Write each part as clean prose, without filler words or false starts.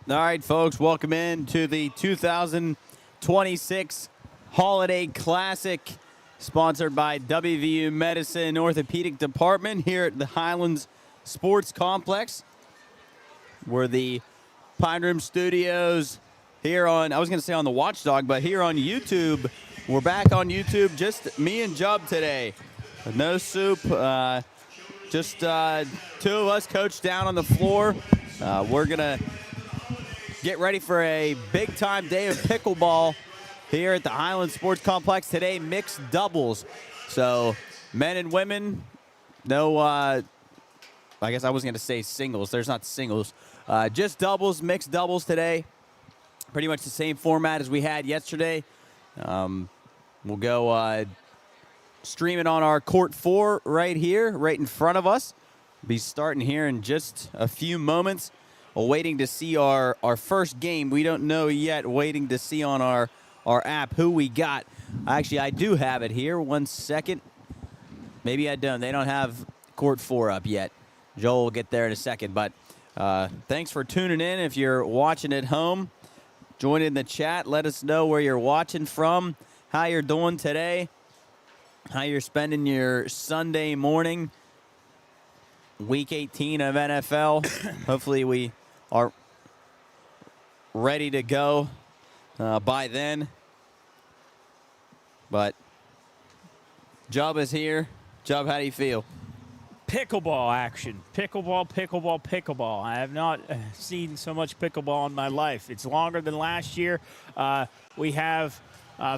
All right, folks, welcome in to the 2026 Holiday Classic, sponsored by WVU Medicine Orthopedic Department here at the Highlands Sports Complex. We're the Pine Room Studios here on, I was going to say on the Watchdog, but here on YouTube. We're back on YouTube, just me and Jub today. No soup, just two of us, Coach down on the floor. We're going to get ready for a big-time day of pickleball here at the Highland Sports Complex today, mixed doubles. So men and women, no, I guess I was going to say singles. There's not singles. Just doubles, mixed doubles today. Pretty much the same format as we had yesterday. We'll go streaming on our Court 4 right here, right in front of us. Be starting here in just a few moments. Waiting to see our first game. We don't know yet. Waiting to see on our app who we got. Actually, I do have it here. 1 second. Maybe I don't. They don't have Court 4 up yet. Joel will get there in a second. But thanks for tuning in. If you're watching at home, join in the chat. Let us know where you're watching from, how you're doing today, how you're spending your Sunday morning. Week 18 of NFL. Hopefully we are ready to go by then. But Jub is here. Jub, how do you feel? Pickleball action. Pickleball, pickleball, pickleball. I have not seen so much pickleball in my life. It's longer than last year. We have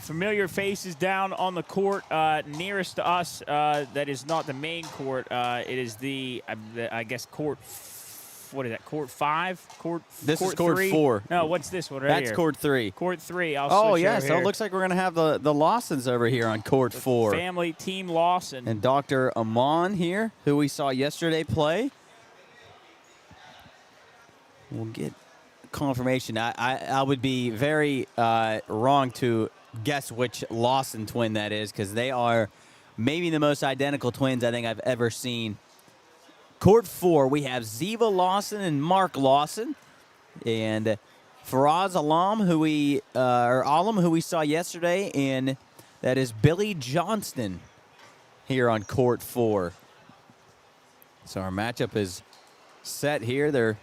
familiar faces down on the court nearest to us. That is not the main court. It is I guess, court. What is that? Court 5? This court is Court 3? 4. No, what's this one right That's here? Court 3. Court 3. Oh, yeah, so it looks like we're going to have the Lawsons over here on Court 4. Family Team Lawson. And Dr. Amon here, who we saw yesterday play. We'll get confirmation. I would be very wrong to guess which Lawson twin that is, because they are maybe the most identical twins I think I've ever seen. Court 4, we have Ziva Lawson and Mark Lawson, and Faraz Alam, who we saw yesterday, and that is Billy Johnston here on Court 4. So our matchup is set here. They're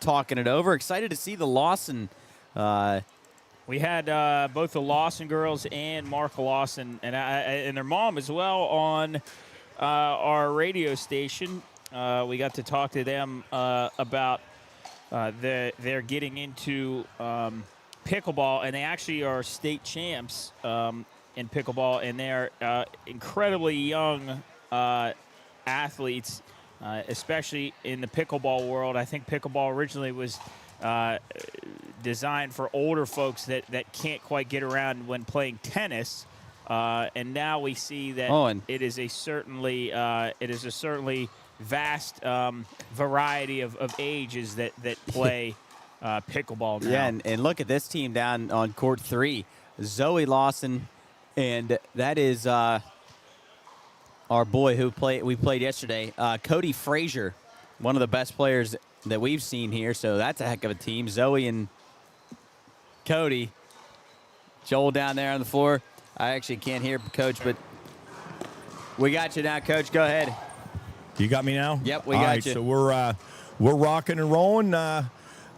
talking it over. Excited to see the Lawson. We had both the Lawson girls and Mark Lawson and their mom as well on our radio station. We got to talk to them about they're getting into pickleball, and they actually are state champs in pickleball, and they're incredibly young athletes, especially in the pickleball world. I think pickleball originally was designed for older folks that can't quite get around when playing tennis, and now we see that it is a certainly vast variety of ages that play pickleball now. Yeah, and look at this team down on Court 3. Zoe Lawson, and that is our boy who we played yesterday, Cody Frazier, one of the best players that we've seen here, so that's a heck of a team. Zoe and Cody. Joel down there on the floor. I actually can't hear Coach, but we got you now, Coach. Go ahead. You got me now? Yep, we got you. So we're rocking and rolling,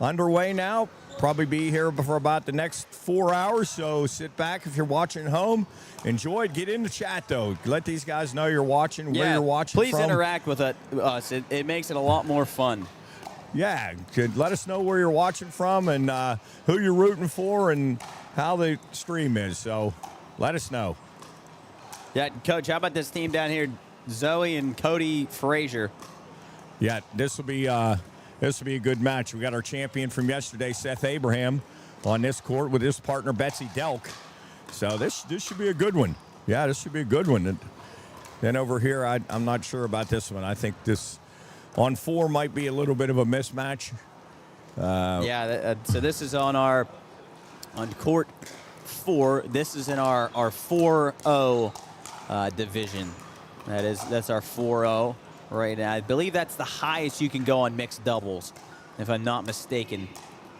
underway now. Probably be here for about the next 4 hours. So sit back if you're watching at home. Enjoy it. Get in the chat though. Let these guys know you're watching, where you're watching please from. interact with us. It makes it a lot more fun. Yeah, let us know where you're watching from and who you're rooting for and how the stream is. So let us know. Yeah, Coach. How about this team down here? Zoe and Cody Frazier. Yeah, this will be a good match. We got our champion from yesterday, Seth Abraham, on this court with his partner Betsy Delk. So this should be a good one. Yeah, this should be a good one. And then over here, I'm not sure about this one. I think this on 4 might be a little bit of a mismatch. So this is on Court 4. This is in our 4-0 division. That's our 4-0 right now. I believe that's the highest you can go on mixed doubles, if I'm not mistaken.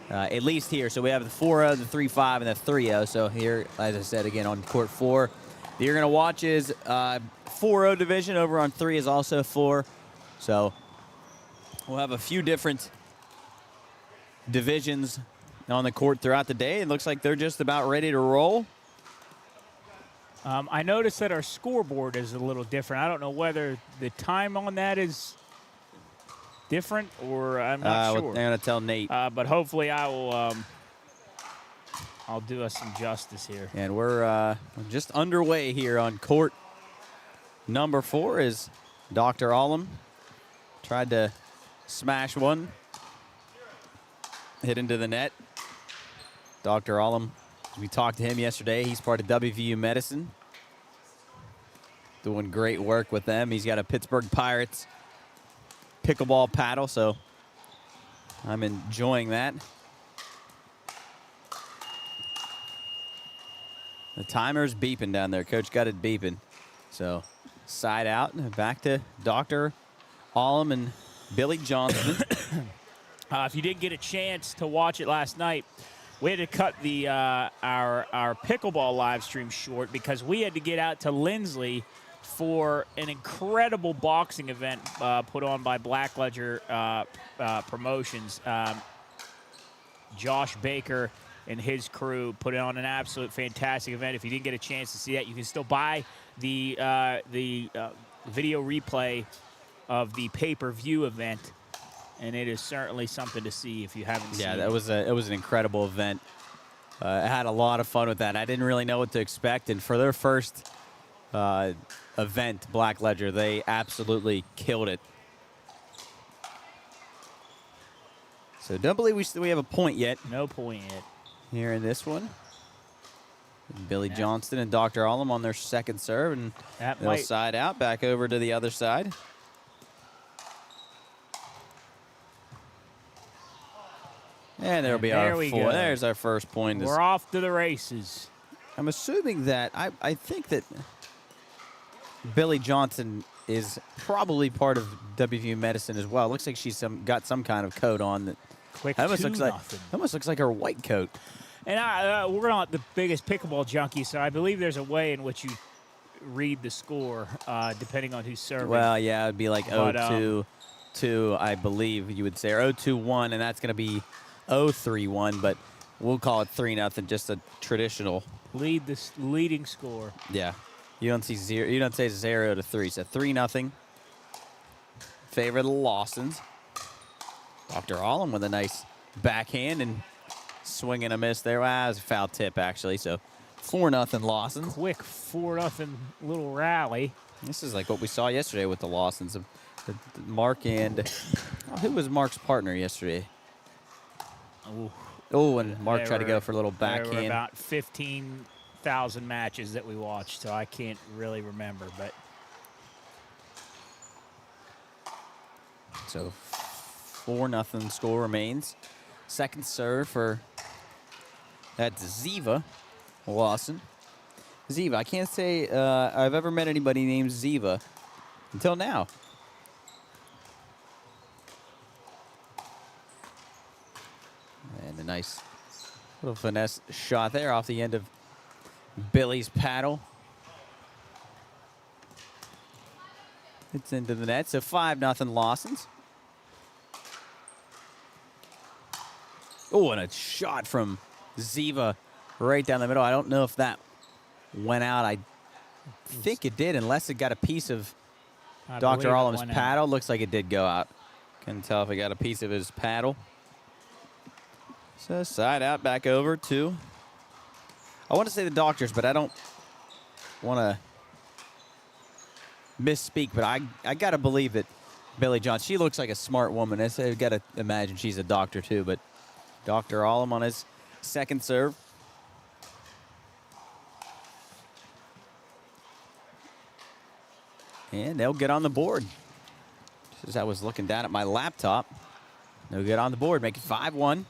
at least here. So we have the 4-0, the 3-5, and the 3-0. So here, as I said again, on court 4, that you're going to watch is 4-0 division. Over on 3 is also 4. So we'll have a few different divisions on the court throughout the day. It looks like they're just about ready to roll. I noticed that our scoreboard is a little different. I don't know whether the time on that is different or I'm not sure. I'm going to tell Nate. But hopefully I will. I'll do us some justice here. And we're just underway here on court number 4 as Dr. Allum tried to smash one, hit into the net. Dr. Allum, we talked to him yesterday. He's part of WVU Medicine, doing great work with them. He's got a Pittsburgh Pirates pickleball paddle, so I'm enjoying that. The timer's beeping down there. Coach got it beeping. So side out and back to Dr. Allum and Billy Johnson. If you didn't get a chance to watch it last night, we had to cut the our pickleball live stream short because we had to get out to Lindsley for an incredible boxing event put on by Black Ledger Promotions. Josh Baker and his crew put on an absolute fantastic event. If you didn't get a chance to see that, you can still buy the video replay of the pay-per-view event, and it is certainly something to see if you haven't seen it. Yeah, it was an incredible event. I had a lot of fun with that. I didn't really know what to expect, and for their first event, Black Ledger, they absolutely killed it. So don't believe we have a point yet. No point yet. Here in this one. Billy Johnston and Dr. Allum on their second serve, and they'll side out back over to the other side. And there'll be our 4. There's our first point. We're off to the races. I'm assuming that I think that Billy Johnson is probably part of WVU Medicine as well. It looks like she's got some kind of coat on that. Quick, almost looks like her white coat. And we're not the biggest pickleball junkies, so I believe there's a way in which you read the score depending on who's serving. Well, yeah, it'd be like 0-2, I believe you would say, or 0-2-1, and that's going to be 0-3-1, but we'll call it 3-0, just a traditional leading score. Yeah, you don't see 0. You don't say 0-3, so 3-0. Favor the Lawsons. Dr. Allum with a nice backhand and swing and a miss there. Well, that was a foul tip, actually. So 4-0 Lawsons. Quick 4-0 little rally. This is like what we saw yesterday with the Lawsons. Mark and who was Mark's partner yesterday? Oh, and Mark tried to go for a little backhand. There were about 15,000 matches that we watched, so I can't really remember. But so 4-0 score remains. Second serve for that's Ziva Lawson. Ziva, I can't say I've ever met anybody named Ziva until now. And a nice little finesse shot there off the end of Billy's paddle. It's into the net, so 5-0 Lawsons. Oh, and a shot from Ziva right down the middle. I don't know if that went out. I think it did, unless it got a piece of Dr. Allum's paddle. Looks like it did go out. Couldn't tell if it got a piece of his paddle. So side out, back over to, I want to say the Doctors, but I don't want to misspeak, but I got to believe that Billy Johnson, she looks like a smart woman. I've got to imagine she's a doctor too, but Dr. Allum on his second serve. And they'll get on the board. Just as I was looking down at my laptop, they'll get on the board, make it 5-1.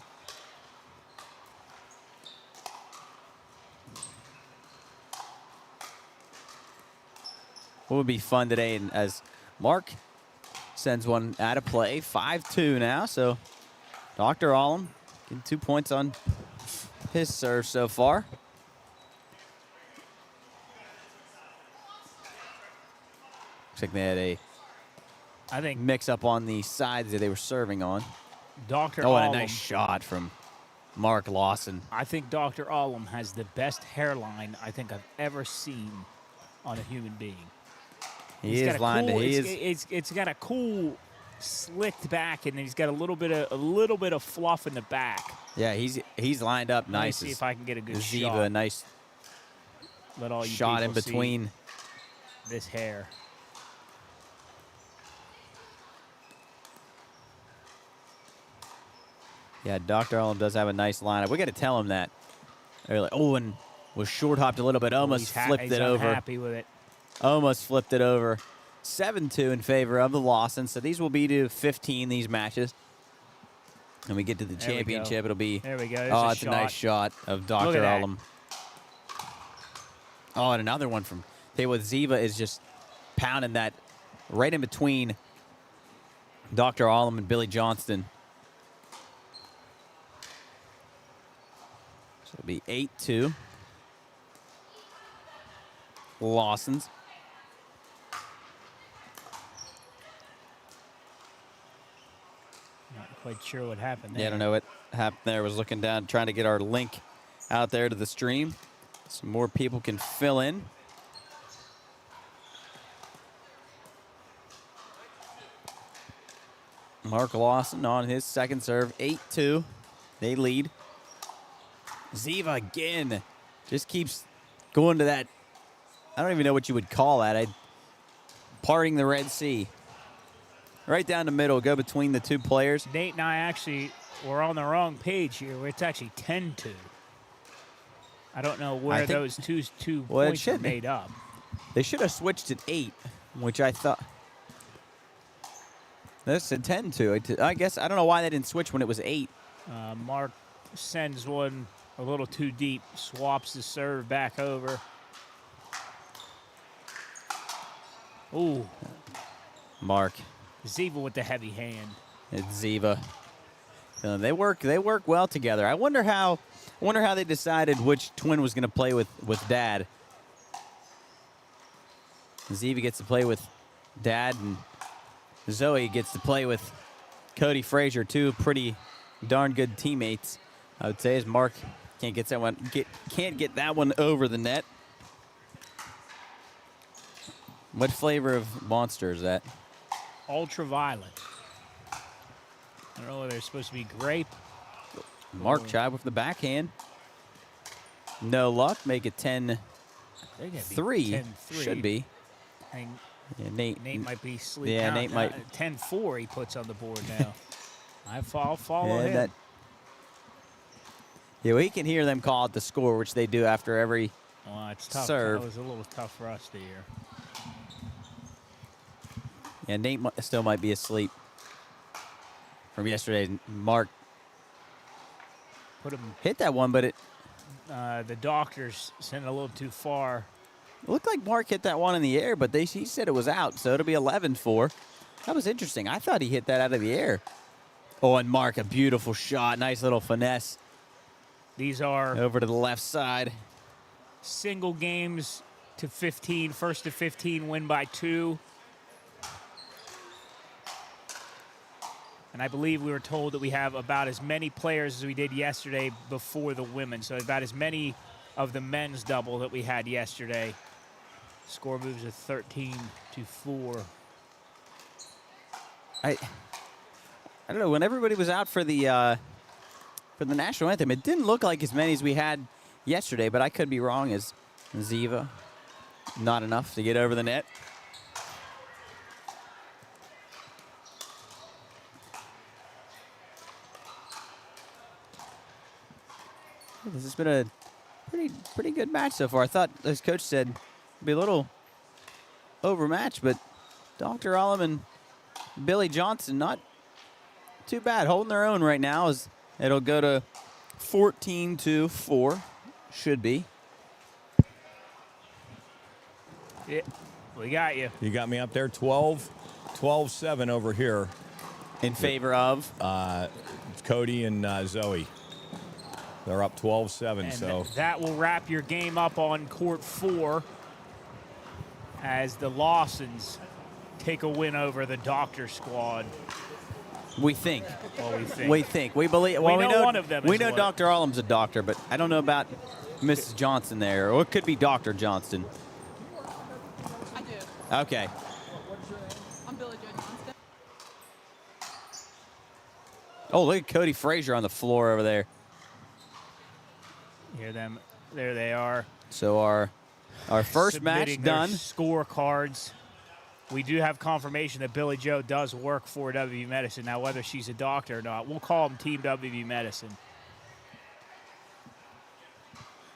What would be fun today, and as Mark sends one out of play, 5-2 now, so Dr. Allum Getting 2 points on his serve so far. Looks like they had a I think mix-up on the sides that they were serving on. Dr. Oh, and a Allum, nice shot from Mark Lawson. I think Dr. Allum has the best hairline I think I've ever seen on a human being. He is lined. It's got a cool slicked back, and he's got a little bit of fluff in the back. Yeah, he's lined up nice. Let me see if I can get a good Ziva, shot. a nice Let all you shot in people see between. this hair. Yeah, Dr. Allen does have a nice lineup. We got to tell him that. They're like, oh, and was short hopped a little bit, almost flipped He's it over. Happy with it. Almost flipped it over. 7-2 in favor of the Lawson. So these will be to 15, these matches. And we get to the There we go. championship, it'll be. There we go. There's Oh, a it's a shot. nice shot of Look Dr. at that. Allen. Oh, and another one from with Ziva is just pounding that right in between Dr. Allen and Billy Johnston. So it'll be 8-2. Lawson's. Not quite sure what happened there. Yeah, I don't know what happened there. Was looking down, trying to get our link out there to the stream. Some more people can fill in. Mark Lawson on his second serve, 8-2. They lead. Ziva again just keeps going to that. I don't even know what you would call that. Parting the Red Sea. Right down the middle, go between the two players. Nate and I actually were on the wrong page here. It's actually 10-2. I don't know where those two points are made up. They should have switched at 8, which I thought. This said 10-2. I guess I don't know why they didn't switch when it was 8. Mark sends one a little too deep, swaps the serve back over. Ooh. Mark. Ziva with the heavy hand. It's Ziva. They work well together. I wonder how they decided which twin was going to play with Dad. Ziva gets to play with Dad, and Zoe gets to play with Cody Frazier, two pretty darn good teammates. I would say as Mark can't get that one over the net. What flavor of Monster is that? Ultraviolet. I don't know whether it's supposed to be grape. Mark tried with the backhand. No luck. Make it 10-3. 10-3. Should be. And Yeah, Nate might be sleeping. Yeah, Nate might. 10-4 he puts on the board now. I'll follow Yeah, him. Well, he can hear them call out the score, which they do after every Well, it's tough. serve. That was a little tough for us to hear. Yeah, Nate still might be asleep from yesterday. Mark Put him. hit that one, but it The doctors sent it a little too far. looked like Mark hit that one in the air, but he said it was out, so it'll be 11-4. That was interesting. I thought he hit that out of the air. Oh, and Mark, a beautiful shot. Nice little finesse These are over to the left side. single games to 15. First to 15 win by 2. And I believe we were told that we have about as many players as we did yesterday before the women. So about as many of the men's double that we had yesterday. Score moves to 13-4. I don't know. When everybody was out for the national anthem, it didn't look like as many as we had yesterday, but I could be wrong. As Ziva, not enough to get over the net. This has been a pretty good match so far. I thought, as Coach said, it'd be a little overmatched, but Dr. Allum and Billy Johnson not too bad, holding their own right now. As it'll go to 14-4, should be. Yeah, we got you. You got me up there, 12-7 over here. In favor of? Cody and Zoe. They're up 12-7, And so. that will wrap your game up on court 4 as the Lawsons take a win over the Doctor squad. We think. Well, we think. We think. We believe. Well, know one of them We is know what- Dr. Arlem's a doctor, but I don't know about Mrs. Johnson there. Or it could be Dr. Johnston. I do. Okay. I'm Billy Joe Johnston. Oh, look at Cody Frazier on the floor over there. Hear them. There they are. So our first match Submitting their done. Scorecards. We do have confirmation that Billy Joe does work for WVU Medicine. Now, whether she's a doctor or not, we'll call them Team WVU Medicine.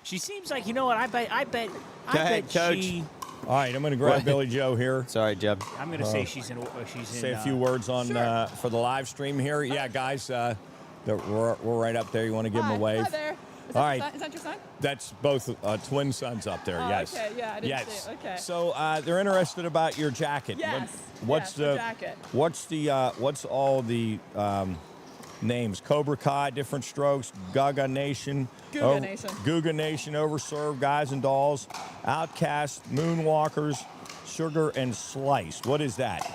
She seems like, you know what? I bet Go ahead, Coach. she. All right, I'm going to grab What? Billy Joe here. Sorry, Jeb. I'm going to say she's in. Say a few words on for the live stream here. Yeah, guys, we're right up there. You want to give them a wave? Hi there. Is All that, right. Is that your son? That's both twin sons up there. Oh, yes. okay, yeah, I didn't yes. see it. Okay. So they're interested about your jacket. Yes, What's the jacket. What's all the names? Cobra Kai, Different Strokes, Gaga Nation, Guga Nation. Guga Nation, Overserved, Guys and Dolls, Outcast, Moonwalkers, Sugar and Slice. What is that?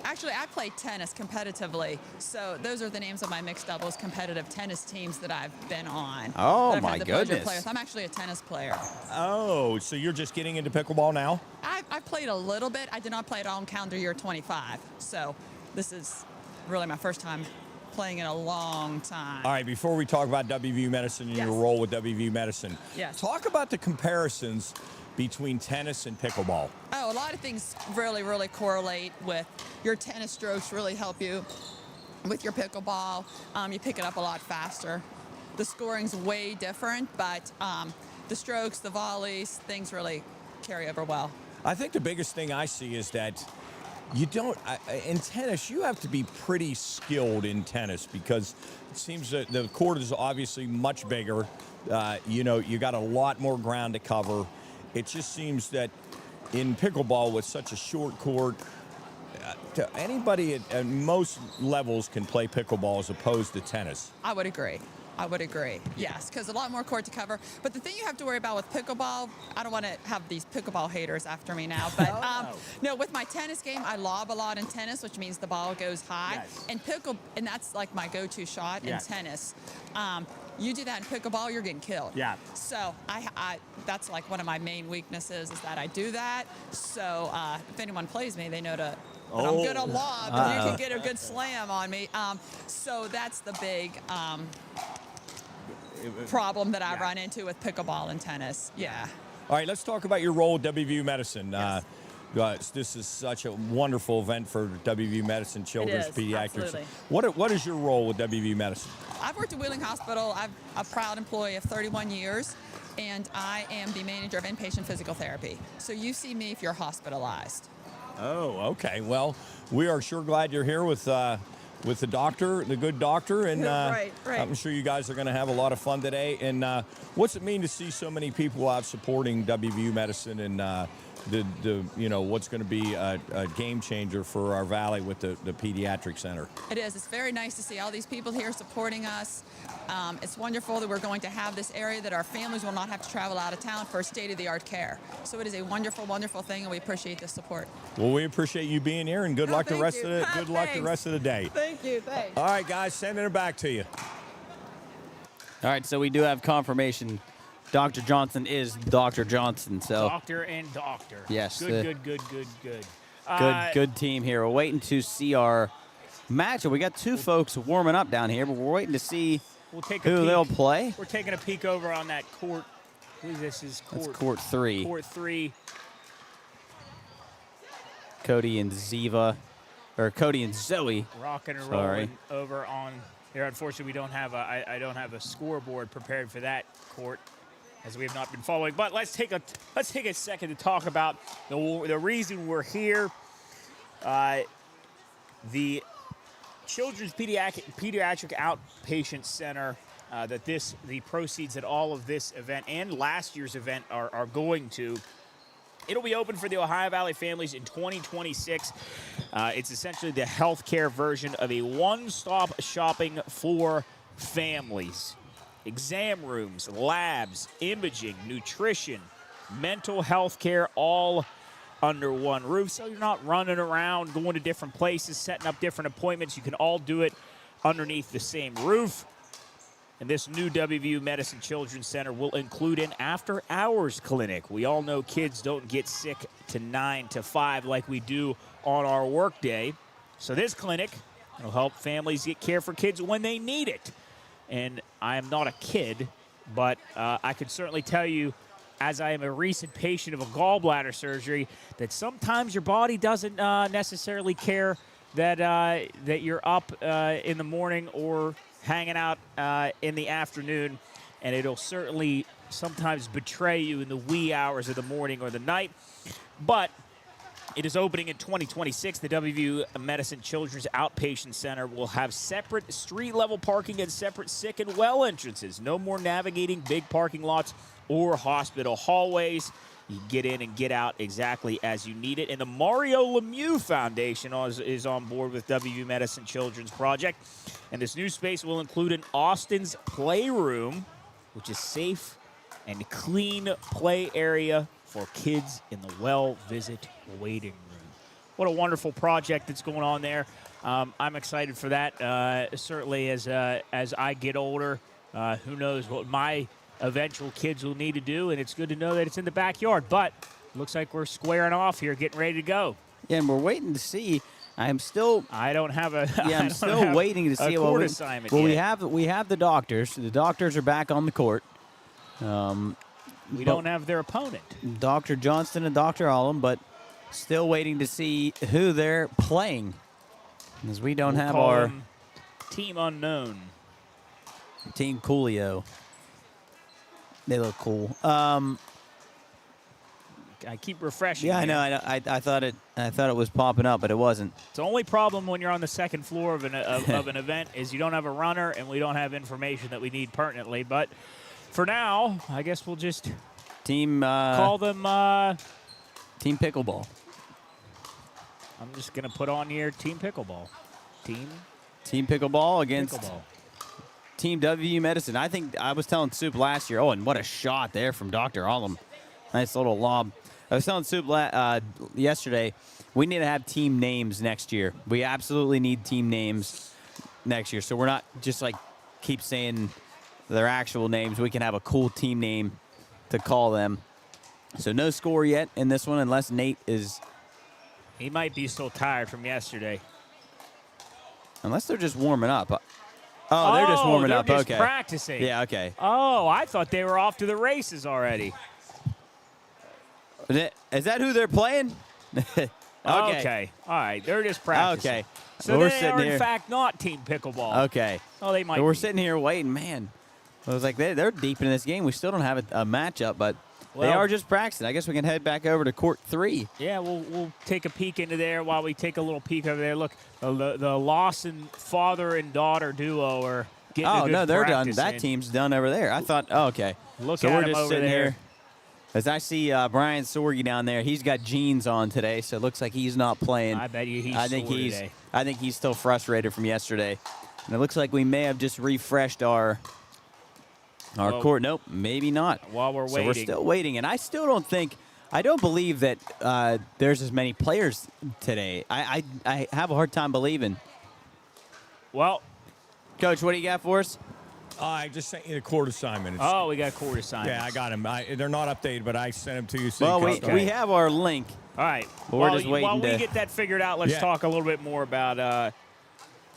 Actually, I play tennis competitively, so those are the names of my mixed doubles competitive tennis teams that I've been on. Oh, that I've my had the pleasure of goodness. playing with. I'm actually a tennis player. Oh, so you're just getting into pickleball now? I played a little bit. I did not play it all in calendar year 25, so this is really my first time playing in a long time. All right, before we talk about WVU Medicine and Yes. your role with WVU Medicine, Yes. talk about the comparisons between tennis and pickleball. Oh, a lot of things really, really correlate with your tennis strokes, really help you with your pickleball. You pick it up a lot faster. The scoring's way different, but the strokes, the volleys, things really carry over well. I think the biggest thing I see is that you don't, in tennis, you have to be pretty skilled in tennis because it seems that the court is obviously much bigger. You got a lot more ground to cover. It just seems that in pickleball with such a short court, anybody at most levels can play pickleball as opposed to tennis. I would agree. Yes, because a lot more court to cover. But the thing you have to worry about with pickleball, I don't want to have these pickleball haters after me now, but no, with my tennis game, I lob a lot in tennis, which means the ball goes high. Yes. And that's like my go-to shot Yes. in tennis. You do that in pickleball, you're getting killed. Yeah. So that's like one of my main weaknesses is that I do that. So if anyone plays me, they know that I'm good at lob, and you can get a good slam on me. So that's the big problem that I run into with pickleball and tennis. Yeah. All right, let's talk about your role with WVU Medicine. This is such a wonderful event for WVU Medicine, Children's is, Pediatrics. absolutely. What is your role with WVU Medicine? I've worked at Wheeling Hospital. I'm a proud employee of 31 years, and I am the manager of inpatient physical therapy. So you see me if you're hospitalized. Oh, okay. Well, we are sure glad you're here with the doctor, the good doctor, and Right. I'm sure you guys are going to have a lot of fun today. And what's it mean to see so many people out supporting WVU Medicine and what's going to be a game changer for our valley with the pediatric center? It is. It's very nice to see all these people here supporting us. It's wonderful that we're going to have this area that our families will not have to travel out of town for state-of-the-art care. So it is a wonderful, wonderful thing, and we appreciate the support. Well, we appreciate you being here, and good luck the thank rest you. of the good luck the Thanks. rest of the day. Thank you. Thanks. All right, guys, sending it back to you. All right, so we do have confirmation. Dr. Johnson is Dr. Johnson, so Doctor and doctor. Yes, Good. good team here. We're waiting to see our match. We got two folks warming up down here, but we're waiting to see We'll take a who peek. they'll play. We're taking a peek over on that court. Who this is? That's court 3. Court 3. Cody and Zoe. Rocking and Sorry. rolling over on here. Unfortunately, we don't have I don't have a scoreboard prepared for that court, as we have not been following. But let's take a second to talk about the reason we're here. The Children's Pediatric Outpatient Center. The proceeds at all of this event and last year's event are going to It'll be open for the Ohio Valley families in 2026. It's essentially the healthcare version of a one-stop shopping for families. Exam rooms, labs, imaging, nutrition, mental health care, all under one roof. So you're not running around, going to different places, setting up different appointments. You can all do it underneath the same roof. And this new WVU Medicine Children's Center will include an after-hours clinic. We all know kids don't get sick to 9 to 5 like we do on our workday. So this clinic will help families get care for kids when they need it. And I am not a kid, but I can certainly tell you, as I am a recent patient of a gallbladder surgery, that sometimes your body doesn't necessarily care that you're up in the morning or hanging out in the afternoon, and it'll certainly sometimes betray you in the wee hours of the morning or the night. But it is opening in 2026. The WVU Medicine Children's Outpatient Center will have separate street-level parking and separate sick and well entrances. No more navigating big parking lots or hospital hallways. You get in and get out exactly as you need it. And the Mario Lemieux Foundation is on board with WVU Medicine Children's Project. And this new space will include an Austin's Playroom, which is safe and clean play area for kids in the Well-Visit waiting room. What a wonderful project that's going on there. I'm excited for that. Certainly as I get older, who knows what my eventual kids will need to do, and it's good to know that it's in the backyard. But looks like we're squaring off here, getting ready to go. Yeah, and we're waiting to see. I don't have a. Yeah, I'm still waiting to see a court assignment. Well, yet. we have the doctors. The doctors are back on the court. We don't have their opponent, Dr. Johnston and Dr. Allum, but still waiting to see who they're playing, because we don't have our team unknown. Team Coolio. They look cool. I keep refreshing. Yeah, I know. I thought it was popping up, but it wasn't. The only problem when you're on the second floor of an event is you don't have a runner, and we don't have information that we need pertinently. But for now, I guess we'll just call them Team Pickleball. I'm just gonna put on here Team Pickleball. Team Pickleball against Pickleball. Team WVU Medicine. I think I was telling Soup last year. Oh, and what a shot there from Dr. Allum. Nice little lob. I was telling Soup yesterday, we need to have team names next year. We absolutely need team names next year. So we're not just like keep saying their actual names. We can have a cool team name to call them. So no score yet in this one unless Nate is. He might be still tired from yesterday. Unless they're just warming up. Oh, they're just warming up. Just okay. Practicing. Yeah, okay. Oh, I thought they were off to the races already. Is that who they're playing? Okay. All right. They're just practicing. Okay. So we're they sitting are, here. in fact, not Team Pickleball. Okay. Oh, they might So we're be. sitting here waiting, man. I was like, they're deep in this game. We still don't have a matchup, but they are just practicing. I guess we can head back over to court 3. Yeah, we'll take a peek into there while we take a little peek over there. Look, the Lawson father and daughter duo are getting a good they're done. practice That in. team's done over there. I thought, okay. Look so at we're him just over sitting there. here. As I see Brian Sorge down there, he's got jeans on today, so it looks like he's not playing. I bet you he's I think sore he's today. I think he's still frustrated from yesterday. And it looks like we may have just refreshed our court. Nope, maybe not. While we're So waiting. we're still waiting, and I don't believe that there's as many players today. I have a hard time believing. Well, Coach, what do you got for us? I just sent you the court assignment. we got court assignments. Yeah, I got them. They're not updated, but I sent them to you. So Well, you we can- we have our link. All right. But we're just waiting while we to- get that figured out, let's Yeah. talk a little bit more about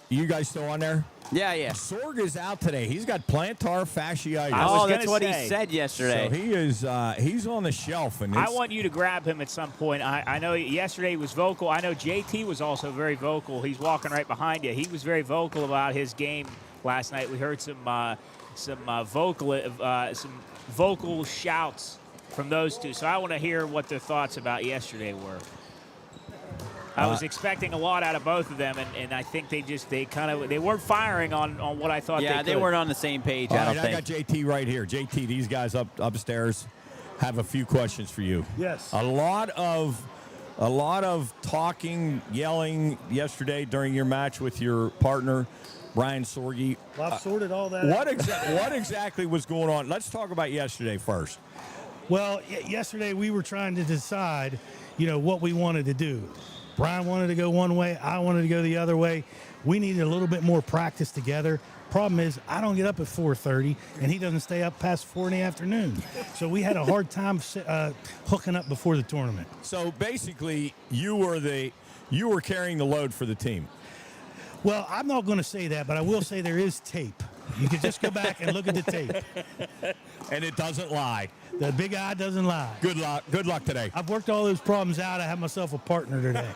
You guys still on there? Yeah. Sorg is out today. He's got plantar fasciitis. I was Oh, that's gonna what he say. said yesterday. So he is he's on the shelf, and I want you to grab him at some point. I know yesterday he was vocal. I know JT was also very vocal. He's walking right behind you. He was very vocal about his game last night. We heard some vocal shouts from those two. So I want to hear what their thoughts about yesterday were. I was expecting a lot out of both of them, and I think they weren't firing on what I thought. Yeah, they they could. weren't on the same page. All I right, don't I think. got JT right here. JT, these guys upstairs. have a few questions for you. Yes. A lot of talking, yelling yesterday during your match with your partner, Brian Sorge. Well, I've sorted all that What out. what exactly was going on? Let's talk about yesterday first. Well, yesterday we were trying to decide, what we wanted to do. Brian wanted to go one way. I wanted to go the other way. We needed a little bit more practice together. Problem is, I don't get up at 4:30, and he doesn't stay up past 4 in the afternoon. So we had a hard time hooking up before the tournament. So basically, you were carrying the load for the team. Well, I'm not going to say that, but I will say there is tape. You can just go back and look at the tape. And it doesn't lie. The big eye doesn't lie. Good luck. Good luck today. I've worked all those problems out. I have myself a partner today.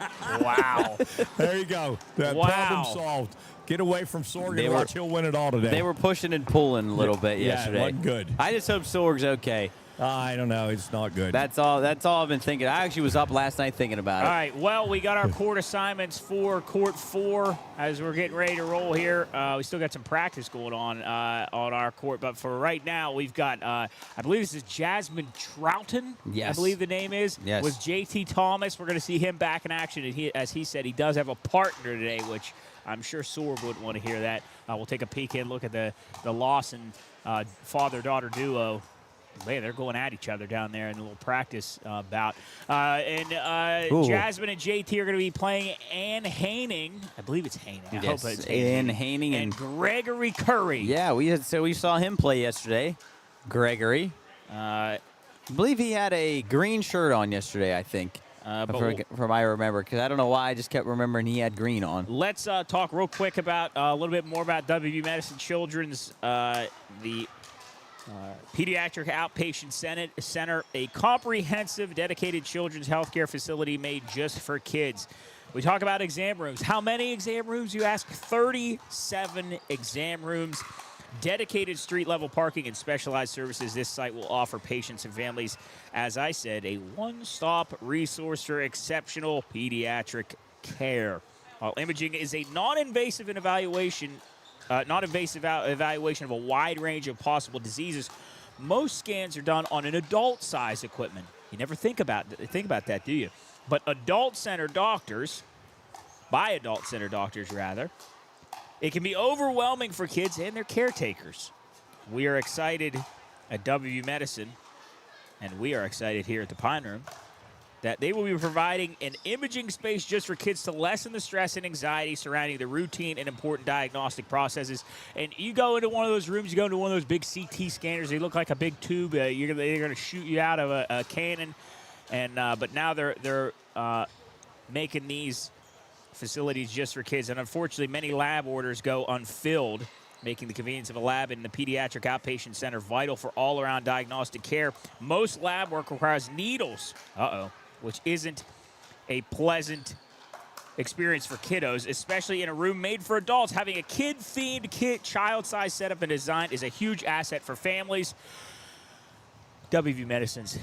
Wow. There you go. That Wow. problem solved. Get away from Sorg They and were- watch he'll win it all today. They were pushing and pulling a little bit Yeah, it yesterday. wasn't good. I just hope Sorg's okay. I don't know. It's not good. That's all I've been thinking. I actually was up last night thinking about All it. right, well, we got our court assignments for court 4 as we're getting ready to roll here. We still got some practice going on our court, but for right now, we've got, I believe this is Jasmine Troughton, Yes. I believe the name is, Yes. with JT Thomas. We're going to see him back in action, and as he said, he does have a partner today, which I'm sure Sorg wouldn't want to hear that. We'll take a peek and look at the Lawson father-daughter duo. Man, they're going at each other down there in a little practice bout. Ooh. Jasmine and JT are going to be playing Ann Haining. I believe it's Haining. I Yes, hope it's Ann Haining. Haining And and- Gregory Curry. Yeah, we saw him play yesterday. Gregory. I believe he had a green shirt on yesterday, I think. From I remember, because I don't know why I just kept remembering he had green on. Let's talk real quick about a little bit more about WVU Medicine Children's, the Pediatric Outpatient Center, a comprehensive, dedicated children's healthcare facility made just for kids. We talk about exam rooms. How many exam rooms, you ask? 37 exam rooms, dedicated street-level parking, and specialized services. This site will offer patients and families, as I said, a one-stop resource for exceptional pediatric care. While imaging is a non-invasive evaluation of a wide range of possible diseases, most scans are done on an adult-size equipment. You never think about that, do you? But by adult-centered doctors, it can be overwhelming for kids and their caretakers. We are excited at WVU Medicine, and we are excited here at the Pine Room, that they will be providing an imaging space just for kids to lessen the stress and anxiety surrounding the routine and important diagnostic processes. And you go into one of those rooms, you go into one of those big CT scanners, they look like a big tube. They're going to shoot you out of a cannon. But now they're making these facilities just for kids. And unfortunately, many lab orders go unfilled, making the convenience of a lab in the Pediatric Outpatient Center vital for all-around diagnostic care. Most lab work requires needles. Which isn't a pleasant experience for kiddos, especially in a room made for adults. Having a kid-themed, child-sized setup and design is a huge asset for families. WVU Medicine's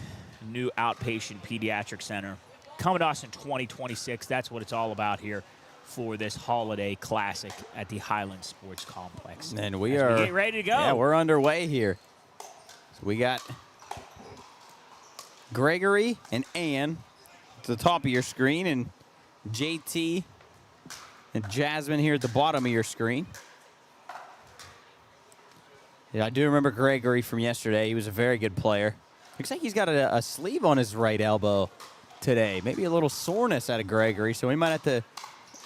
new outpatient pediatric center coming to us in 2026. That's what it's all about here for this holiday classic at the Highland Sports Complex. And we As are getting ready to go. Yeah, we're underway here. So we got Gregory and Ann at the top of your screen, and JT and Jasmine here at the bottom of your screen. Yeah, I do remember Gregory from yesterday. He was a very good player. Looks like he's got a sleeve on his right elbow today. Maybe a little soreness out of Gregory, so we might have to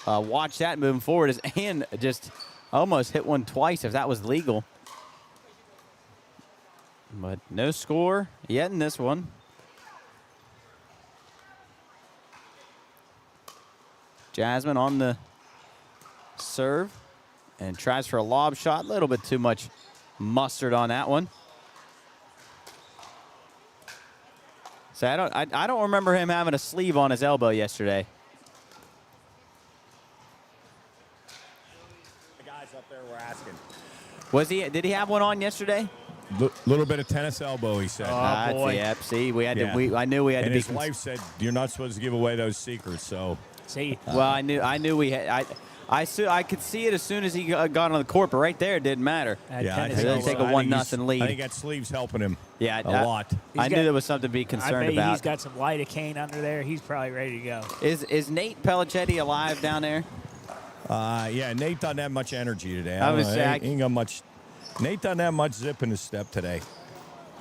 watch that moving forward, as Ann just almost hit one twice if that was legal. But no score yet in this one. Jasmine on the serve and tries for a lob shot. A little bit too much mustard on that one. So I don't remember him having a sleeve on his elbow yesterday. The guys up there were asking. Did he have one on yesterday? Little bit of tennis elbow, he said. boy. Yep. See, we had Yeah. to. I knew we had And to be. his wife said, you're not supposed to give away those secrets, so See, Well, I knew we had. I could see it as soon as he got on the court, but right there it didn't matter. Yeah, I tennis They think take elbow. a 1-0 lead. I think that sleeve's helping him Yeah, a lot. I knew got- there was something to be I concerned bet about. he's got some lidocaine under there. He's probably ready to go. Is Nate Pellicetti alive down there? Yeah, Nate doesn't have much energy today. I was don't know. saying, He ain't got much. Nate doesn't have much zip in his step today.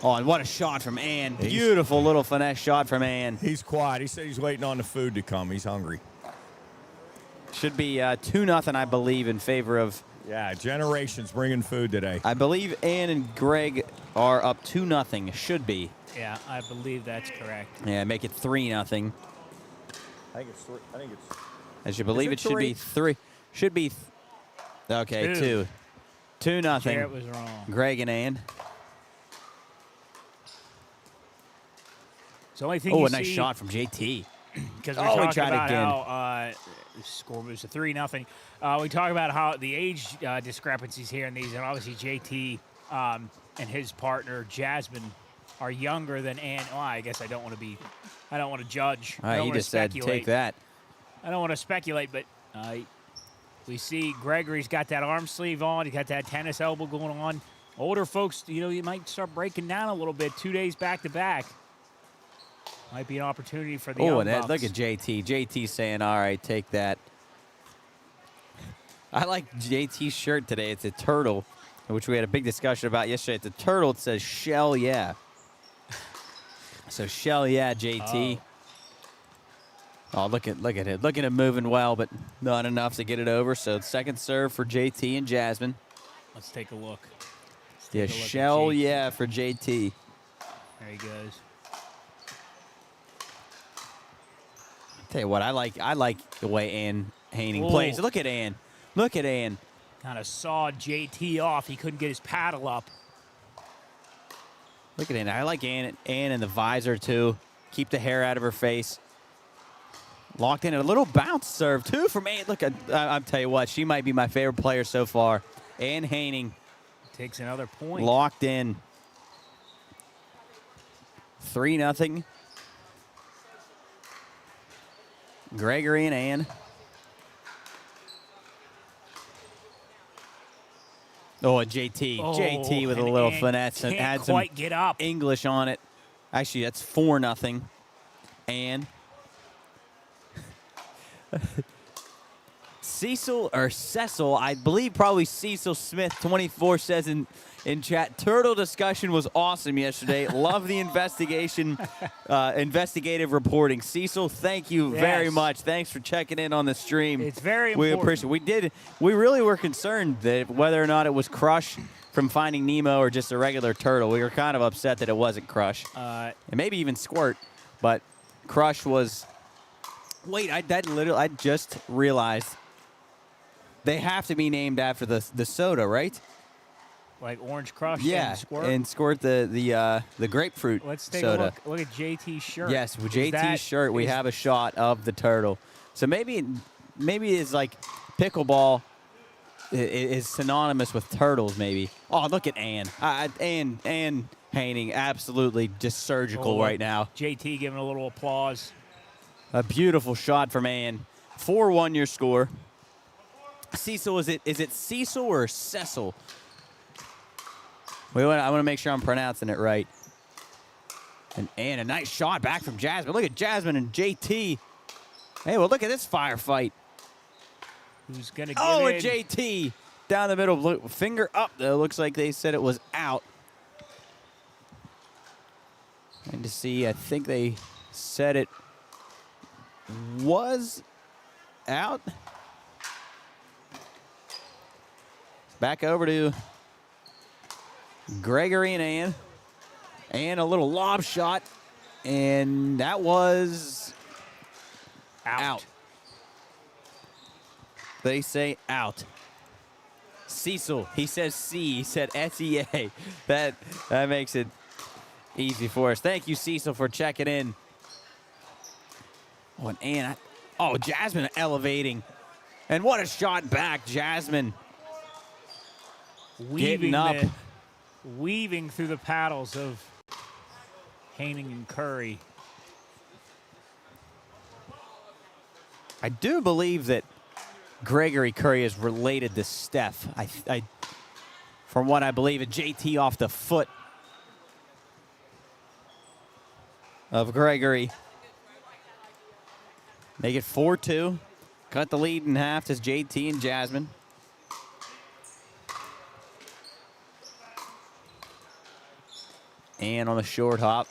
Oh, and what a shot from Ann. Beautiful little finesse shot from Ann. He's quiet. He said he's waiting on the food to come. He's hungry. Should be 2-0, I believe, in favor of. Yeah, Generations bringing food today. I believe Ann and Greg are up 2-0. Should be. Yeah, I believe that's correct. Yeah, make it 3-0. I think it's. I should believe it it should be 3. Should be. Okay, 2. 2-0. Garrett was wrong. Greg and Ann. It's the only thing Oh, you a nice see, shot from JT. because we're Oh, he talking tried about again. how the score was a 3-0. We talk about how the age discrepancies here in these, and obviously JT and his partner Jasmine are younger than Ann. Well, I guess I don't want to judge. All I right, don't he wanna just said, speculate. take that. I don't want to speculate, but we see Gregory's got that arm sleeve on. He's got that tennis elbow going on. Older folks, you might start breaking down a little bit. 2 days back to back. Might be an opportunity for the Oh, young and bucks. look at JT. JT saying, all right, take that. I like JT's shirt today. It's a turtle, which we had a big discussion about yesterday. It's a turtle. It says, shell, yeah. So, shell, yeah, JT. Oh, look at it. Look at him moving well, but not enough to get it over. So, second serve for JT and Jasmine. Let's take a look. Yeah, Take a look at shell, JT. yeah, for JT. There he goes. Tell you what, I like the way Ann Haining Oh. plays. Look at Ann. Look at Ann. Kind of sawed JT off. He couldn't get his paddle up. Look at Ann. I like Ann in the visor, too. Keep the hair out of her face. Locked in. A little bounce serve, too, from Ann. Look, I'll tell you what. She might be my favorite player so far. Ann Haining. Takes another point. Locked in. 3-0. Gregory and Ann. Oh, and JT. Oh, JT with a and little Ann finesse and can't had some quite get up. English on it. Actually, that's 4-0. And Cecil I believe probably Cecil Smith 24 says in chat, turtle discussion was awesome yesterday. Love the investigative reporting. Cecil, thank you very Yes. much. Thanks for checking in on the stream. It's very We important. appreciate it. We really were concerned that whether or not it was Crush from Finding Nemo or just a regular turtle. We were kind of upset that it wasn't Crush. And maybe even Squirt, but Crush was. Wait, I just realized they have to be named after the soda, right? Like Orange Crush Yeah, and Squirt. and Squirt the grapefruit Let's take soda. a look. Look at JT's shirt. Yes, with Is that- JT's shirt, we is- have a shot of the turtle. So maybe it's like pickleball is synonymous with turtles. Maybe. Oh, look at Ann. Ann Haining, absolutely just surgical Oh, right now. JT giving a little applause. A beautiful shot from Ann. 4-1 your score. Cecil, is it Cecil or Cecil? I want to make sure I'm pronouncing it right. And a nice shot back from Jasmine. Look at Jasmine and JT. Hey, well, look at this firefight. Who's going to give Oh, in? and JT down the middle. Look, finger up, though. Looks like they said it was out. And to see, I think they said it was out. Back over to Gregory and Ann. And a little lob shot. And that was out. They say out. Cecil, he says C. He said S-E-A. That makes it easy for us. Thank you, Cecil, for checking in. Oh, and Ann. Oh, Jasmine elevating. And what a shot back, Jasmine. Getting up. Weaving through the paddles of Haining and Curry. I do believe that Gregory Curry is related to Steph. From what I believe, a JT off the foot of Gregory. Make it 4-2. Cut the lead in half to JT and Jasmine. And on the short hop.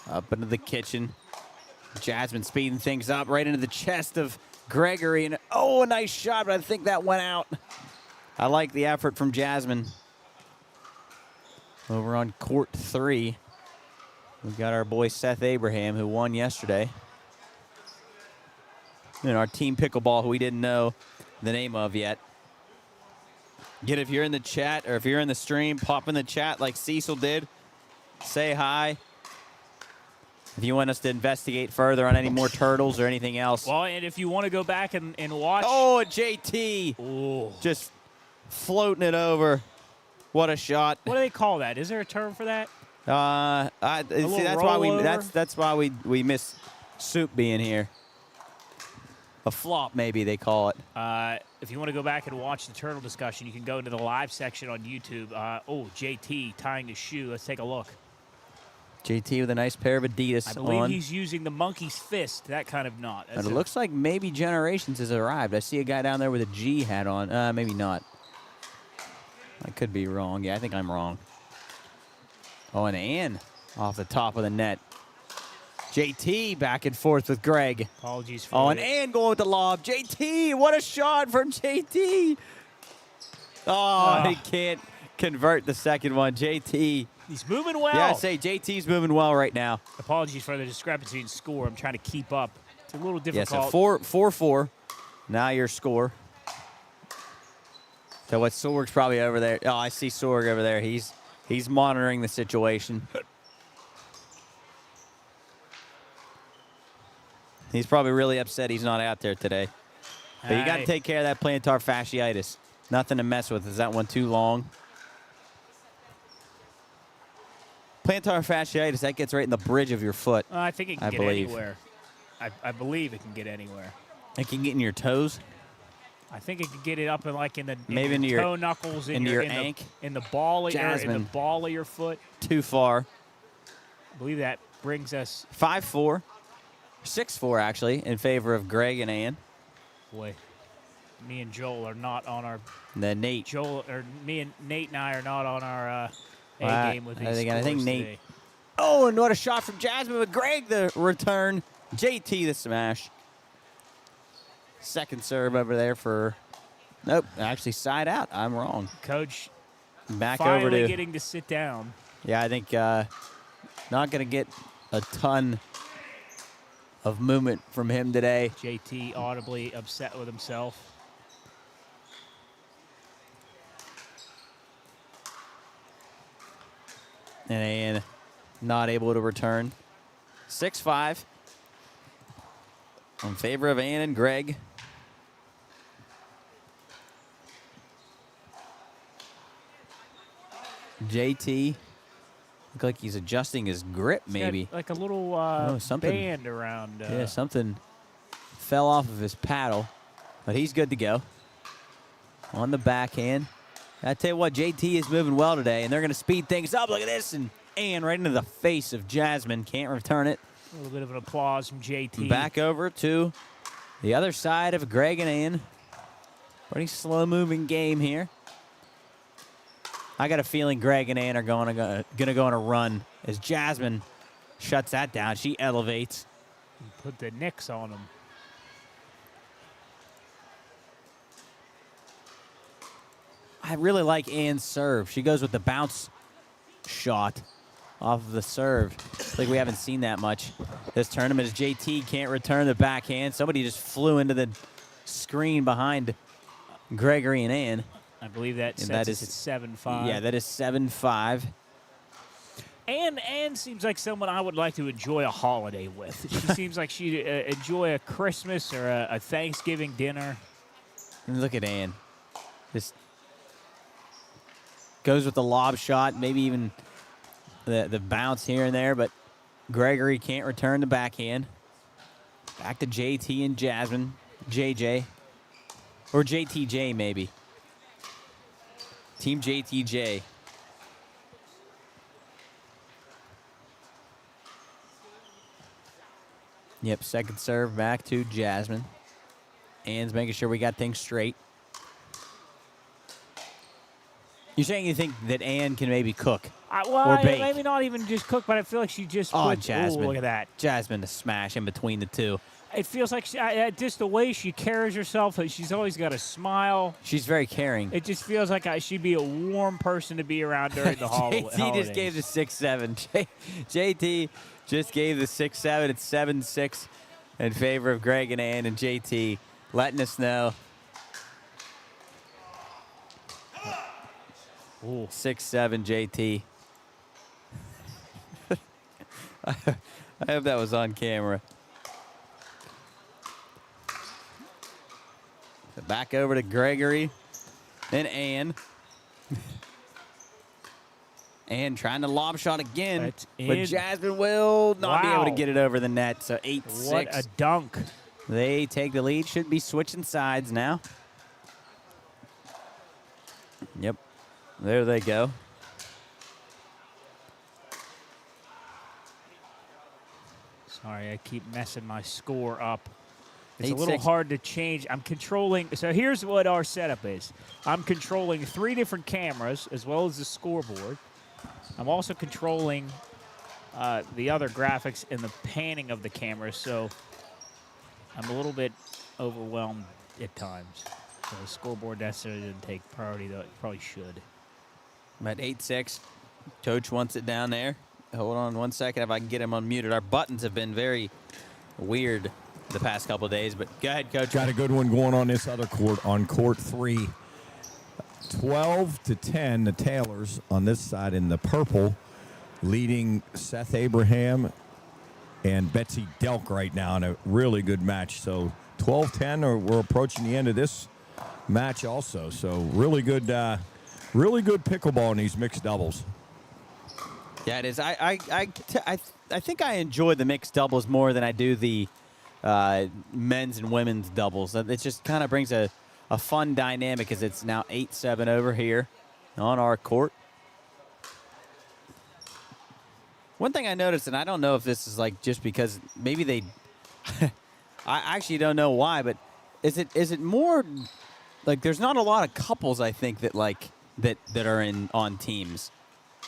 Up into the kitchen. Jasmine speeding things up right into the chest of Gregory. And oh, a nice shot, but I think that went out. I like the effort from Jasmine. Over on court 3, we've got our boy Seth Abraham, who won yesterday. And our team Pickleball, who we didn't know the name of yet. Again, if you're in the chat or if you're in the stream, pop in the chat like Cecil did. Say hi. If you want us to investigate further on any more turtles or anything else. Well, and if you want to go back and watch. Oh, JT. Ooh. Just floating it over. What a shot. What do they call that? Is there a term for that? See, that's why we miss Soup being here. A flop, maybe they call it. If you want to go back and watch the turtle discussion, you can go into the live section on YouTube. JT tying his shoe. Let's take a look. JT with a nice pair of Adidas I believe on. he's using the monkey's fist, that kind of knot. And it looks like maybe Generations has arrived. I see a guy down there with a G hat on. Maybe not. I could be wrong. Yeah, I think I'm wrong. Oh, and Ann off the top of the net. JT back and forth with Greg. Apologies for Oh, and Ann going with the lob. JT, what a shot from JT. Oh, he can't convert the second one. JT. He's moving well. Yeah, I say JT's moving well right now. Apologies for the discrepancy in score. I'm trying to keep up. It's a little difficult. Yeah, so 4-4. Now your score. So what Sorg's probably over there. Oh, I see Sorg over there. He's monitoring the situation. He's probably really upset he's not out there today. But you got to take care of that plantar fasciitis. Nothing to mess with. Is that one too long? Plantar fasciitis, that gets right in the bridge of your foot. I think it can get anywhere. I believe it can get anywhere. It can get in your toes? I think it could get it up in maybe in into your toe your knuckles, into your ankle, in the ball of your foot. Too far. I believe that brings us 5-4, 6-4 actually in favor of Greg and Ann. Boy, me and Joel are not on our. Then Nate. Me and Nate and I are not on our A game with these scores I think Nate. today. Oh, and what a shot from Jasmine with Greg the return. JT the smash. Second serve over there for. Nope, actually side out. I'm wrong. Coach. Back finally over to getting to sit down. Yeah, I think not going to get a ton of movement from him today. JT audibly upset with himself. And not able to return. 6-5 in favor of Ann and Greg. JT look like he's adjusting his grip, maybe. Got like a little something, band around. yeah, something fell off of his paddle, but he's good to go. On the backhand. I tell you what, JT is moving well today, and they're going to speed things up. Look at this, and Ann right into the face of Jasmine. Can't return it. A little bit of an applause from JT. Back over to the other side of Greg and Ann. Pretty slow-moving game here. I got a feeling Greg and Ann are going to go on a run as Jasmine shuts that down. She elevates. Put the nicks on him. I really like Ann's serve. She goes with the bounce shot off of the serve. Like we haven't seen that much this tournament as JT can't return the backhand. Somebody just flew into the screen behind Gregory and Ann. I believe that sets us at 7-5. Yeah, that is 7-5. Ann seems like someone I would like to enjoy a holiday with. She seems like she'd enjoy a Christmas or a Thanksgiving dinner. And look at Ann. Just goes with the lob shot, maybe even the bounce here and there, but Gregory can't return the backhand. Back to JT and Jasmine. JJ. Or JTJ, maybe. Team JTJ. Yep, second serve back to Jasmine. Ann's making sure we got things straight. You're saying you think that Ann can maybe cook or bake? Maybe not even just cook, but I feel like she just puts, Jasmine. look at that. Jasmine, the smash in between the two. It feels like just the way she carries herself, she's always got a smile. She's very caring. It just feels like she'd be a warm person to be around during the holidays. JT just gave the 6-7. JT just gave the 6-7. It's 7-6 in favor of Greg and Ann, and JT letting us know. 6-7 JT. I hope that was on camera. So back over to Gregory and Ann. Ann trying to lob shot again, but Jasmine will not be able to get it over the net. So 8-6. What a dunk. They take the lead. Should be switching sides now. Yep. There they go. Sorry, I keep messing my score up. It's 8-6. a little hard to change. I'm controlling. So here's what our setup is. I'm controlling 3 different cameras as well as the scoreboard. I'm also controlling the other graphics and the panning of the camera. So I'm a little bit overwhelmed at times. So the scoreboard necessarily didn't take priority, though it probably should. I'm at 8-6. Coach wants it down there. Hold on one second if I can get him unmuted. Our buttons have been very weird the past couple of days, but go ahead, Coach. Got a good one going on this other court, on court 3. 12-10, the Taylors on this side in the purple, leading Seth Abraham and Betsy Delk right now in a really good match. So 12-10, or we're approaching the end of this match also. So really good pickleball in these mixed doubles. Yeah, it is. I think I enjoy the mixed doubles more than I do the men's and women's doubles. It just kind of brings a fun dynamic as it's now 8-7 over here on our court. One thing I noticed, and I don't know if this is like just because maybe they I actually don't know why, but is it more like there's not a lot of couples I think that that are on teams.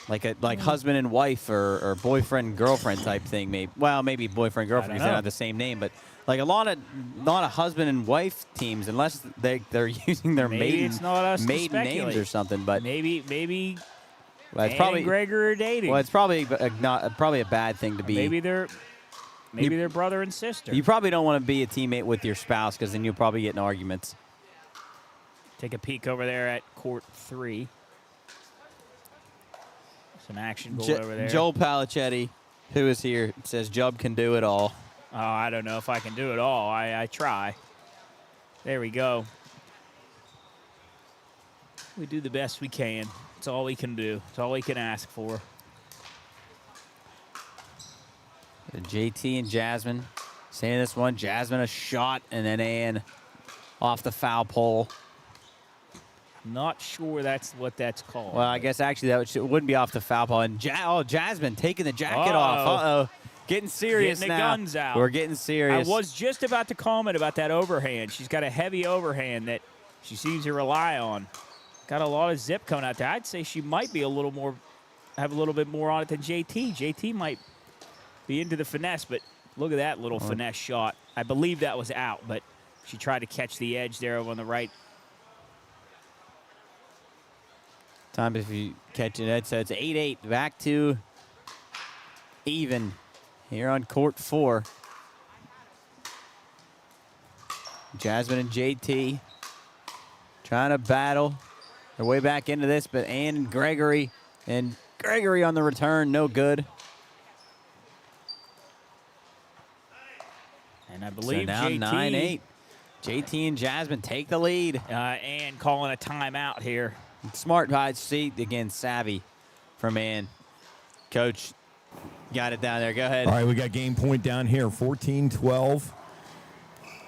Like husband and wife or boyfriend and girlfriend type thing, maybe. Well, maybe boyfriend and girlfriend because they don't have the same name, but like a lot of husband and wife teams, unless they're using their maiden names or something. But maybe well, it's Ann probably and Gregor are dating. Well, it's probably probably a bad thing to be. Maybe they're brother and sister. You probably don't want to be a teammate with your spouse because then you'll probably get in arguments. Take a peek over there at court 3. Some action goal over there. Joel Palicetti, who is here, says Jub can do it all. Oh, I don't know if I can do it all. I try. There we go. We do the best we can. It's all we can do. It's all we can ask for. JT and Jasmine saying this one. Jasmine a shot, and then Ann off the foul pole. Not sure that's what that's called. Well, I guess actually it wouldn't be off the foul pole. And Jasmine taking the jacket off. Uh-oh. Getting serious getting now. The guns out. We're getting serious. I was just about to comment about that overhand. She's got a heavy overhand that she seems to rely on. Got a lot of zip coming out there. I'd say she might be have a little bit more on it than JT. JT might be into the finesse, but look at that little finesse shot. I believe that was out, but she tried to catch the edge there over on the right. Time if you catch it. So it's 8-8. Back to even here on court 4. Jasmine and JT trying to battle their way back into this, but Ann and Gregory on the return, no good. And I believe so now JT, 9-8. JT and Jasmine take the lead. Ann calling a timeout here. Smart hide seat again, savvy from Ann. Coach got it down there. Go ahead. All right, we got game point down here, 14-12.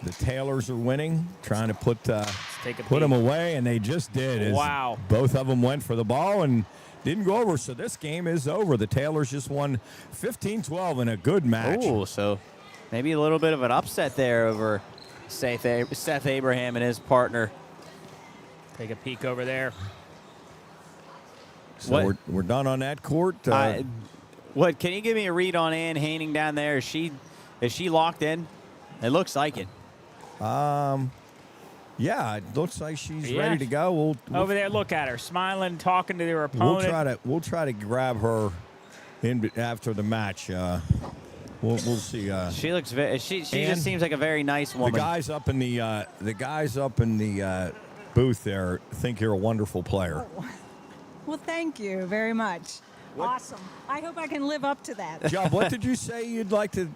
The Taylors are winning, trying to put take a them peek. away, and they just did. As Wow. Both of them went for the ball and didn't go over, so this game is over. The Taylors just won 15-12 in a good match. Ooh, so maybe a little bit of an upset there over Seth Abraham and his partner. Take a peek over there. So we're done on that court. What? Can you give me a read on Ann Haining down there? Is she locked in? It looks like it. Yeah, it looks like she's Yeah. ready to go. We'll Over there, look at her, smiling, talking to their opponent. we'll try to grab her in after the match. We'll see. She looks. She Ann, just seems like a very nice woman. The guys up in the booth there think you're a wonderful player. Well, thank you very much. Awesome. I hope I can live up to that. Job, what did you say you'd like to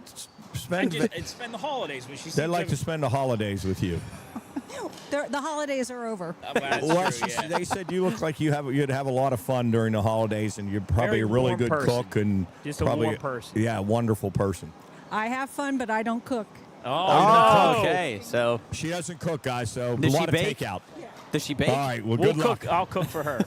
spend? Spend the holidays with. They'd like to spend the holidays with you. The holidays are over. Well, they said you look like you'd have a lot of fun during the holidays, and you're probably Very a really warm good person. cook and Just a probably warm person. Yeah, wonderful person. I have fun, but I don't cook. Oh, no. okay. So She doesn't cook, guys, so a Does lot she of bake? takeout. does she bake? All right, well, We'll good luck. cook. I'll cook for her.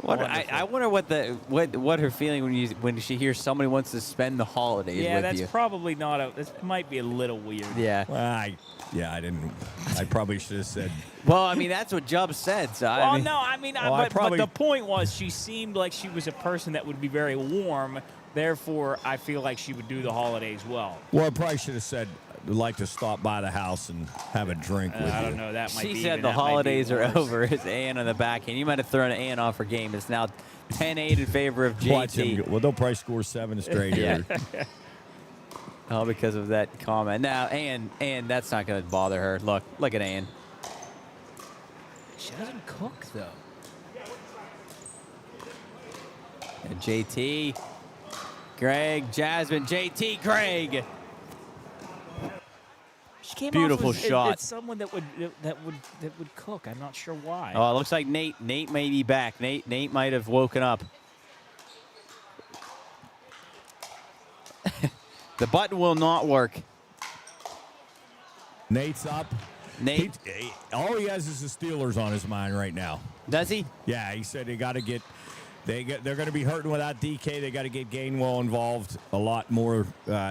I wonder what her feeling when she hears somebody wants to spend the holidays Yeah, with that's you. probably not a. This might be a little weird. Yeah. Well, I didn't. I probably should have said. Well, I mean that's what Jubb said. So Well, I mean, no, I mean, Well, I but probably- the point was she seemed like she was a person that would be very warm. Therefore, I feel like she would do the holidays well. Well, I probably should have said I'd like to stop by the house and have a drink with I you. don't know. That might she be said even- the that might be holidays are worse. over. It's Ann on the back end. You might have thrown Ann off her game. It's now 10-8 in favor of Watch him JT. go- Well, they'll probably score 7 straight Yeah. here. All because of that comment. Now, Ann, that's not going to bother her. Look at Ann. She doesn't cook though. And JT, Greg, Jasmine, JT, Greg. She came Beautiful off as, shot. It's someone that would cook. I'm not sure why. Oh, it looks like Nate. Nate may be back. Nate might have woken up. The button will not work. Nate's up. Nate, All he has is the Steelers on his mind right now. does he? Yeah, he said they got to get. They're going to be hurting without DK. They got to get Gainwell involved a lot more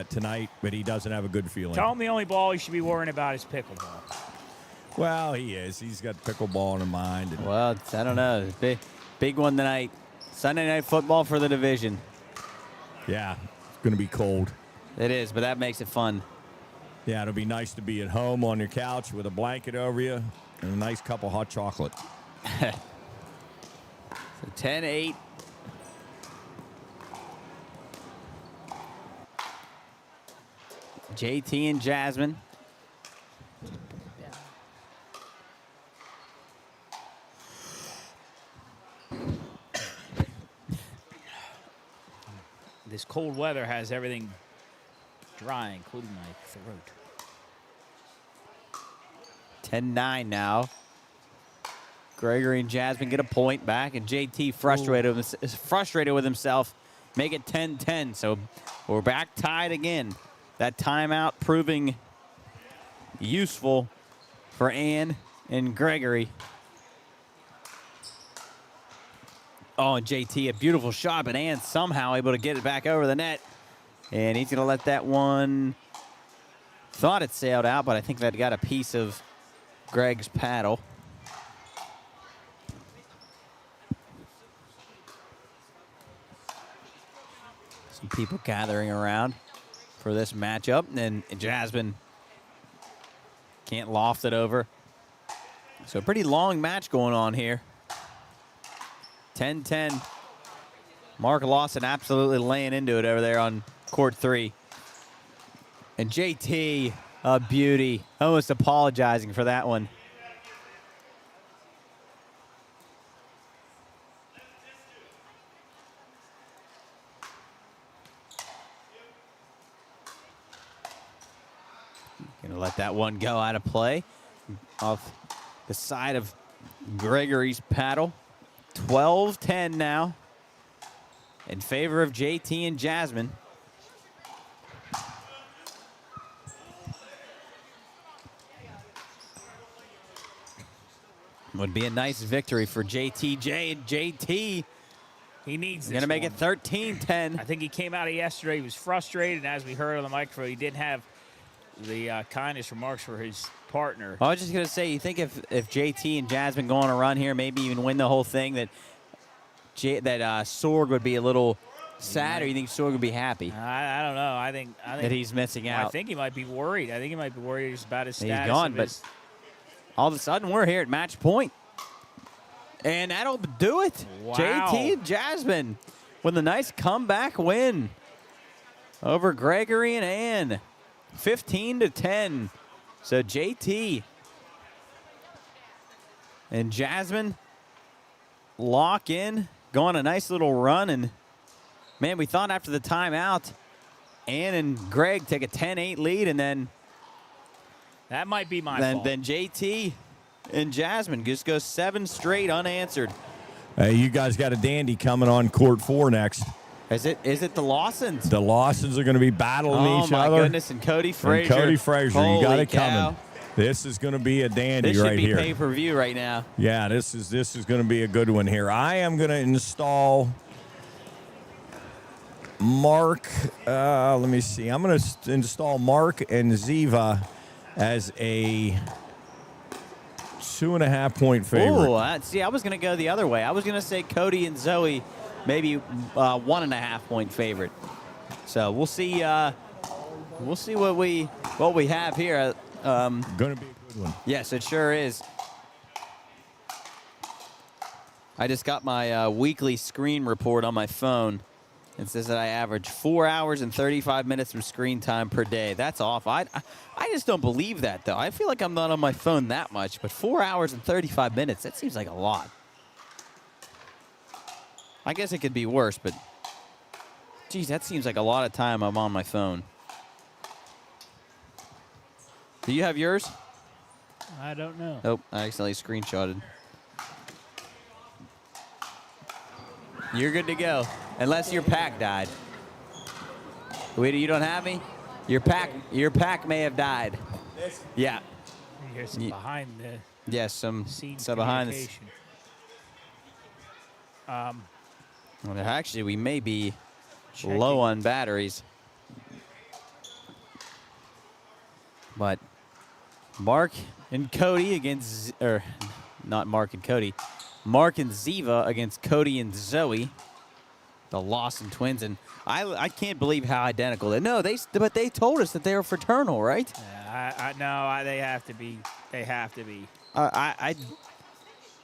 tonight, but he doesn't have a good feeling. Tell him the only ball he should be worrying about is pickleball. Well, he is. He's got pickleball in mind. And Well, I don't know. Big one tonight. Sunday night football for the division. yeah, it's going to be cold. It is, but that makes it fun. Yeah, it'll be nice to be at home on your couch with a blanket over you and a nice cup of hot chocolate. So 10-8. JT and Jasmine. This cold weather has everything dry, including my throat. 10-9 now. Gregory and Jasmine get a point back, and JT is frustrated with himself. Make it 10-10. So we're back tied again. That timeout proving useful for Ann and Gregory. Oh, and JT, a beautiful shot, but Ann somehow able to get it back over the net. And he's going to let that one. Thought it sailed out, but I think that got a piece of Greg's paddle. Some people gathering around for this matchup, and Jasmine can't loft it over. So a pretty long match going on here. 10-10. Mark Lawson absolutely laying into it over there on court 3. And JT, a beauty, almost apologizing for that one. Gonna let that one go out of play off the side of Gregory's paddle. 12-10 now in favor of JT and Jasmine. Would be a nice victory for JTJ. JT He needs this going to make it one. 13-10. I think he came out of yesterday. He was frustrated, and as we heard on the microphone, he didn't have the kindness remarks for his partner. I was just going to say, you think if JT and Jasmine go on a run here, maybe even win the whole thing, that Sorg would be a little sad, or you think Sorg would be happy I don't know. I think that he's missing out? I think he might be worried. I think he might be worried about his status. He's gone, but all of a sudden we're here at match point. And that'll do it. Wow. JT and Jasmine with a nice comeback win over Gregory and Ann. 15-10. So JT and Jasmine lock in, go on a nice little run. And, man, we thought after the timeout, Ann and Greg take a 10-8 lead, and then that might be my fault. Then JT and Jasmine just go 7 straight unanswered. Hey, you guys got a dandy coming on court 4 next. Is it the Lawsons? The Lawsons are going to be battling each other. Oh, my goodness, and Cody Frazier. And Cody Frazier, you got Holy it coming. cow. This is going to be a dandy This should right be here. pay-per-view right now. Yeah, this is going to be a good one here. I am going to install Mark. Let me see. I'm going to install Mark and Ziva as a 2.5-point favorite. Oh, see, I was going to go the other way. I was going to say Cody and Zoe, maybe 1.5-point favorite. So we'll see. We'll see what we have here. Going to be a good one. Yes, it sure is. I just got my weekly screen report on my phone. It says that I average 4 hours and 35 minutes of screen time per day. That's off. I just don't believe that, though. I feel like I'm not on my phone that much, but 4 hours and 35 minutes, that seems like a lot. I guess it could be worse, but geez, that seems like a lot of time I'm on my phone. Do you have yours? I don't know. Nope, I accidentally screenshotted. You're good to go, unless your pack died. Wait, you don't have me? Your pack may have died. Yeah. Here's some behind the Yes, some scenes behind the. communication. Well, actually, we may be Checking. low on batteries. But Mark and Cody against, or not Mark and Cody, Mark and Ziva against Cody and Zoe, the Lawson twins, and I can't believe how identical they. No, but they told us that they were fraternal, right? No, they have to be. They have to be.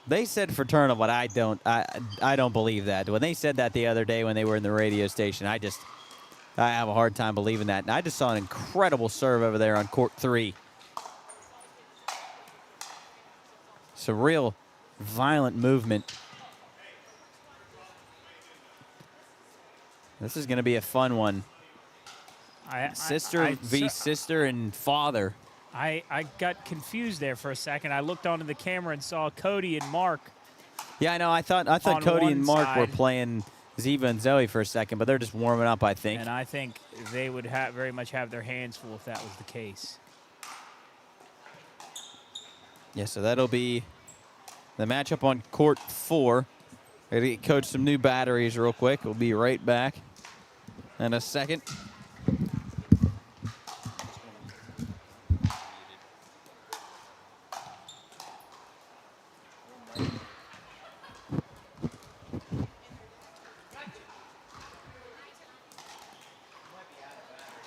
They said fraternal, but I don't believe that. When they said that the other day when they were in the radio station, I have a hard time believing that. And I just saw an incredible serve over there on court 3. Some real violent movement. This is going to be a fun one. Sister and father. I got confused there for a second. I looked onto the camera and saw Cody and Mark. Yeah, I know. I thought on Cody one and Mark were side. playing Ziva and Zoe for a second, but they're just warming up, I think. And I think they would very much have their hands full if that was the case. Yeah, so that'll be the matchup on court 4. I gotta get Coach some new batteries real quick. We'll be right back in a second.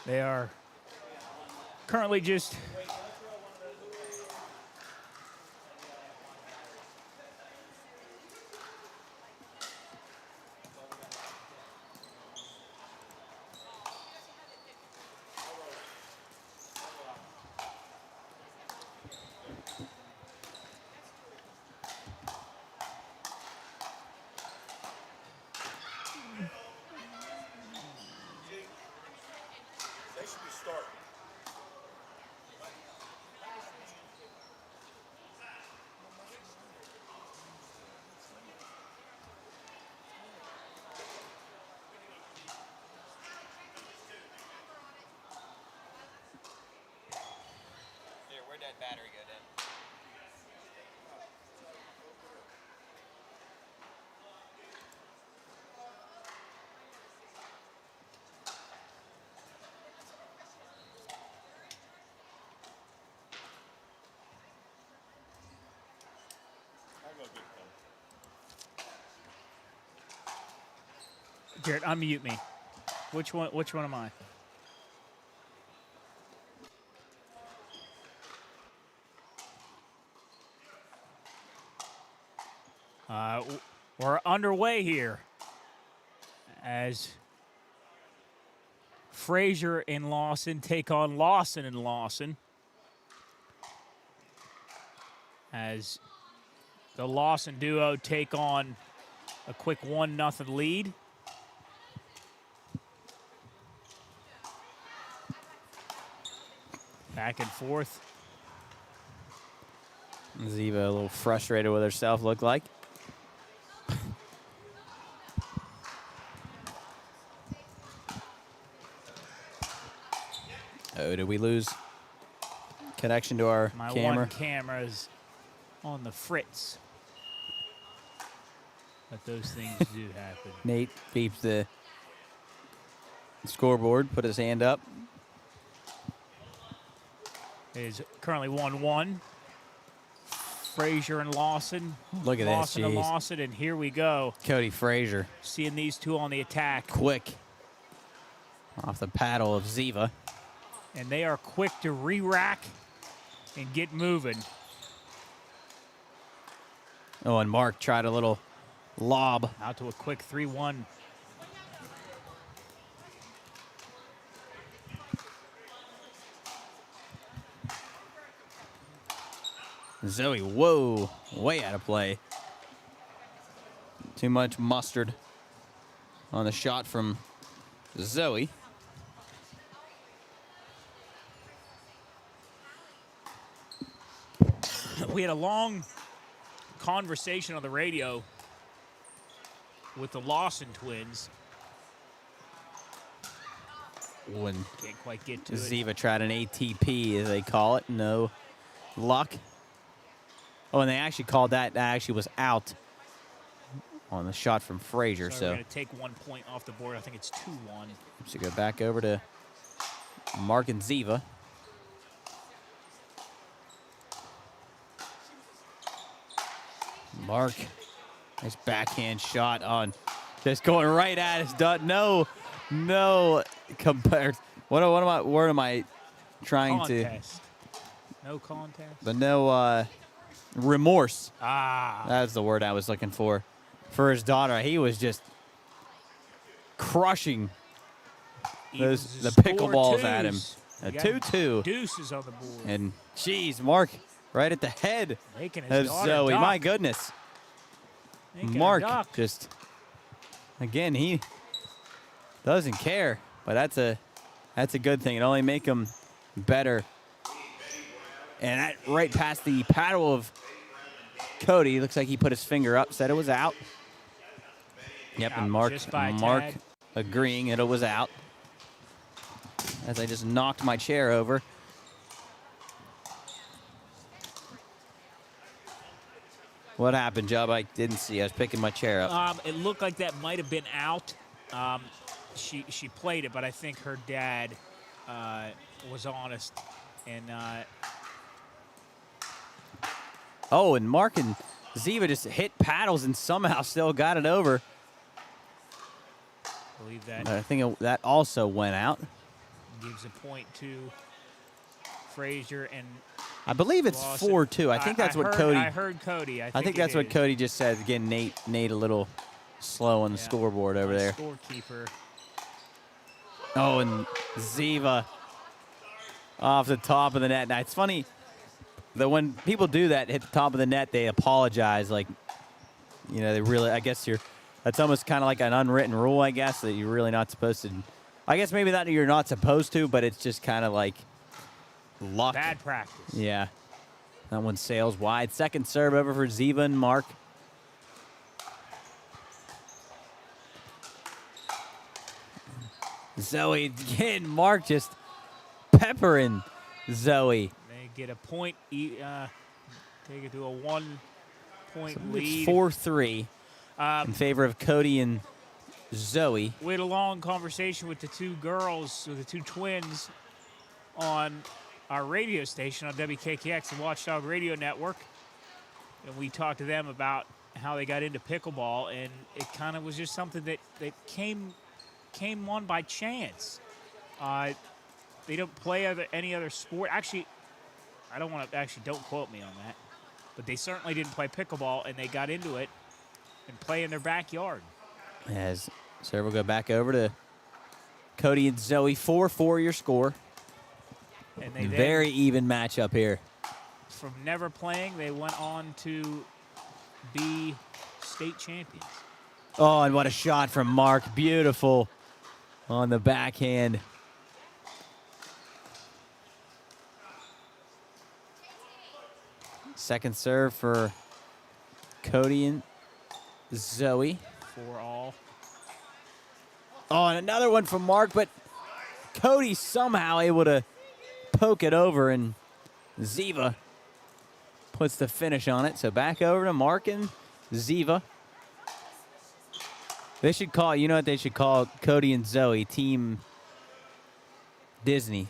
They are currently just Where'd that battery go then? Jared, unmute me. Which one am I? We're underway here as Frazier and Lawson take on Lawson and Lawson. As the Lawson duo take on a quick 1-0 lead. Back and forth. Ziva a little frustrated with herself, looked like. Oh, did we lose connection to our My camera? one camera's on the fritz. But those things do happen. Nate beeps the scoreboard, put his hand up. It is currently 1-1. Frazier and Lawson. Look at this, Lawson and jeez. Lawson, and here we go. Cody Frazier, Seeing these two on the attack. quick. Off the paddle of Ziva. And they are quick to re-rack and get moving. Oh, and Mark tried a little lob. Out to a quick 3-1. Zoe, whoa, way out of play. Too much mustard on the shot from Zoe. We had a long conversation on the radio with the Lawson twins. When Can't quite get to it. Ziva tried an ATP, as they call it, no luck. Oh, and they actually called that actually was out on the shot from Frazier. So So we're going to take 1 point off the board. I think it's 2-1. should go back over to Mark and Ziva. Mark, nice backhand shot on, just going right at his dot. No, compared. What am I trying Contest. No contest. to? But no remorse. Ah. That's the word I was looking for. For his daughter, he was just crushing the Score pickleballs at him. twos. A We got 2-2. Deuces on the board. And geez, Mark, right at the head Making his of daughter Zoe. duck. My goodness. Making her Mark duck. just, again, he doesn't care. But that's a good thing. It only make him better. And that right past the paddle of Cody. Looks like he put his finger up, said it was out. Yep, Out and Mark just by a Mark tad. agreeing that it was out. As I just knocked my chair over. What happened, Job? I didn't see. I was picking my chair up. It looked like that might have been out. She played it, but I think her dad was honest. And Oh, and Mark and Ziva just hit paddles and somehow still got it over. I believe that I think that also went out. gives a point to Frazier and I believe it's Lawson. 4-2. I think that's what heard, Cody. I heard Cody. I think that's it what is. Cody just said. Again, Nate a little slow on the Yeah. scoreboard over My there. Scorekeeper. Oh, and Ziva off the top of the net. Now, it's funny that when people do that, hit the top of the net, they apologize. Like, you know, they really, I guess that's almost kind of like an unwritten rule, I guess, that you're really not supposed to. I guess maybe that you're not supposed to, but it's just kind of like luck. Bad practice. Yeah. That one sails wide. Second serve over for Ziva and Mark. Zoe again. Mark just peppering Zoe. They get a point. Take it to a 1-point It's lead. 4-3 in favor of Cody and Zoe. We had a long conversation with the two girls, with the two twins, on our radio station on WKKX, the Watchdog Radio Network. And we talked to them about how they got into pickleball, and it kind of was just something that came on by chance. They don't play any other sport. Actually, don't quote me on that. But they certainly didn't play pickleball, and they got into it and play in their backyard. As serve will go back over to Cody and Zoe. 4-4 your score. And they Very even matchup here. from never playing, they went on to be state champions. Oh, and what a shot from Mark. Beautiful on the backhand. Second serve for Cody and Zoe. 4-all. Oh, and another one from Mark, but Cody somehow able to poke it over, and Ziva puts the finish on it. So back over to Mark and Ziva. They should call, you know what they should call Cody and Zoe? Team Disney.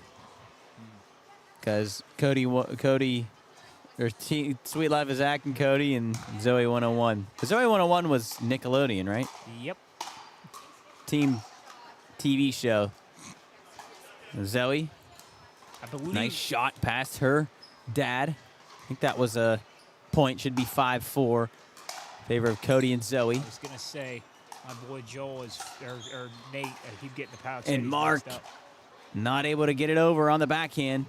Because Cody, or Sweet Life of Zach and Cody, and Zoe 101. The Zoe 101 was Nickelodeon, right? Yep. Team TV show. Zoe, I believe. nice shot past her dad. I think that was a point. Should be 5-4. Favor of Cody and Zoe. I was going to say, my boy Joel or Nate, I keep getting the pouch. And Mark not able to get it over on the backhand.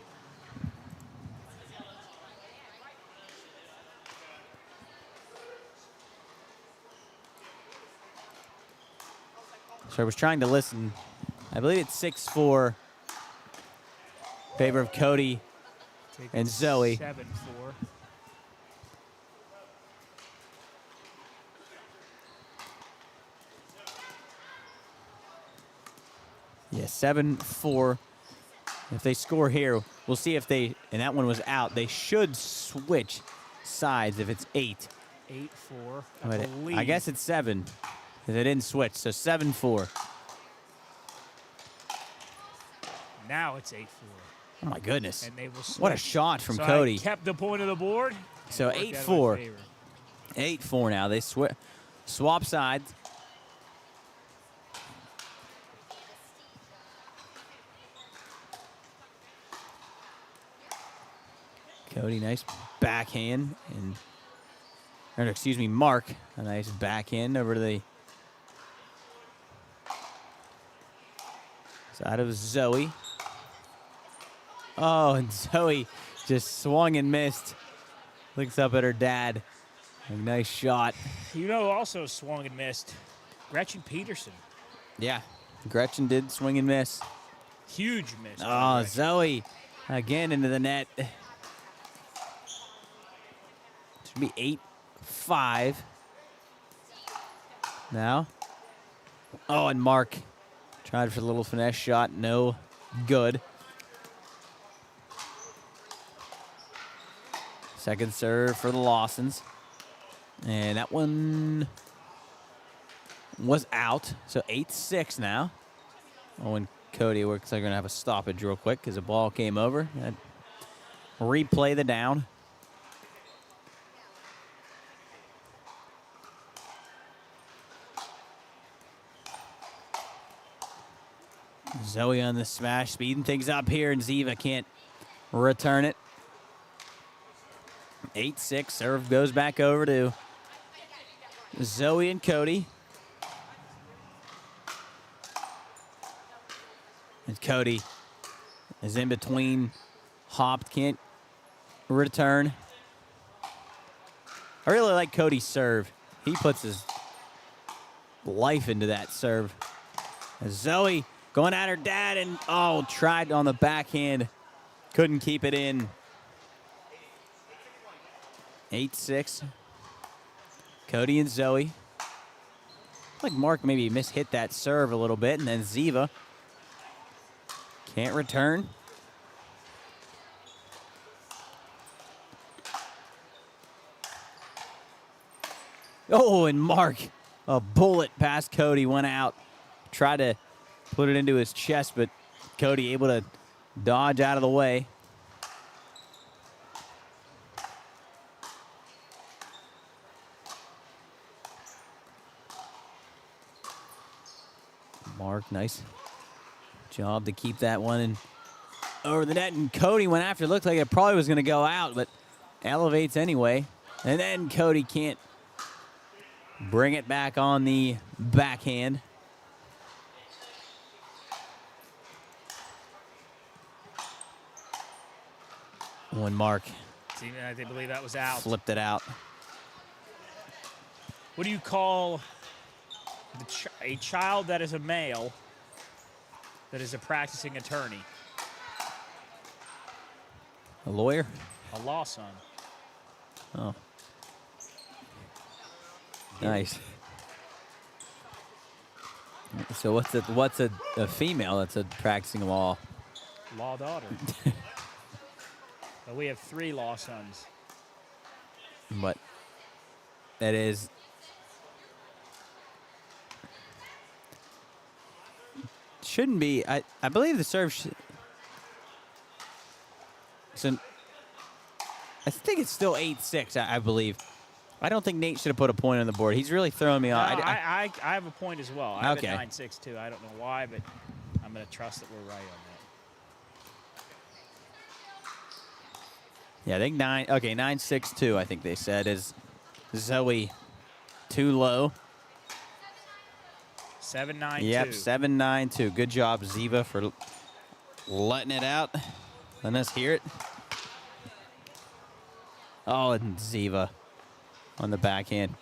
So I was trying to listen. I believe it's 6-4. Favor of Cody and Zoe. 7-4. Yeah, 7-4. If they score here, we'll see if they, and that one was out. They should switch sides if it's 8. 8-4. But believe. I guess it's 7. They didn't switch, so 7-4. Now it's 8-4. Oh my goodness. And they will switch. What a shot from So Cody. I kept the point of the board. So and worked out in 8-4. my favor. 8-4 now. They swap sides. Cody, nice backhand. Or excuse me, Mark, a nice backhand over to the side of Zoe. Oh, and Zoe just swung and missed. Looks up at her dad. A nice shot. You know, also swung and missed. Gretchen Peterson. Yeah, Gretchen did swing and miss. Huge miss. by Oh, Gretchen. Zoe again into the net. Should be 8-5 now. Oh, and Mark tried for the little finesse shot. No good. Second serve for the Lawsons. And that one was out. So 8-6 now. Oh, and Cody looks like they're going to have a stoppage real quick because the ball came over. Replay the down. Zoe on the smash, speeding things up here, and Ziva can't return it. 8-6, serve goes back over to Zoe and Cody. And Cody is in between, hopped, can't return. I really like Cody's serve. He puts his life into that serve. And Zoe going at her dad, and tried on the backhand. Couldn't keep it in. 8-6. Cody and Zoe. Like Mark maybe mishit that serve a little bit, and then Ziva can't return. Oh, and Mark, a bullet past Cody, went out. Tried to put it into his chest, but Cody able to dodge out of the way. Mark, nice job to keep that one in over the net. And Cody went after. It looked like it probably was going to go out, but elevates anyway. And then Cody can't bring it back on the backhand. When Mark I believe that was out. flipped it out. What do you call a child that is a male that is a practicing attorney? A lawyer? A law son. Oh. Nice. So what's a female that's a practicing law? Law daughter. But we have 3 law sons. But that is shouldn't be. I believe the serve. So I think it's still 8-6. I believe. I don't think Nate should have put a point on the board. He's really throwing me off. I have a point as well. I have Okay. it 9-6 too. I don't know why, but I'm going to trust that we're right on that. Yeah, I think 9-6-2. I think they said is Zoe too low. 7-9-2. Yep, 7-9-2. Good job, Ziva, for letting it out. Letting us hear it. Oh, and Ziva on the backhand.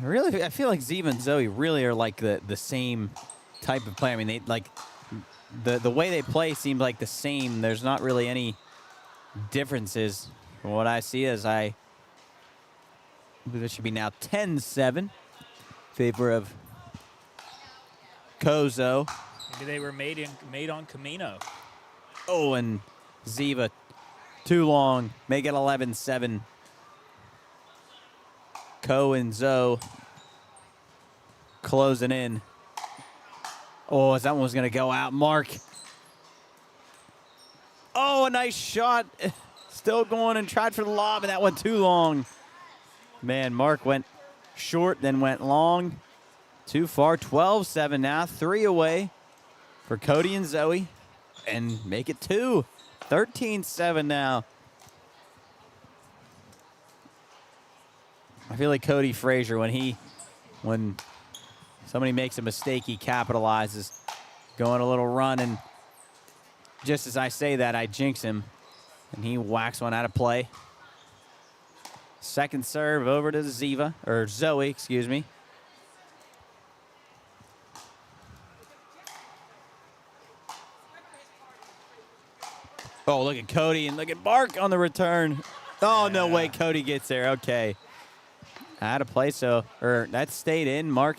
Really, I feel like Ziva and Zoe really are like the same type of player. I mean, they like the way they play seems like the same. There's not really any differences from what I see. As I believe it should be now 10-7 in favor of Kozo. Maybe they were made on Camino. Oh, and Ziva too long. Make it 11-7. Ko and Zoe closing in. Oh, that one was going to go out. Mark. Oh, a nice shot. Still going and tried for the lob, and that went too long. Man, Mark went short, then went long. Too far. 12-7 now. 3 away for Cody and Zoe. And make it 2. 13-7 now. I feel like Cody Frazier, when somebody makes a mistake, he capitalizes. Going a little run, and just as I say that, I jinx him. And he whacks one out of play. Second serve over to Zoe, excuse me. Oh, look at Cody and look at Mark on the return. Oh, no way Cody gets there. Okay. Out of play, or that stayed in, Mark.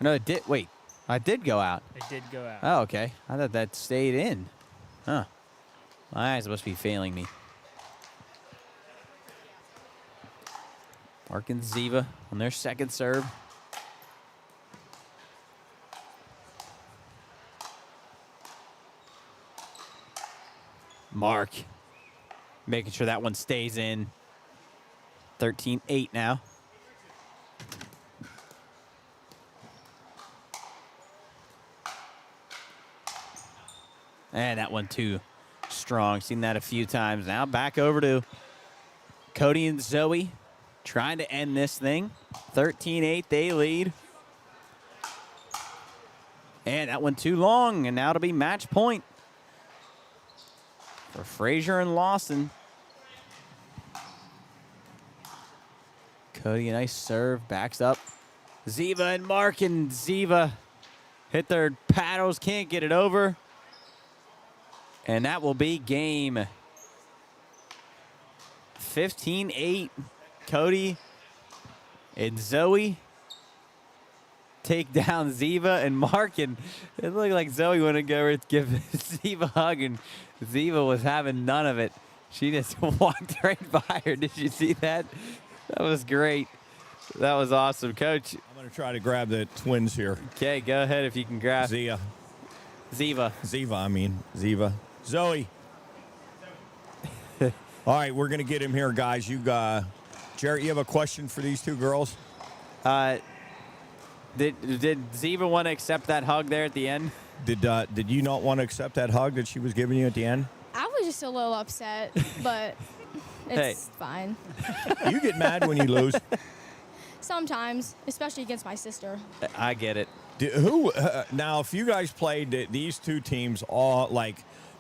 No, it did. Wait, I did go out. It did go out. Oh, okay. I thought that stayed in. Huh. My eyes must be failing me. Mark and Ziva on their second serve. Mark making sure that one stays in. 13-8 now. And that one too strong. Seen that a few times now. Back over to Cody and Zoe trying to end this thing. 13-8, they lead. And that one too long, and now it'll be match point for Frazier and Lawson. Cody, a nice serve, backs up. Ziva and Mark, and Ziva hit their paddles, can't get it over. And that will be game 15-8. Cody and Zoe take down Ziva and Mark, and it looked like Zoe wanted to go give Ziva a hug, and Ziva was having none of it. She just walked right by her. Did you see that? That was great. That was awesome, Coach. I'm going to try to grab the twins here. Okay, go ahead if you can grab Ziva. Ziva. Zoe. All right, we're going to get him here, guys. Jarrett, you have a question for these two girls? Did Ziva want to accept that hug there at the end? Did you not want to accept that hug that she was giving you at the end? I was just a little upset, but it's fine. You get mad when you lose. Sometimes, especially against my sister. I get it. Now, if you guys played these two teams all like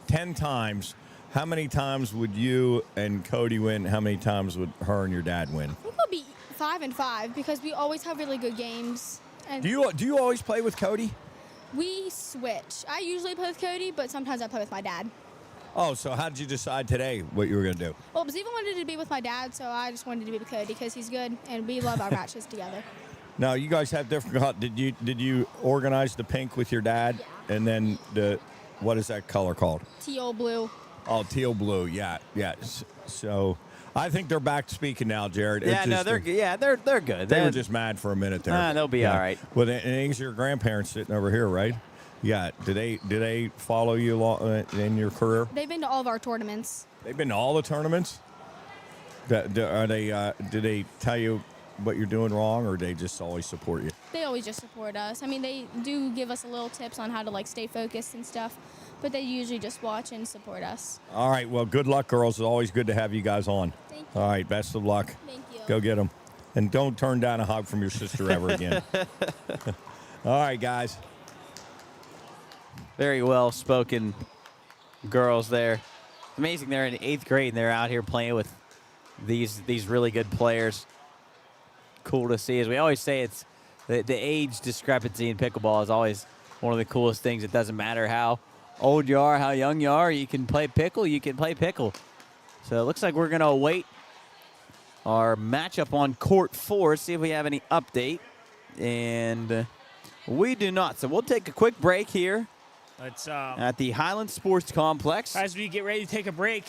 10 times, how many times would you and Cody win? How many times would her and your dad win? I think we'll be 5-5 because we always have really good games. And Do you always play with Cody? we switch. I usually play with Cody, but sometimes I play with my dad. Oh, so how did you decide today what you were going to do? Well, Ziva wanted to be with my dad, so I just wanted to be with Cody because he's good and we love our matches together. Now, you guys have different. Did you organize the pink with your dad, and then what is that color called? Teal blue. Oh, teal blue. Yeah. So I think they're back speaking now, Jared. Yeah, no, they're good. They were just mad for a minute there. They'll be all right. Well, and your grandparents sitting over here, right? Yeah. Do they follow you in your career? They've been to all of our tournaments. They've been to all the tournaments. Do they tell you what you're doing wrong, or they just always support you? They always just support us. I mean, they do give us a little tips on how to like stay focused and stuff, but they usually just watch and support us. All right. Well, good luck, girls. It's always good to have you guys on. Thank you. All right. Best of luck. Thank you. Go get them. And don't turn down a hug from your sister ever again. All right, guys. Very well-spoken girls there. Amazing they're in 8th grade and they're out here playing with these really good players. Cool to see. As we always say, it's the age discrepancy in pickleball is always one of the coolest things. It doesn't matter how old you are, how young you are. You can play pickle. So it looks like we're going to await our matchup on court 4, see if we have any update. And we do not. So we'll take a quick break here at the Highland Sports Complex. As we get ready to take a break,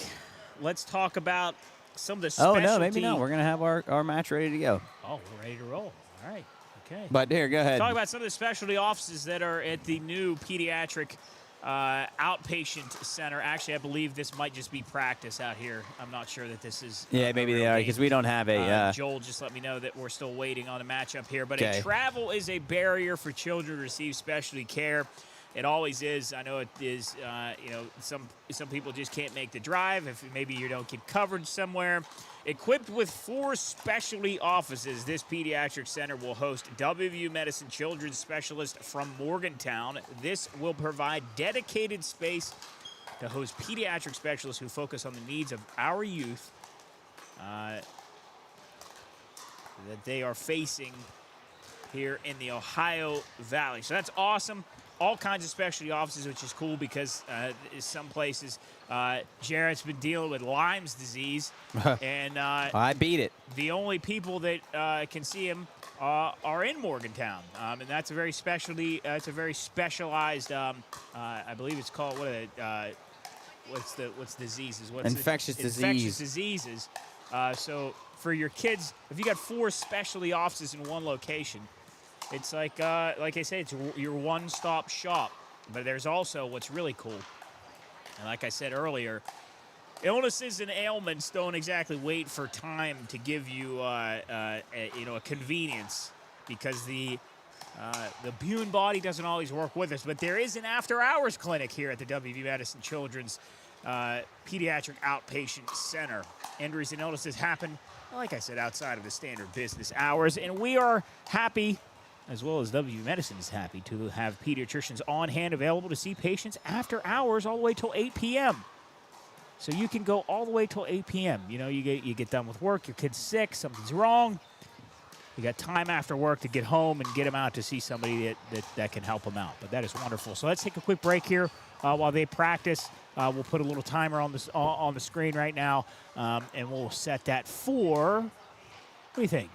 let's talk about some of the specialty. Oh, no, maybe not. We're going to have our match ready to go. Oh, we're ready to roll. All right. Okay. But here, go ahead. Talk about some of the specialty offices that are at the new pediatric outpatient center. Actually, I believe this might just be practice out here. I'm not sure that this is. Yeah, maybe they are because we don't have a. Joel just let me know that we're still waiting on a matchup here. But Okay. travel is a barrier for children to receive specialty care. It always is. I know it is. Some people just can't make the drive. If maybe you don't get coverage somewhere. Equipped with 4 specialty offices, this pediatric center will host WVU Medicine children's specialist from Morgantown. This will provide dedicated space to host pediatric specialists who focus on the needs of our youth that they are facing here in the Ohio Valley. So that's awesome. All kinds of specialty offices, which is cool because some places, Jarrett's been dealing with Lyme's disease, and I beat it. the only people that can see him are in Morgantown, and that's a very specialty. It's a very specialized. I believe it's called what's diseases? Infectious disease. Infectious diseases. So for your kids, if you got 4 specialty offices in one location. It's like I say, it's your one-stop shop. But there's also what's really cool, and like I said earlier, illnesses and ailments don't exactly wait for time to give you a convenience, because the human body doesn't always work with us. But there is an after-hours clinic here at the WVU Medicine Children's Pediatric Outpatient Center. Injuries and illnesses happen, like I said, outside of the standard business hours, and we are happy, as well as WVU Medicine is happy, to have pediatricians on hand available to see patients after hours all the way till 8 p.m. So you can go all the way till 8 p.m. You know, you get done with work, your kid's sick, something's wrong. You got time after work to get home and get them out to see somebody that can help them out. But that is wonderful. So let's take a quick break here while they practice. We'll put a little timer on the screen right now, and we'll set that for, what do you think?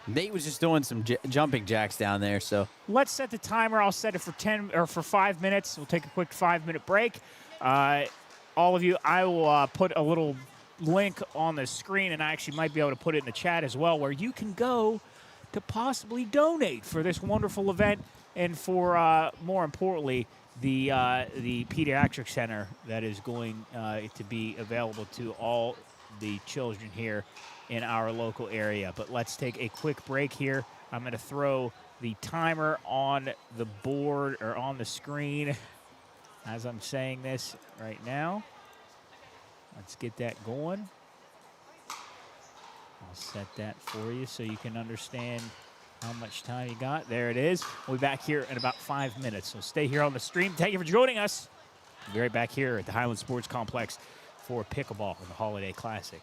Nate was just doing some jumping jacks down there, so. Let's set the timer. I'll set it for 5 minutes. We'll take a quick 5-minute break. All of you, I will put a little link on the screen, and I actually might be able to put it in the chat as well, where you can go to possibly donate for this wonderful event, and for more importantly, the pediatric center that is going to be available to all the children here in our local area. But let's take a quick break here. I'm going to throw the timer on the board or on the screen as I'm saying this right now. Let's get that going. I'll set that for you so you can understand how much time you got. There it is. We'll be back here in about 5 minutes. So stay here on the stream. Thank you for joining us. We'll be right back here at the Highland Sports Complex for Pickleball and the Holiday Classic.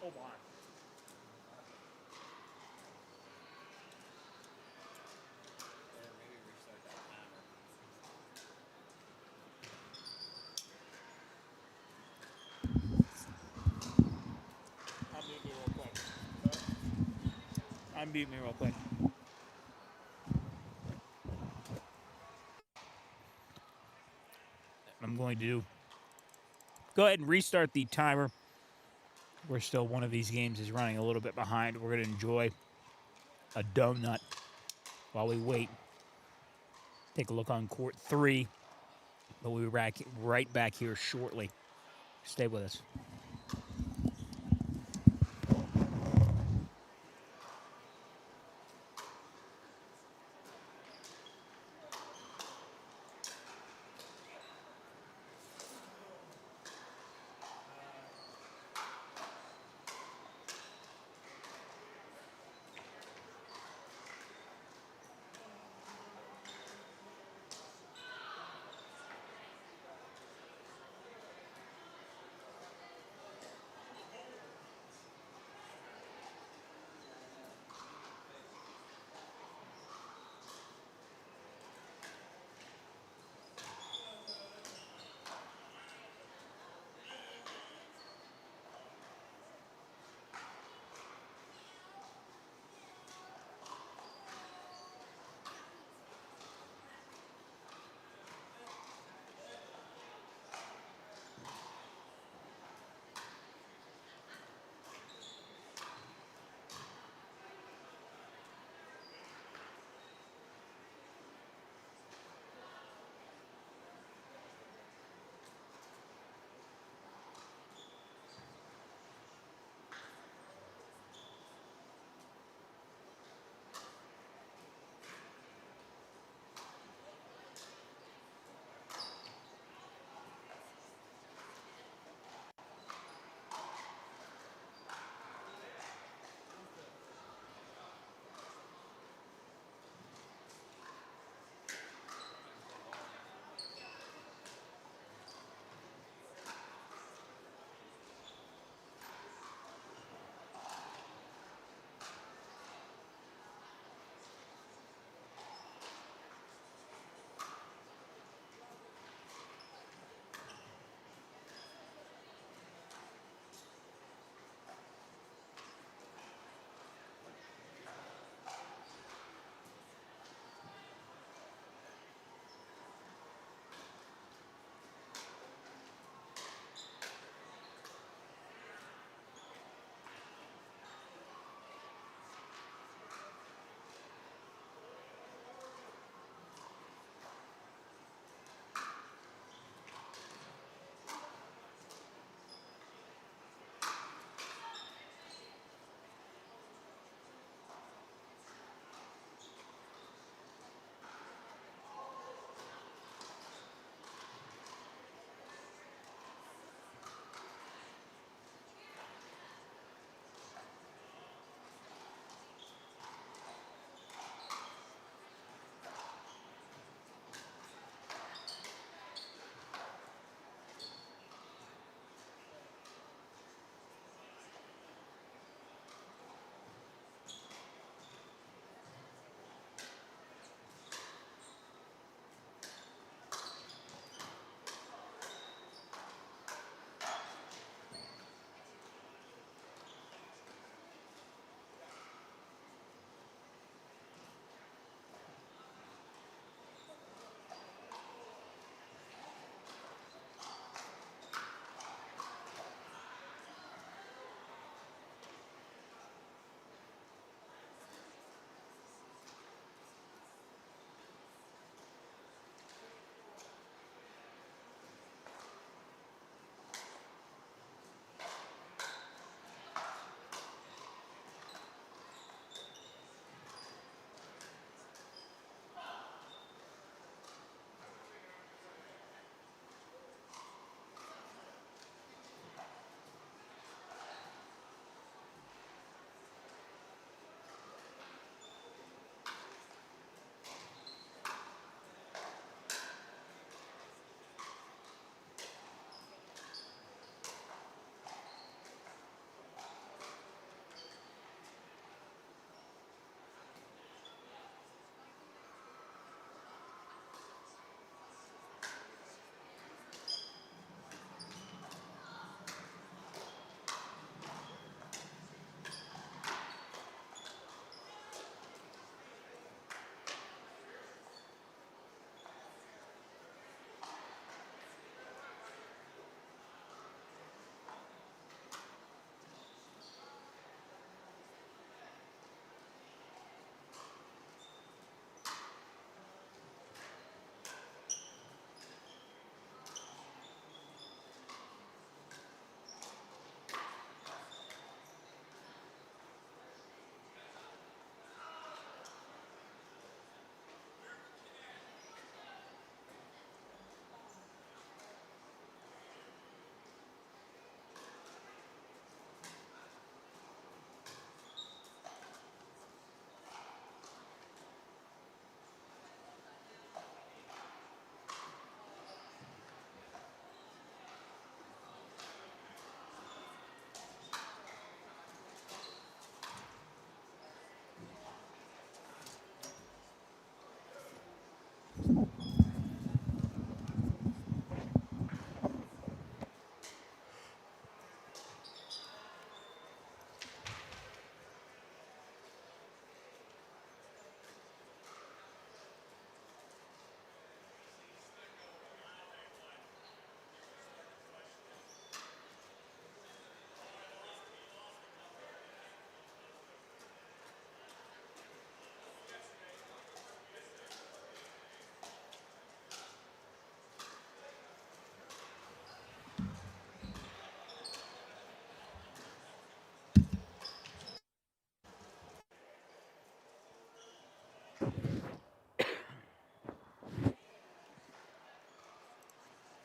Hold on. Unmute me real quick. Unmute me real quick. going to do, go ahead and restart the timer. We're still, one of these games is running a little bit behind. We're going to enjoy a donut while we wait. Take a look on court 3, but we'll be right back here shortly. Stay with us.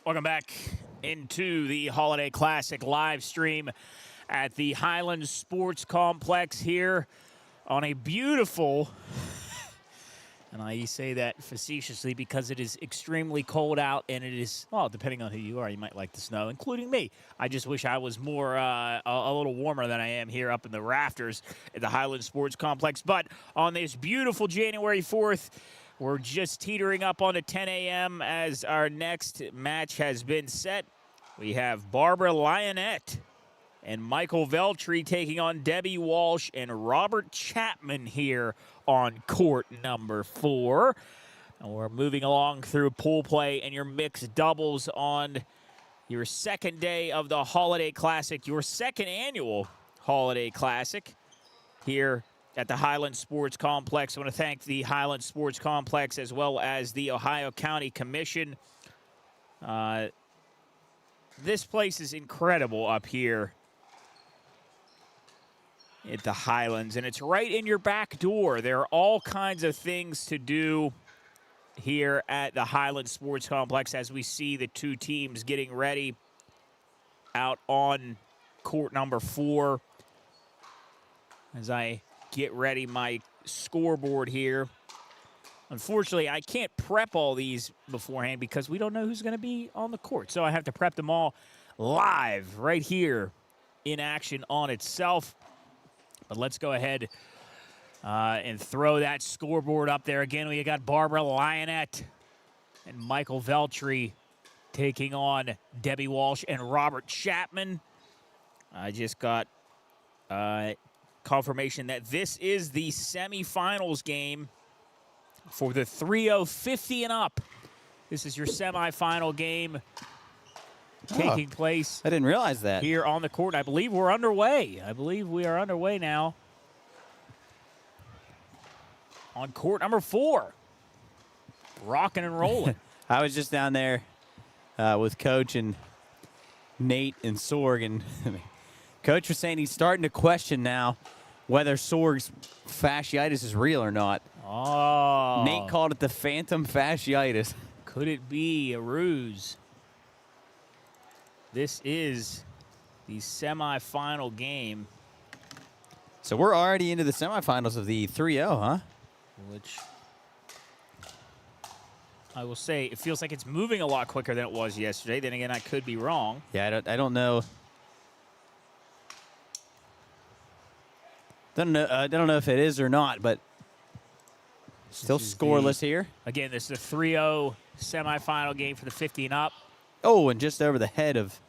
Welcome back into the Holiday Classic live stream at the Highlands Sports Complex here on a beautiful, and I say that facetiously because it is extremely cold out, and it is, well, depending on who you are, you might like the snow, including me. I just wish I was more, a little warmer than I am here up in the rafters at the Highlands Sports Complex. But on this beautiful January 4th, we're just teetering up on to 10 a.m. as our next match has been set. We have Barbara Lionette and Michael Veltri taking on Debbie Walsh and Robert Chapman here on court number 4. And we're moving along through pool play and your mixed doubles on your second day of the Holiday Classic, your second annual Holiday Classic here at the Highlands Sports Complex. I want to thank the Highlands Sports Complex as well as the Ohio County Commission. This place is incredible up here at the Highlands, and it's right in your back door. There are all kinds of things to do here at the Highlands Sports Complex as we see the two teams getting ready out on court number 4. As I get ready my scoreboard here. Unfortunately, I can't prep all these beforehand because we don't know who's going to be on the court. So I have to prep them all live right here in action on itself. But let's go ahead and throw that scoreboard up there. Again, we got Barbara Lionette and Michael Veltri taking on Debbie Walsh and Robert Chapman. I just got confirmation that this is the semifinals game for the 3-0 50 and up. This is your semifinal game taking place. I didn't realize that. Here on the court. I believe we're underway. I believe we are underway now. On court number 4. Rocking and rolling. I was just down there with Coach and Nate and Sorg, and Coach was saying he's starting to question now whether Sorg's fasciitis is real or not. Oh. Nate called it the phantom fasciitis. Could it be a ruse? This is the semifinal game. So we're already into the semifinals of the 3-0, huh? Which I will say, it feels like it's moving a lot quicker than it was yesterday. Then again, I could be wrong. Yeah, I don't know. I don't know if it is or not, but still scoreless here. Again, this is a 3-0 semifinal game for the 50 and up. Oh, and just over the head of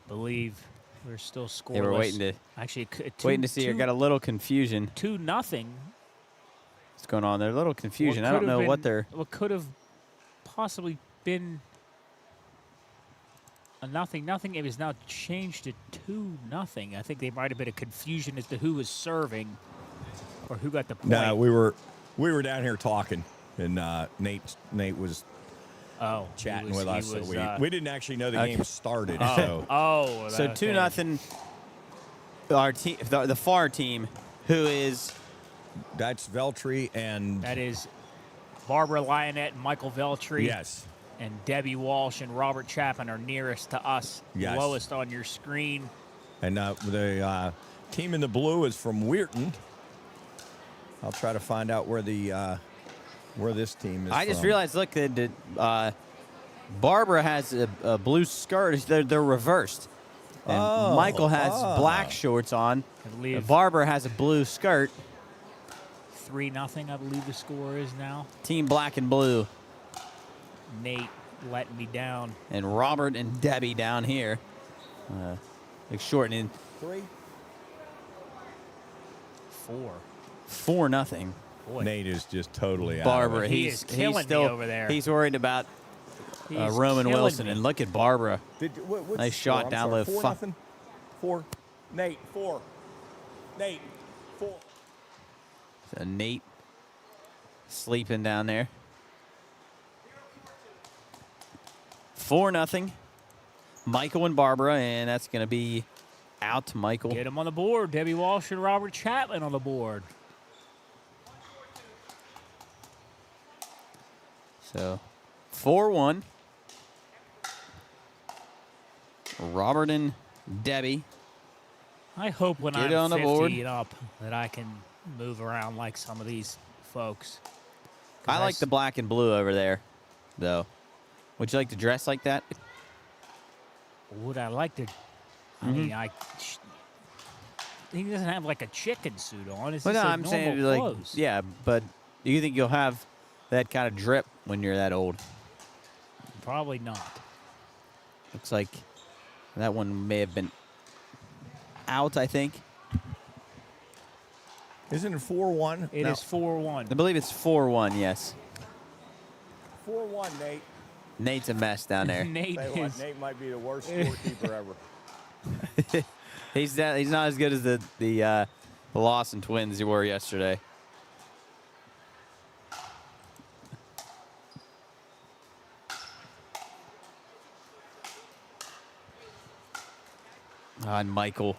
Believe we're still scoreless. Yeah, we're waiting to actually waiting to see. I got a little confusion. 2-0. What's going on there? A little confusion. I don't know what they're. What could have possibly been a 0-0. It was now changed to 2-0. I think there might have been a confusion as to who was serving or who got the point. No, we were down here talking, and Nate was chatting with us. So we didn't actually know the game started. So 2-0. Our team, the far team, who is. That's Veltri and. That is Barbara Lionette and Michael Veltri. Yes. And Debbie Walsh and Robert Chapman are nearest to us, yes. Lowest on your screen. And the team in the blue is from Weirton. I'll try to find out where this team is. I just realized, look, that Barbara has a blue skirt. They're reversed. And Michael has black shorts on. I believe Barbara has a blue skirt. 3-0, I believe the score is now. Team black and blue. Nate letting me down. And Robert and Debbie down here. Shortening. 3. 4. 4-0. Boy. Nate is just totally Barbara, out of it. He is killing me over there. He's worried about Roman Wilson. Me. And look at Barbara. What's Nice the shot score? down I'm low. sorry, 4-0? 4. Nate, 4. Nate, 4. So Nate sleeping down there. 4-0. Michael and Barbara, and that's going to be out to Michael. Get him on the board. Debbie Walsh and Robert Chapman on the board. So 4-1. Robert and Debbie. I hope when Get I'm on the 50 board. and up that I can move around like some of these folks. 'Cause I like the black and blue over there, though. Would you like to dress like that? Would I like to? I mean, he doesn't have like a chicken suit on. It's Well, no, just I'm normal saying like, clothes. yeah, but do you think you'll have that kind of drip when you're that old? Probably not. Looks like that one may have been out, I think. Isn't it 4-1? It is 4-1. I believe it's 4-1, yes. 4-1, Nate. Nate's a mess down there. Nate Tell you what, is. Nate might be the worst scorekeeper ever. He's not as good as the Lawson twins you were yesterday. And Michael,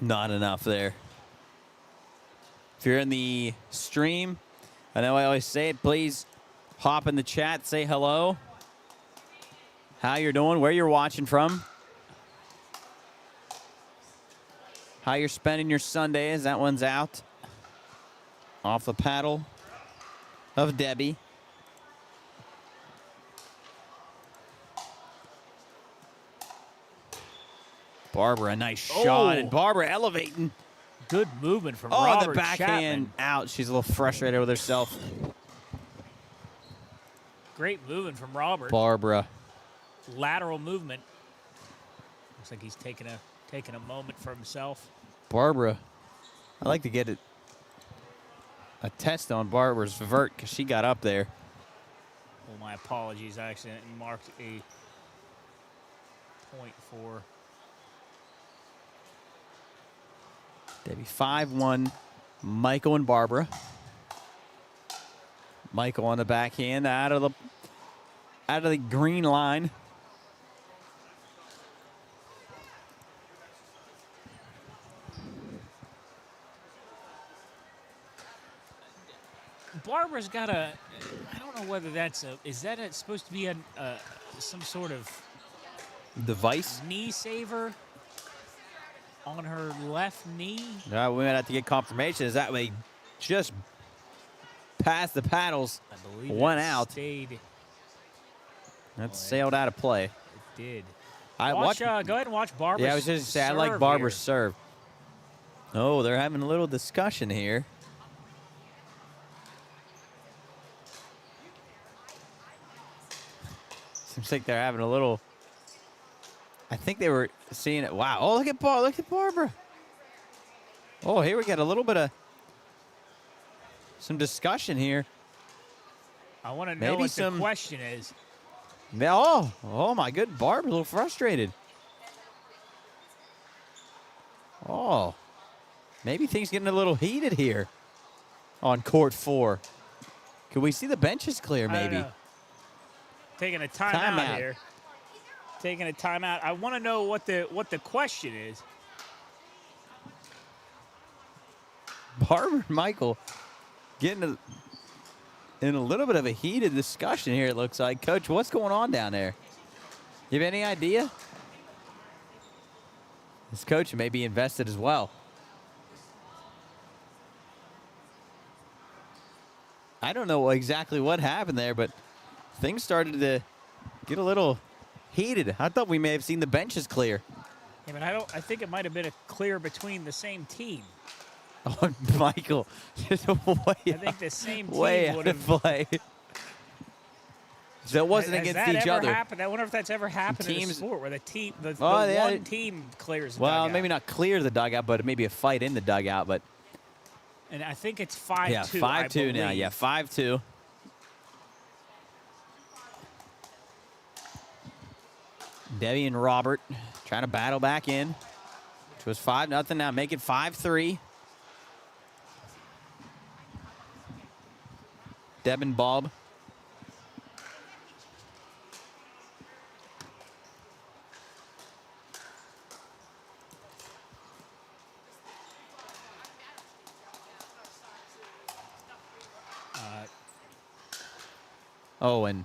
not enough there. If you're in the stream, I know I always say it, please hop in the chat, say hello. How you're doing, where you're watching from. How you're spending your Sundays. That one's out. Off the paddle of Debbie. Barbara, a nice shot. And Barbara elevating. Good movement from Oh, Robert the backhand Chapman. out. She's a little frustrated with herself. Great movement from Robert. Barbara. Lateral movement. Looks like he's taking a moment for himself. Barbara. I'd like to get a test on Barbara's vert because she got up there. Well, my apologies. I accidentally marked a point for. Debbie 5-1. Michael and Barbara. Michael on the backhand out of the green line. Barbara's got a. I don't know whether that's a. Is that supposed to be some sort of Device. knee saver on her left knee? We might have to get confirmation. Is that way just past the paddles? I believe One it out. Stayed. That's sailed out of play. It did. I Watch, watch. go ahead and watch Barbara. Yeah, I was just saying, I like Barbara's serve. Oh, they're having a little discussion here. Seems like they're having a little. I think they were seeing it. Wow! Oh, look at Barbara. Oh, here we got a little bit of some discussion here. I want to know maybe what some- the question is. Oh my good. Barbara's a little frustrated. Oh, maybe things getting a little heated here on court 4. Could we see the benches clear? I don't Maybe. know. Taking a timeout Timeout. here. Taking a timeout. I want to know what the question is. Barbara and Michael getting in a little bit of a heated discussion here, it looks like. Coach, what's going on down there? You have any idea? This coach may be invested as well. I don't know exactly what happened there, but things started to get a little heated. I thought we may have seen the benches clear. Yeah, but I think it might have been a clear between the same team. Oh, Michael, just way, I think the same way team out would of have. play. So it wasn't Has against that each ever other. happened? I wonder if that's ever happened in a Teams- sport where the Oh, yeah, one it- team clears the Well, dugout. maybe not clear the dugout, but maybe a fight in the dugout. But And I think it's 5-2. yeah, 5-2 now. Yeah, 5-2. Debbie and Robert trying to battle back in. Which was 5-0 now. Make it 5-3. Deb and Bob. Oh, and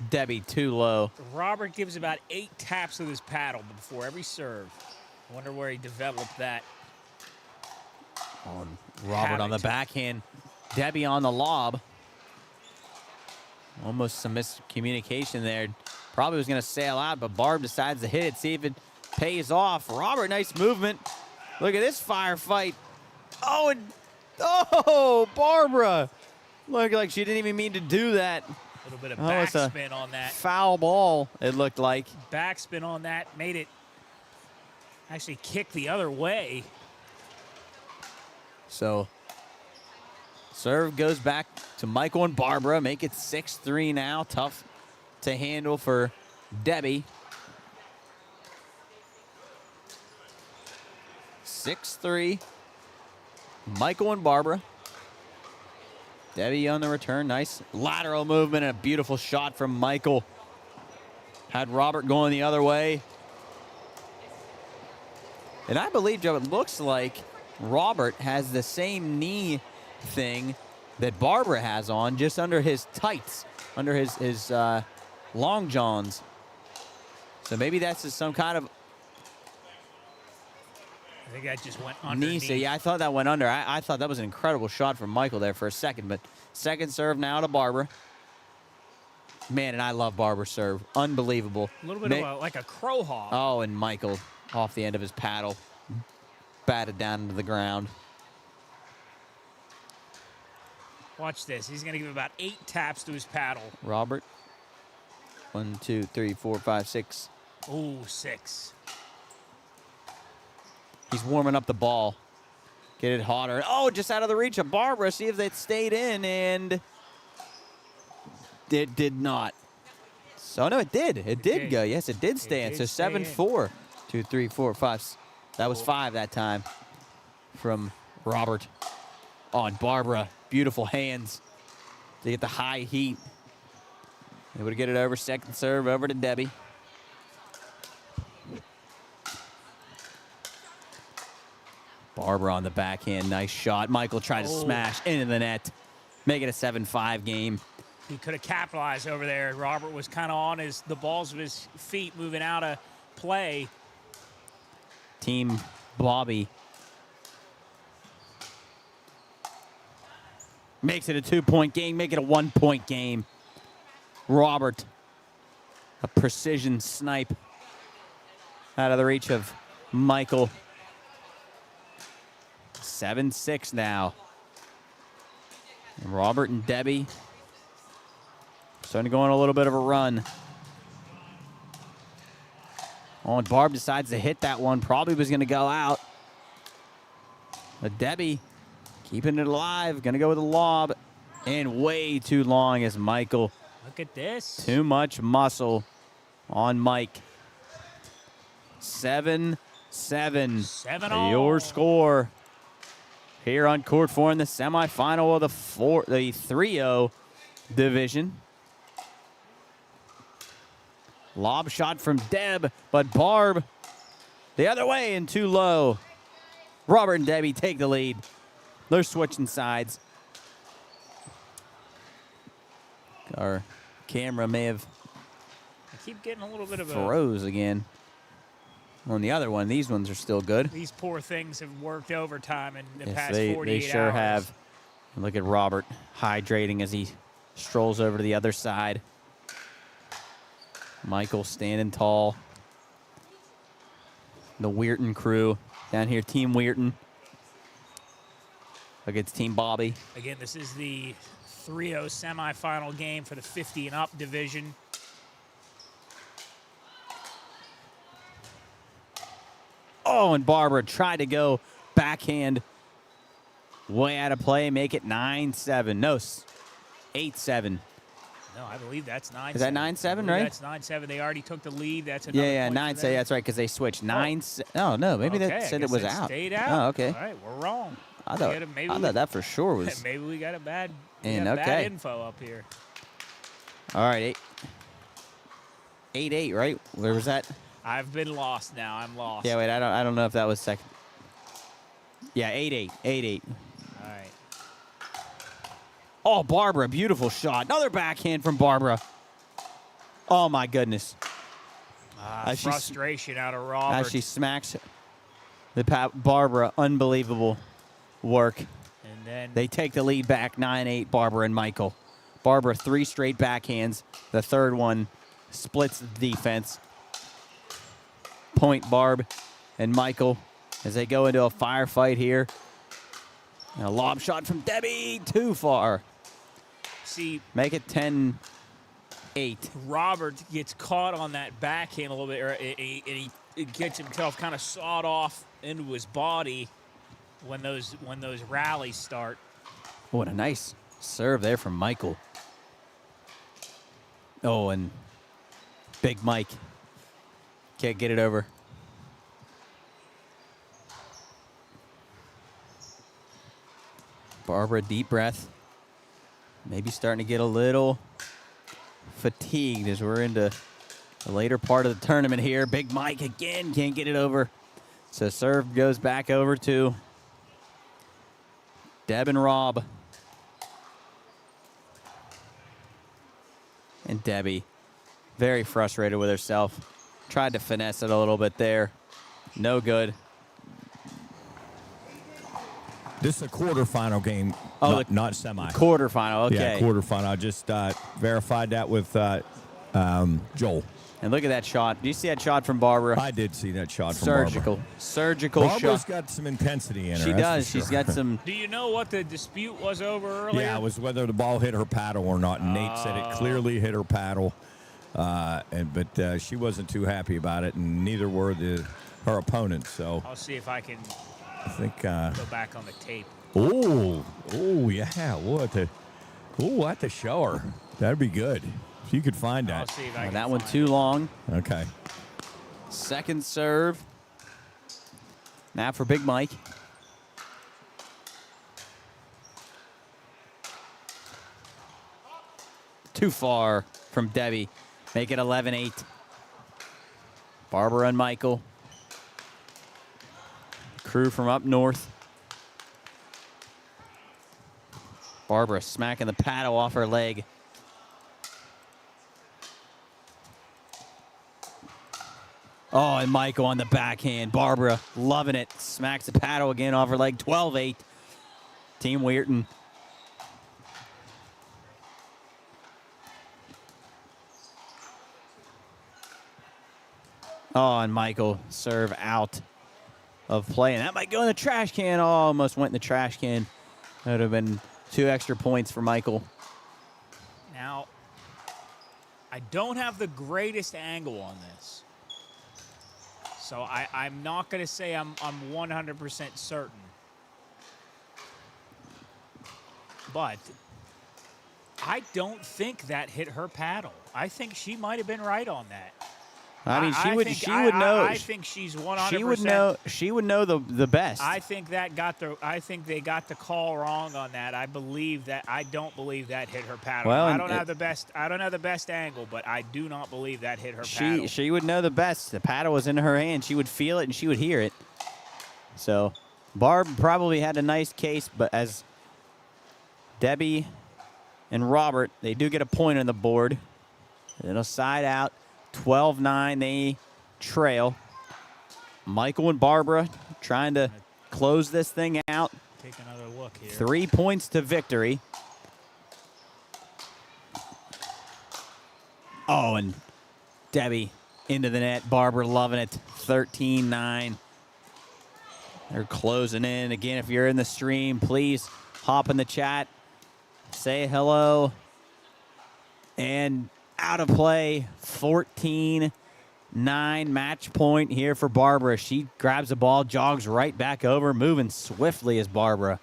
Debbie too low. Robert gives about 8 taps with his paddle before every serve. Wonder where he developed that. Oh, Robert on the habit. backhand. Debbie on the lob. Almost some miscommunication there. Probably was going to sail out, but Barb decides to hit it, see if it pays off. Robert, nice movement. Look at this firefight. Oh, and Barbara. Looked like she didn't even mean to do that. A little bit of Oh, it's a backspin on that. foul ball, it looked like. Backspin on that made it actually kick the other way. So, serve goes back to Michael and Barbara. Make it 6-3 now. Tough to handle for Debbie. 6-3. Michael and Barbara. Debbie on the return. Nice lateral movement and a beautiful shot from Michael. Had Robert going the other way. And I believe, Joe, it looks like Robert has the same knee thing that Barbara has on, just under his tights, under his long johns. So maybe that's just some kind of I think that just went knee. underneath. So yeah, I thought that went under. I thought that was an incredible shot from Michael there for a second. But second serve now to Barbara. Man, and I love Barbara's serve. Unbelievable. A little bit of like a crow hawk. Oh, and Michael off the end of his paddle. Batted down into the ground. Watch this. He's going to give about 8 taps to his paddle. Robert. 1, 2, 3, 4, 5, 6. Ooh, 6. He's warming up the ball. Get it hotter. Oh, just out of the reach of Barbara. See if they stayed in, and it did not. So, no, it did. It did go. Yes, it did stay in. did So, stay in. 7-4. 2, 3, 4, 5. That was 5 that time from Robert. Oh, and Barbara. Beautiful hands. They get the high heat. Able to get it over. Second serve over to Debbie. Barbara on the backhand. Nice shot. Michael tried to smash into the net. Make it a 7-5 game. He could have capitalized over there. Robert was kind of on the balls of his feet moving out of play. Team Bobby makes it a 2-point game. Make it a 1-point game. Robert, a precision snipe out of the reach of Michael. 7-6 now. And Robert and Debbie starting to go on a little bit of a run. Oh, and Barb decides to hit that one. Probably was going to go out. But Debbie keeping it alive. Going to go with a lob. And way too long as Michael. Look at this. Too much muscle on Mike. 7-7. 7-all. Your score here on court 4 in the semifinal of the 3-0 division. Lob shot from Deb, but Barb the other way and too low. Robert and Debbie take the lead. They're switching sides. Our camera may have I keep getting a little bit of froze again. On the other one, these ones are still good. These poor things have worked overtime in the Yes, past they 48 sure hours. have. And look at Robert hydrating as he strolls over to the other side. Michael standing tall. The Weirton crew down here, Team Weirton against Team Bobby. Again, this is the 3-0 semifinal game for the 50 and up division. Oh, and Barbara tried to go backhand. Way out of play. Make it 9-7. No, 8-7. No, I believe that's 9-7. Is that 9-7, right? That's 9-7 They already took the lead. That's another Yeah, point for 9-7. them. That's right, because they switched. 9. Oh, no, maybe Okay, that I said it guess was it out. Stayed out. Oh, okay. All right, we're wrong. I thought that for sure was. Maybe we got a bad, And bad okay. info up here. All right, 8-8, right? Where was that? I've been lost now. I'm lost. Yeah, wait, I don't know if that was second. Yeah, 8-8. 8-8. All right. Oh, Barbara, beautiful shot. Another backhand from Barbara. Oh, my goodness. As she- Frustration out of Robert. As she smacks Barbara, unbelievable work. And then They take the lead back 9-8, Barbara and Michael. Barbara, 3 straight backhands. The third one splits the defense. Point Barb and Michael as they go into a firefight here. And a lob shot from Debbie, too far. see Make it 10-8. Robert gets caught on that backhand a little bit, and he gets himself kind of sawed off into his body when those rallies start. Oh, what a nice serve there from Michael. Oh, and Big Mike can't get it over. Barbara, deep breath. Maybe starting to get a little fatigued as we're into the later part of the tournament here. Big Mike again can't get it over. So serve goes back over to Deb and Rob. And Debbie, very frustrated with herself. Tried to finesse it a little bit there. No good. This is a quarterfinal game, Oh, not semi. Quarterfinal, okay. Yeah, quarterfinal. I just verified that with Joel. And look at that shot. Do you see that shot from Barbara? I did see that shot from Barbara. Surgical Barbara's shot. got some intensity in her. She that's does. for She's sure. got some. Do you know what the dispute was over earlier? Yeah, it was whether the ball hit her paddle or not. And Nate said it clearly hit her paddle, but she wasn't too happy about it, and neither were her opponents. So I'll see if I can I think. go back on the tape. Oh, yeah. We'll have to show her. That'd be good if you could find I'll that. see if I can That one find too it. long. Okay. Second serve. Now for Big Mike. Too far from Debbie. Make it 11-8. Barbara and Michael. Crew from up north. Barbara smacking the paddle off her leg. Oh, and Michael on the backhand. Barbara loving it. Smacks the paddle again off her leg. 12-8. Team Weirton. Oh, and Michael serve out of play. And that might go in the trash can. Oh, almost went in the trash can. That would have been 2 extra points for Michael. Now, I don't have the greatest angle on this. So I'm not going to say I'm 100% certain. But I don't think that hit her paddle. I think she might have been right on that. I mean, she would think- know. I think she's 100%. She would know the best. I think they got the call wrong on that. I don't believe that hit her paddle. Well, I don't have the best angle, but I do not believe that hit her paddle. She would know the best. The paddle was in her hand. She would feel it and she would hear it. So Barb probably had a nice case, but as Debbie and Robert, they do get a point on the board. It'll side out. 12-9, they trail. Michael and Barbara trying to close this thing out. Take another look here. 3 points to victory. Oh, and Debbie into the net. Barbara loving it. 13-9. They're closing in. Again, if you're in the stream, please hop in the chat. Say hello. And out of play, 14-9 match point here for Barbara. She grabs the ball, jogs right back over, moving swiftly as Barbara.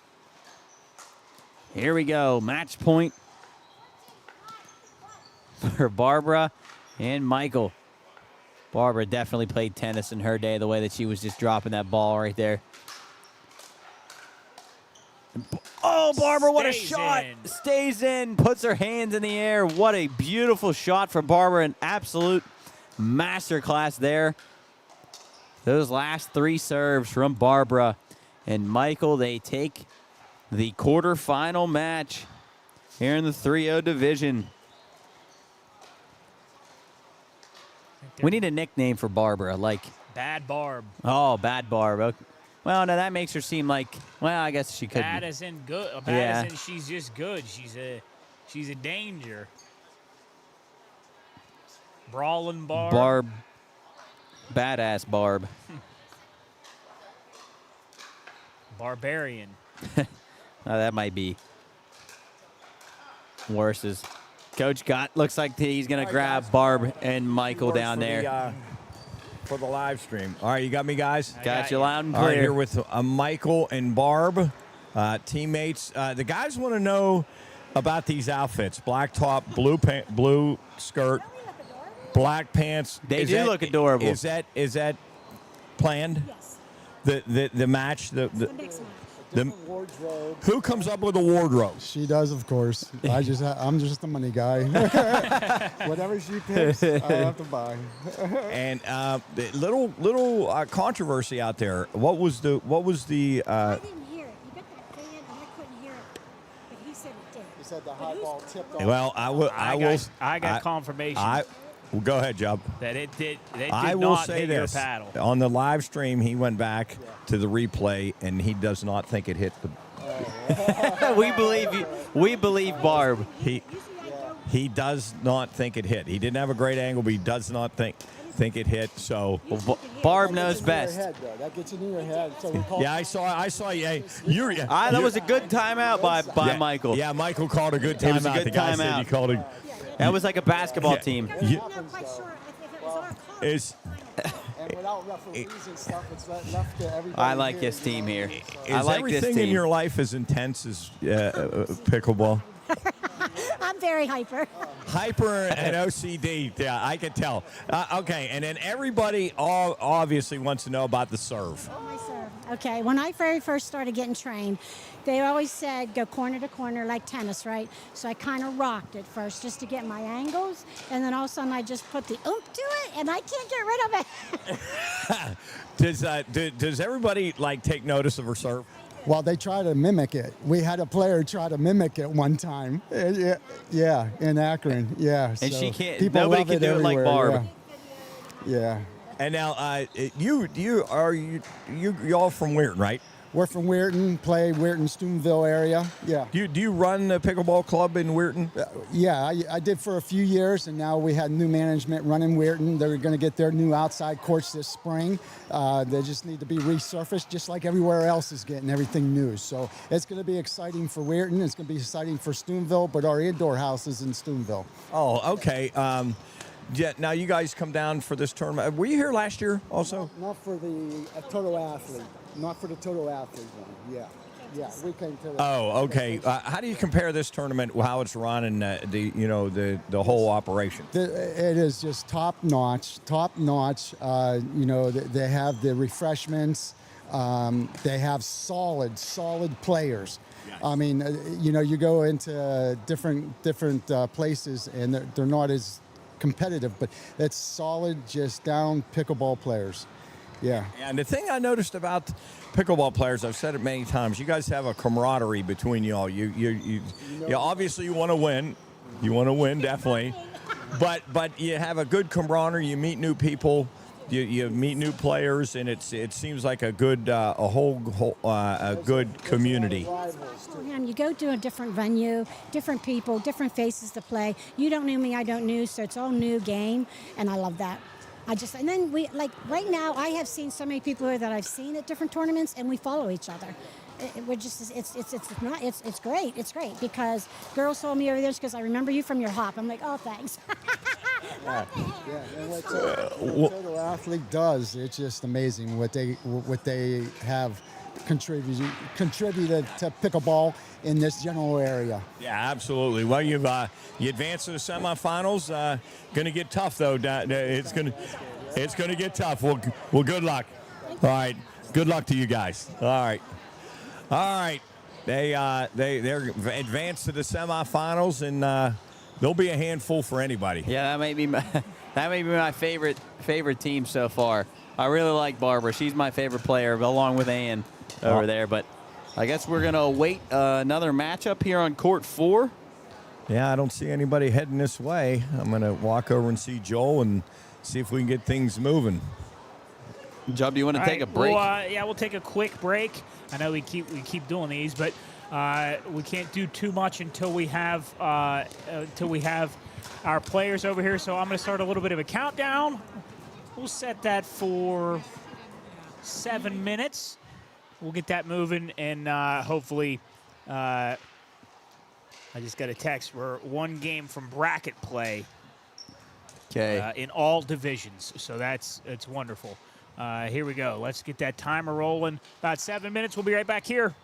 Here we go, match point for Barbara and Michael. Barbara definitely played tennis in her day, the way that she was just dropping that ball right there. Oh, Barbara, what a Stays shot. in. Stays in, puts her hands in the air. What a beautiful shot from Barbara. An absolute masterclass there. Those last 3 serves from Barbara and Michael, they take the quarterfinal match here in the 3-0 division. We need a nickname for Barbara, like, Bad Barb. oh, Bad Barb. Okay. Well, no, that makes her seem like, well, I guess she could Bad be. as in good. Bad Yeah. as in she's just good. She's a danger. Brawling Barb. Barb. Badass Barb. Barbarian. That might be worse. As Coach looks like he's going to grab Barb and Michael down there. For the live stream. All right, you got me, guys? Got you loud and All right, clear. here with Michael and Barb, teammates. The guys want to know about these outfits: black top, blue skirt, black pants. They do look adorable. Is that planned? Yes. The match. The next one. The Wardrobe. who comes up with the wardrobe? She does, of course. I'm just the money guy. Whatever she picks, I have to buy. And the little controversy out there. What was the? I didn't hear it. You got the fan, and I couldn't hear it. But he said it did. He said the high ball tipped off. Well, I got confirmation Well, go ahead, Job. that it did. They did I will not say hit this. your paddle. On the live stream, he went back to the replay, and he does not think it hit the. we believe you. We believe Barb. He does not think it hit. He didn't have a great angle, but he does not think it hit. So Barb knows best. That gets into your head. So we call yeah, I saw. Yeah, you're. That was a good timeout by Michael. Yeah, Michael called a good It was a timeout. good The guy said timeout. he called it. That was like a basketball team. You- I'm not quite sure if it was our call. Is and without referees and stuff, it's left to everybody. I like here, this team here. is I like everything this team. in your life as intense as pickleball? I'm very hyper. Hyper and OCD, yeah, I can tell. Okay, and then everybody all obviously wants to know about the serve. My serve. Okay, when I very first started getting trained, they always said go corner to corner like tennis, right? So I kind of rocked it first just to get my angles, and then all of a sudden I just put the oomph to it, and I can't get rid of it. Does everybody like take notice of her serve? Well, they try to mimic it. We had a player try to mimic it one time. Yeah, in Akron. Yeah. And so she can't. people Nobody love can it do it like everywhere, Barb. Yeah. And now you all from Weirton, right? We're from Weirton, play Weirton, Steubenville area. Yeah. Do you run the pickleball club in Weirton? Yeah, I did for a few years, and now we had new management running Weirton. They're going to get their new outside courts this spring. They just need to be resurfaced, just like everywhere else is getting everything new. So it's going to be exciting for Weirton. It's going to be exciting for Steubenville, but our indoor house is in Steubenville. Oh, okay. Yeah. Now you guys come down for this tournament. Were you here last year also? Not for the Toto Athlete. Not for the Toto Athlete one. Yeah, we came to. Oh, okay. How do you compare this tournament, how it's run, and the whole operation? It is just top notch. They have the refreshments. They have solid players. Yes. I mean, you go into different places, and they're not as competitive, but it's solid, just down pickleball players. Yeah. And the thing I noticed about pickleball players, I've said it many times, you guys have a camaraderie between y'all. You obviously you want to win. You want to win, definitely. But you have a good camaraderie. You meet new people. You meet new players, and it seems like a good a good community. You go to a different venue, different people, different faces to play. You don't know me, I don't know, so it's all new game, and I love that. And then we, like right now, I have seen so many people here that I've seen at different tournaments, and we follow each other. It's great. It's great because girls told me over there because I remember you from your hop. I'm like, oh, thanks. And what Toto Athlete does, it's just amazing what they have contributed to pickleball in this general area. Yeah, absolutely. Well, you advanced to the semifinals. Going to get tough though. It's going to get tough. Well, good luck. All right, good luck to you guys. All right. They're advanced to the semifinals, and they'll be a handful for anybody. Yeah, that may be my favorite team so far. I really like Barbara. She's my favorite player, along with Ann over there. But I guess we're gonna await another matchup here on court 4. Yeah, I don't see anybody heading this way. I'm going to walk over and see Joel and see if we can get things moving. Job, do you want to All take right, a break? Yeah, we'll take a quick break. I know we keep doing these, but we can't do too much until we have our players over here. So I'm going to start a little bit of a countdown. We'll set that for 7 minutes. We'll get that moving, and hopefully, I just got a text. We're one game from bracket play. Okay. In all divisions, so it's wonderful. Here we go. Let's get that timer rolling. About 7 minutes. We'll be right back here.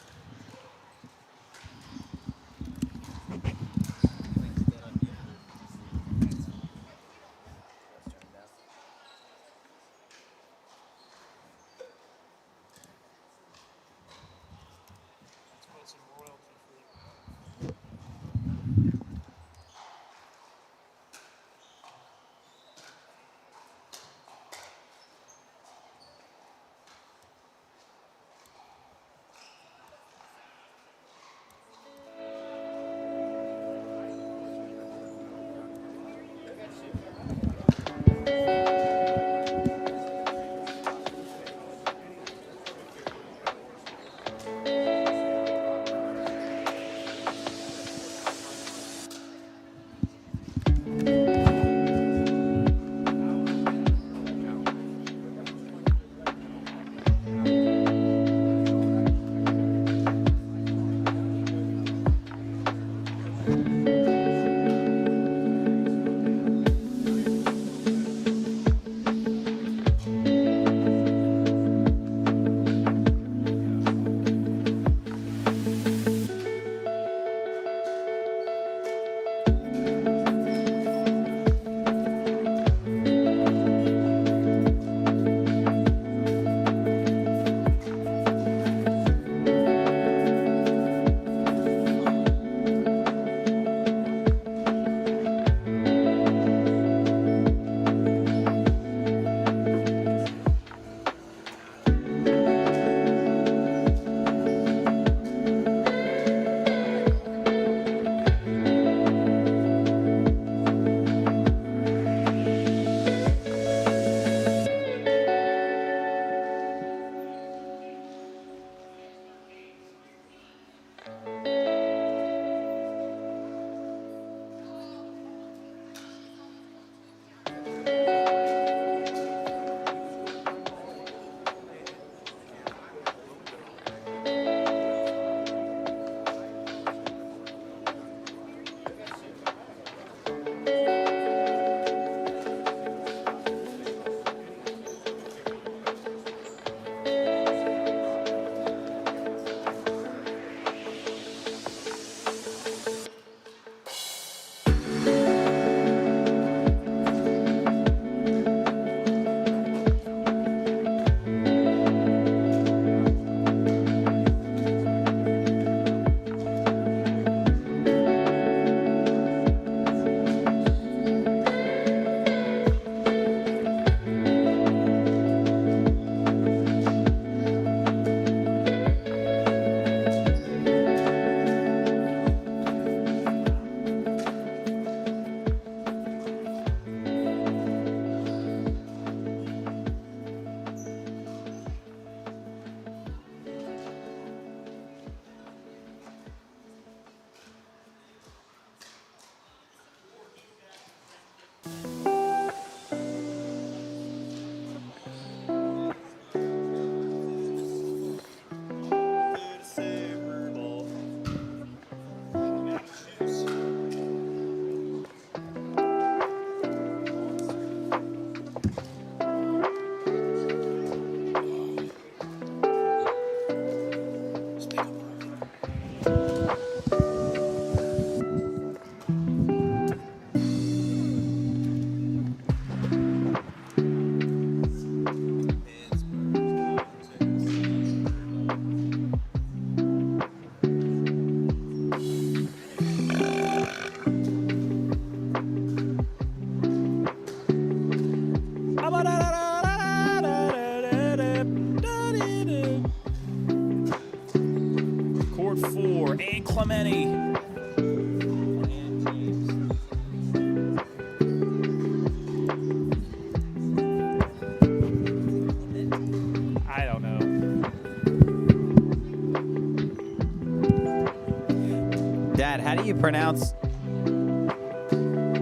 you pronounce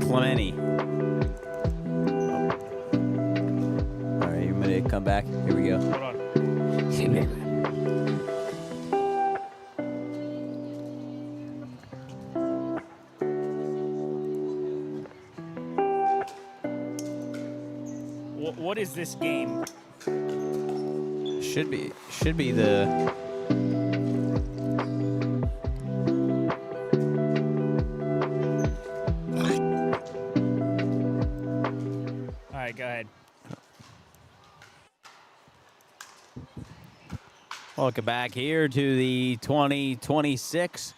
Clementi? All right, you ready to come back? Here we go. Hold on. What is this game? Should be the. All right, go ahead. Welcome back here to the 2026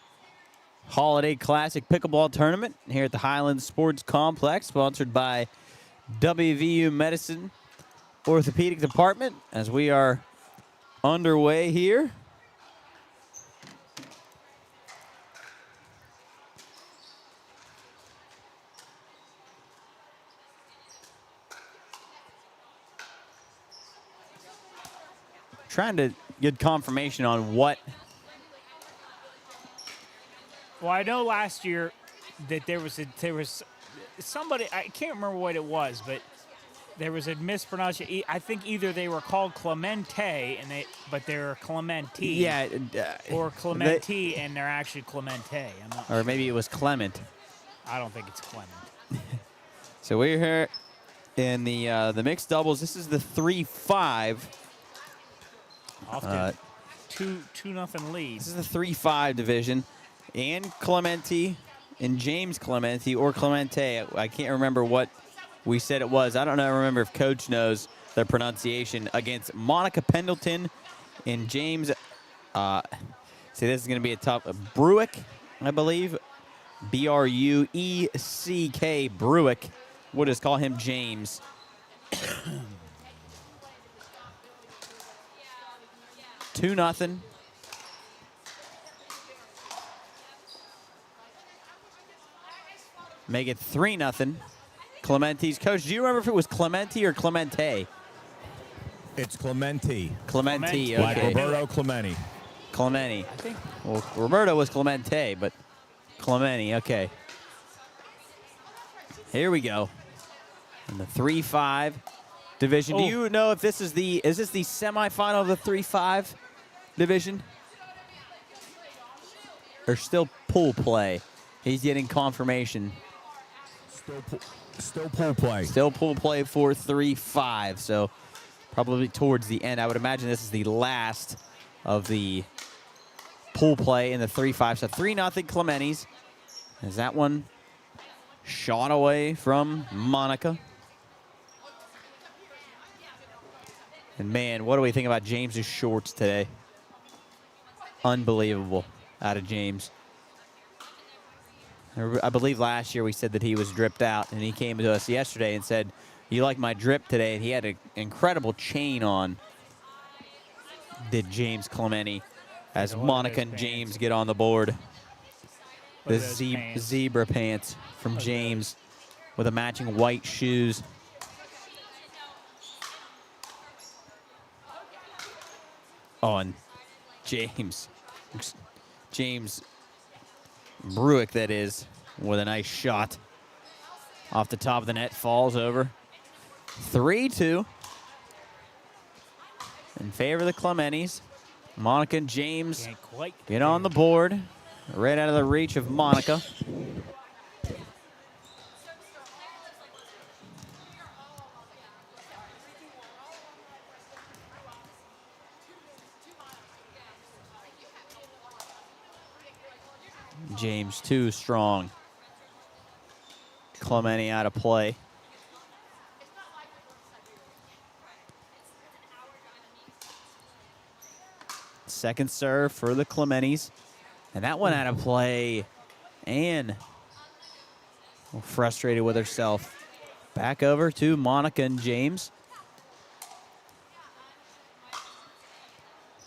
Holiday Classic Pickleball Tournament here at the Highlands Sports Complex, sponsored by WVU Medicine Orthopedic Department, as we are underway here. Trying to get confirmation on what. Well, I know last year that there was somebody, I can't remember what it was, but there was a mispronunciation. I think either they were called Clemente but they're Clementi. Yeah. Or Clementi and they're actually Clemente. I'm not Or maybe it was Clement. I don't think it's Clement. So we're here in the mixed doubles. This is the 3-5. Off to 2-0 lead. This is the 3-5 division. And Clementi and James Clementi or Clemente. I can't remember what we said it was. I don't know. Remember if Coach knows the pronunciation, against Monica Pendleton and James. See, this is going to be a tough. Bruick, I believe. B-R-U-E-C-K. Bruick. We'll just call him James. Two nothing. Make it 3-0. Clementi's coach. Do you remember if it was Clementi or Clemente? It's Clementi. Clementi. Clementi. Like Okay. Roberto Clementi. Clementi. I think Well, Roberto was Clemente, but Clementi. Okay. Here we go. In the 3-5 division. Do Oh. you know if this is the semifinal of the 3-5 division? Or still pool play? He's getting confirmation. Still pool play. Still pool play for 3-5. So probably towards the end. I would imagine this is the last of the pool play in the 3-5. So 3-0 Clementi's. Is that one shot away from Monica? And man, what do we think about James's shorts today? Unbelievable out of James. I believe last year we said that he was dripped out, and he came to us yesterday and said, "You like my drip today?" And he had an incredible chain on. Did James Clementi, as Look at Monica and those James pants. get on the board. The Look at those pants. zebra pants from Look at James with the matching white shoes. Oh, and James Bruick, that is, with a nice shot off the top of the net, falls over. 3-2 in favor of the Clementis. Monica and James can't quite get on the board, right out of the reach of Monica. James too strong. Clementi out of play. Second serve for the Clementis. And that one out of play. Ann frustrated with herself. Back over to Monica and James.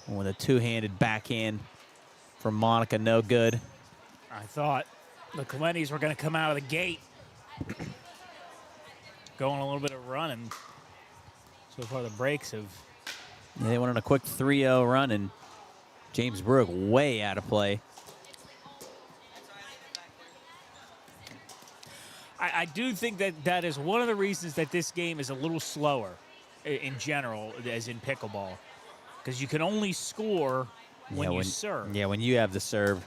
With a two-handed backhand from Monica, no good. I thought the Clementis were going to come out of the gate going a little bit of running. So far the breaks have... Yeah, they went on a quick 3-0 run, and James Bruick way out of play. I do think that is one of the reasons that this game is a little slower in general, as in pickleball, because you can only score when you serve. Yeah, when you have the serve.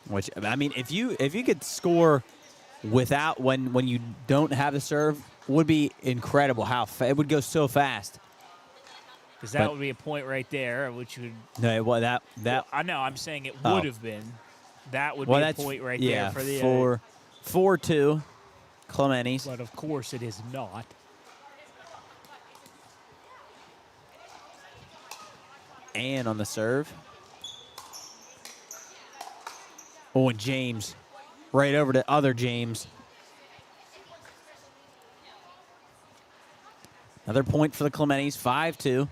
Which, I mean, if you could score without when you don't have the serve, would be incredible. It would go so fast. Because that would be a point right there, which would. No, well that. Well, I know. I'm saying it would have been. That would be a point right there for the. 4-2, Clementes. But of course, it is not. And on the serve. Oh, and James. Right over to other James. Another point for the Clementes, 5-2.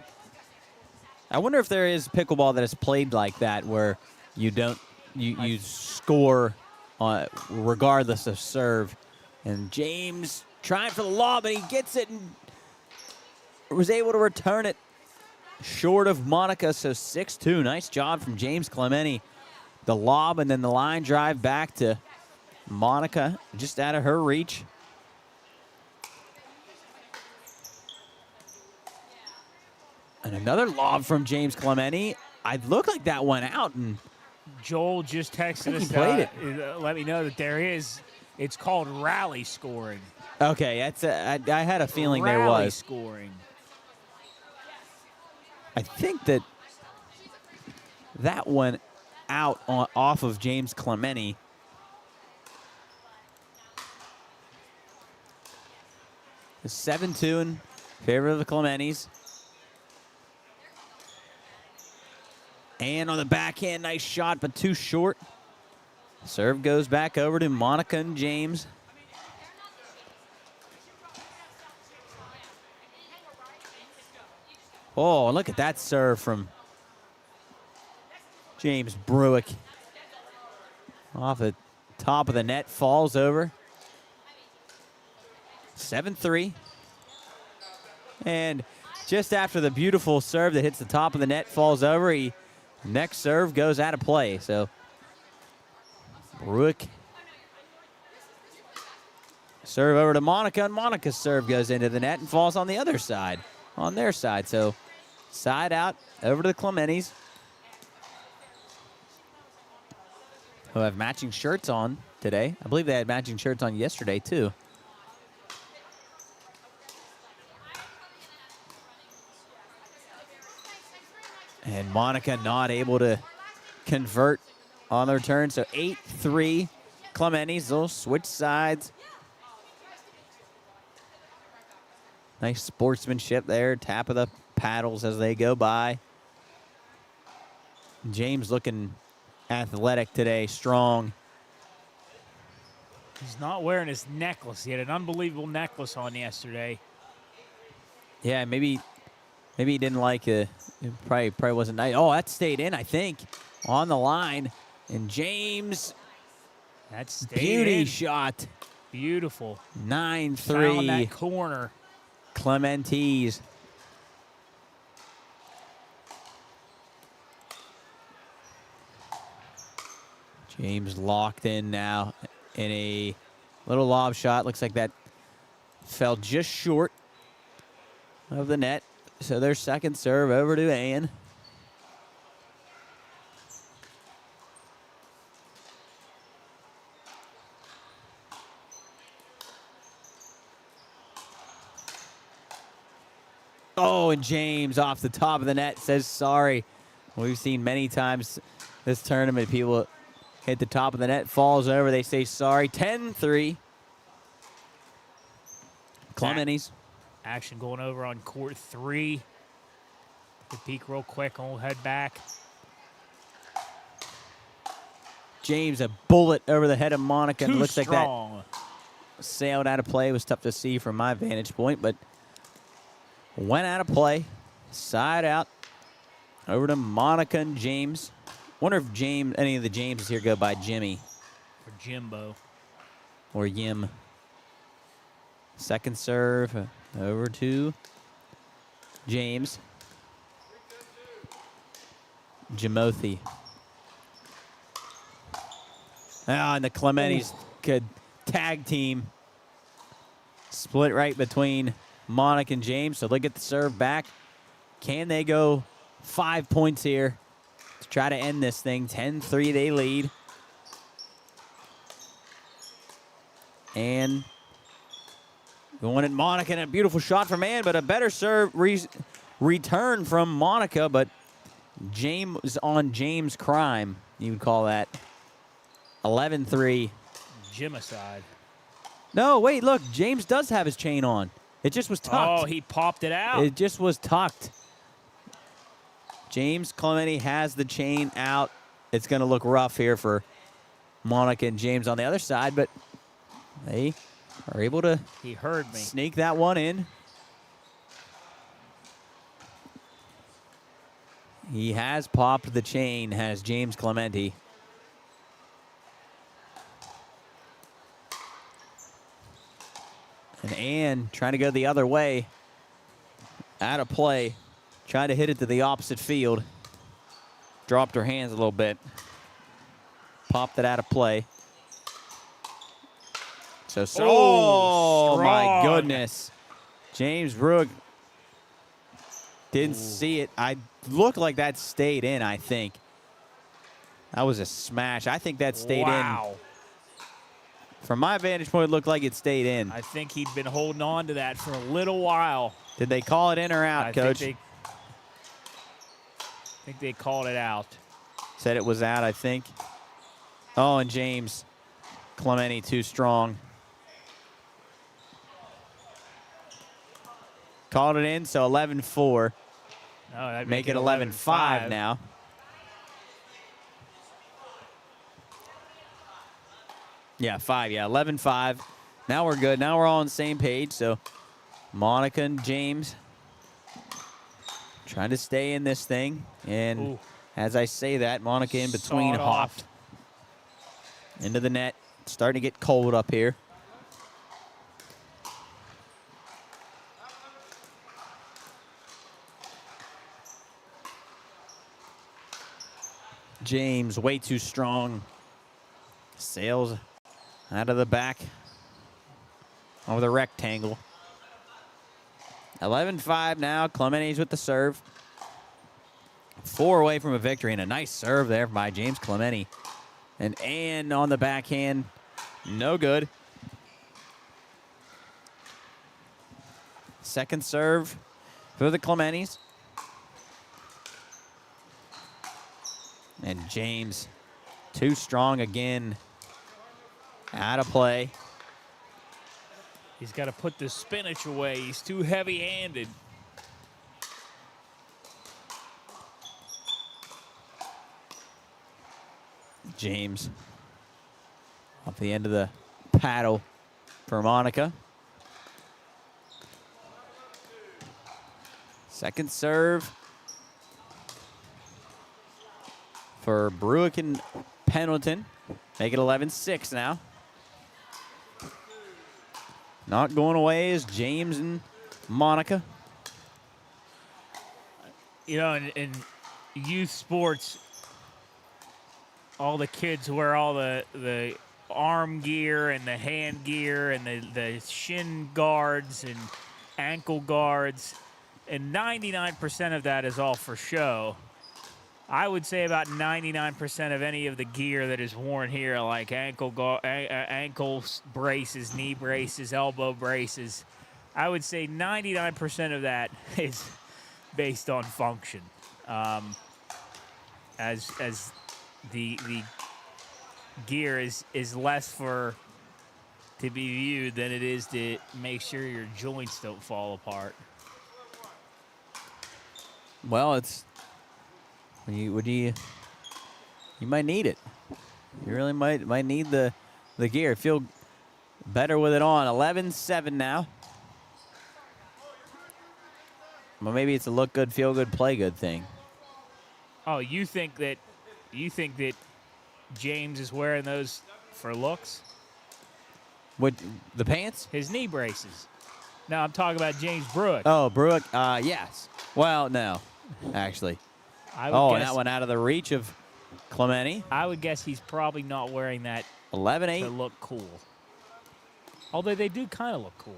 I wonder if there is pickleball that is played like that, where you don't you score regardless of serve. And James trying for the lob, but he gets it and was able to return it short of Monica. So 6-2. Nice job from James Clemente. The lob and then the line drive back to Monica, just out of her reach. And another lob from James Clemente. I looked like that went out. And Joel just texted us. He played let me know that there is. It's called rally scoring. Okay, I had a feeling rally there was. Scoring. I think that went out off of James Clemente. It's 7-2 in favor of the Clementes. And on the backhand, nice shot, but too short. Serve goes back over to Monica and James. Oh, look at that serve from James Bruick. Off the top of the net, falls over. 7-3. And just after the beautiful serve that hits the top of the net, falls over, next serve goes out of play. So Bruick. Serve over to Monica, and Monica's serve goes into the net and falls on the other side, on their side. So side out, over to the Clementes, who have matching shirts on today. I believe they had matching shirts on yesterday, too. And Monica not able to convert on the return. So 8-3 Clementes. They'll switch sides. Nice sportsmanship there. Tap of the paddles as they go by. James looking athletic today, strong. He's not wearing his necklace. He had an unbelievable necklace on yesterday. Yeah, maybe he didn't like it. It probably wasn't nice. Oh, that stayed in, I think, on the line. And James, that's stayed beauty in. Shot. Beautiful. 9-3. Found that corner. Clementes. James locked in now in a little lob shot. Looks like that fell just short of the net. So their second serve over to Ann. Oh, and James off the top of the net says sorry. We've seen many times this tournament, people hit the top of the net, falls over, they say sorry. 10-3. Clementes. Action going over on court 3. The peek real quick, and we'll head back. James, a bullet over the head of Monica. Too It looks strong. like that sailed out of play. It was tough to see from my vantage point, but went out of play. Side out. Over to Monica and James. Wonder if any of the Jameses here go by Jimmy. Or Jimbo. Or Yim. Second serve over to James. Jamothi. And the Clementes could tag team split right between Monica and James. So look at the serve back. Can they go 5 points here to try to end this thing? 10-3 they lead. And going at Monica, and a beautiful shot from Ann, but a better serve return from Monica, but James on James crime, you would call that. 11-3. Jimicide. No, wait, look, James does have his chain on. It just was tucked. Oh, he popped it out. It just was tucked. James Clemente has the chain out. It's going to look rough here for Monica and James on the other side, but they are able to He heard me. sneak that one in. He has popped the chain, has James Clemente. And Ann trying to go the other way. Out of play. Trying to hit it to the opposite field. Dropped her hands a little bit. Popped it out of play. So, oh my strong. goodness. James Brooke didn't see it. I looked like that stayed in, I think. That was a smash. I think that stayed Wow. in. From my vantage point, it looked like it stayed in. I think he'd been holding on to that for a little while. Did they call it in or out, I Coach? think they called it out. Said it was out, I think. Oh, and James Clemente too strong. Called it in, so 11-4. No, that'd Make it 11-5 now. Yeah, 5. Yeah, 11-5. Now we're good. Now we're all on the same page. So Monica and James trying to stay in this thing. And Ooh. as I say that, Monica in between Sawed off. hopped into the net. Starting to get cold up here. James way too strong. Sails out of the back over the rectangle. 11-5 now. Clemente's with the serve. 4 away from a victory, and a nice serve there by James Clemente. And Ann on the backhand, no good. Second serve for the Clementes. And James, too strong again. Out of play. He's got to put the spinach away. He's too heavy-handed. James off the end of the paddle for Monica. Second serve for Bruick and Pendleton. Make it 11-6 now. Not going away is James and Monica. You know, in youth sports, all the kids wear all the arm gear and the hand gear and the shin guards and ankle guards, and 99% of that is all for show. I would say about 99% of any of the gear that is worn here, like ankle braces, knee braces, elbow braces, I would say 99% of that is based on function. As the gear is less for to be viewed than it is to make sure your joints don't fall apart. Well, it's you might need it. You really might need the gear. Feel better with it on. 11-7 now. Well, maybe it's a look good, feel good, play good thing. Oh, you think that James is wearing those for looks? What, the pants? His knee braces. No, I'm talking about James Bruick. Oh, Bruick. Yes. Well, no, actually. And that one out of the reach of Clemente. I would guess he's probably not wearing that 11-8. to look cool. Although they do kind of look cool.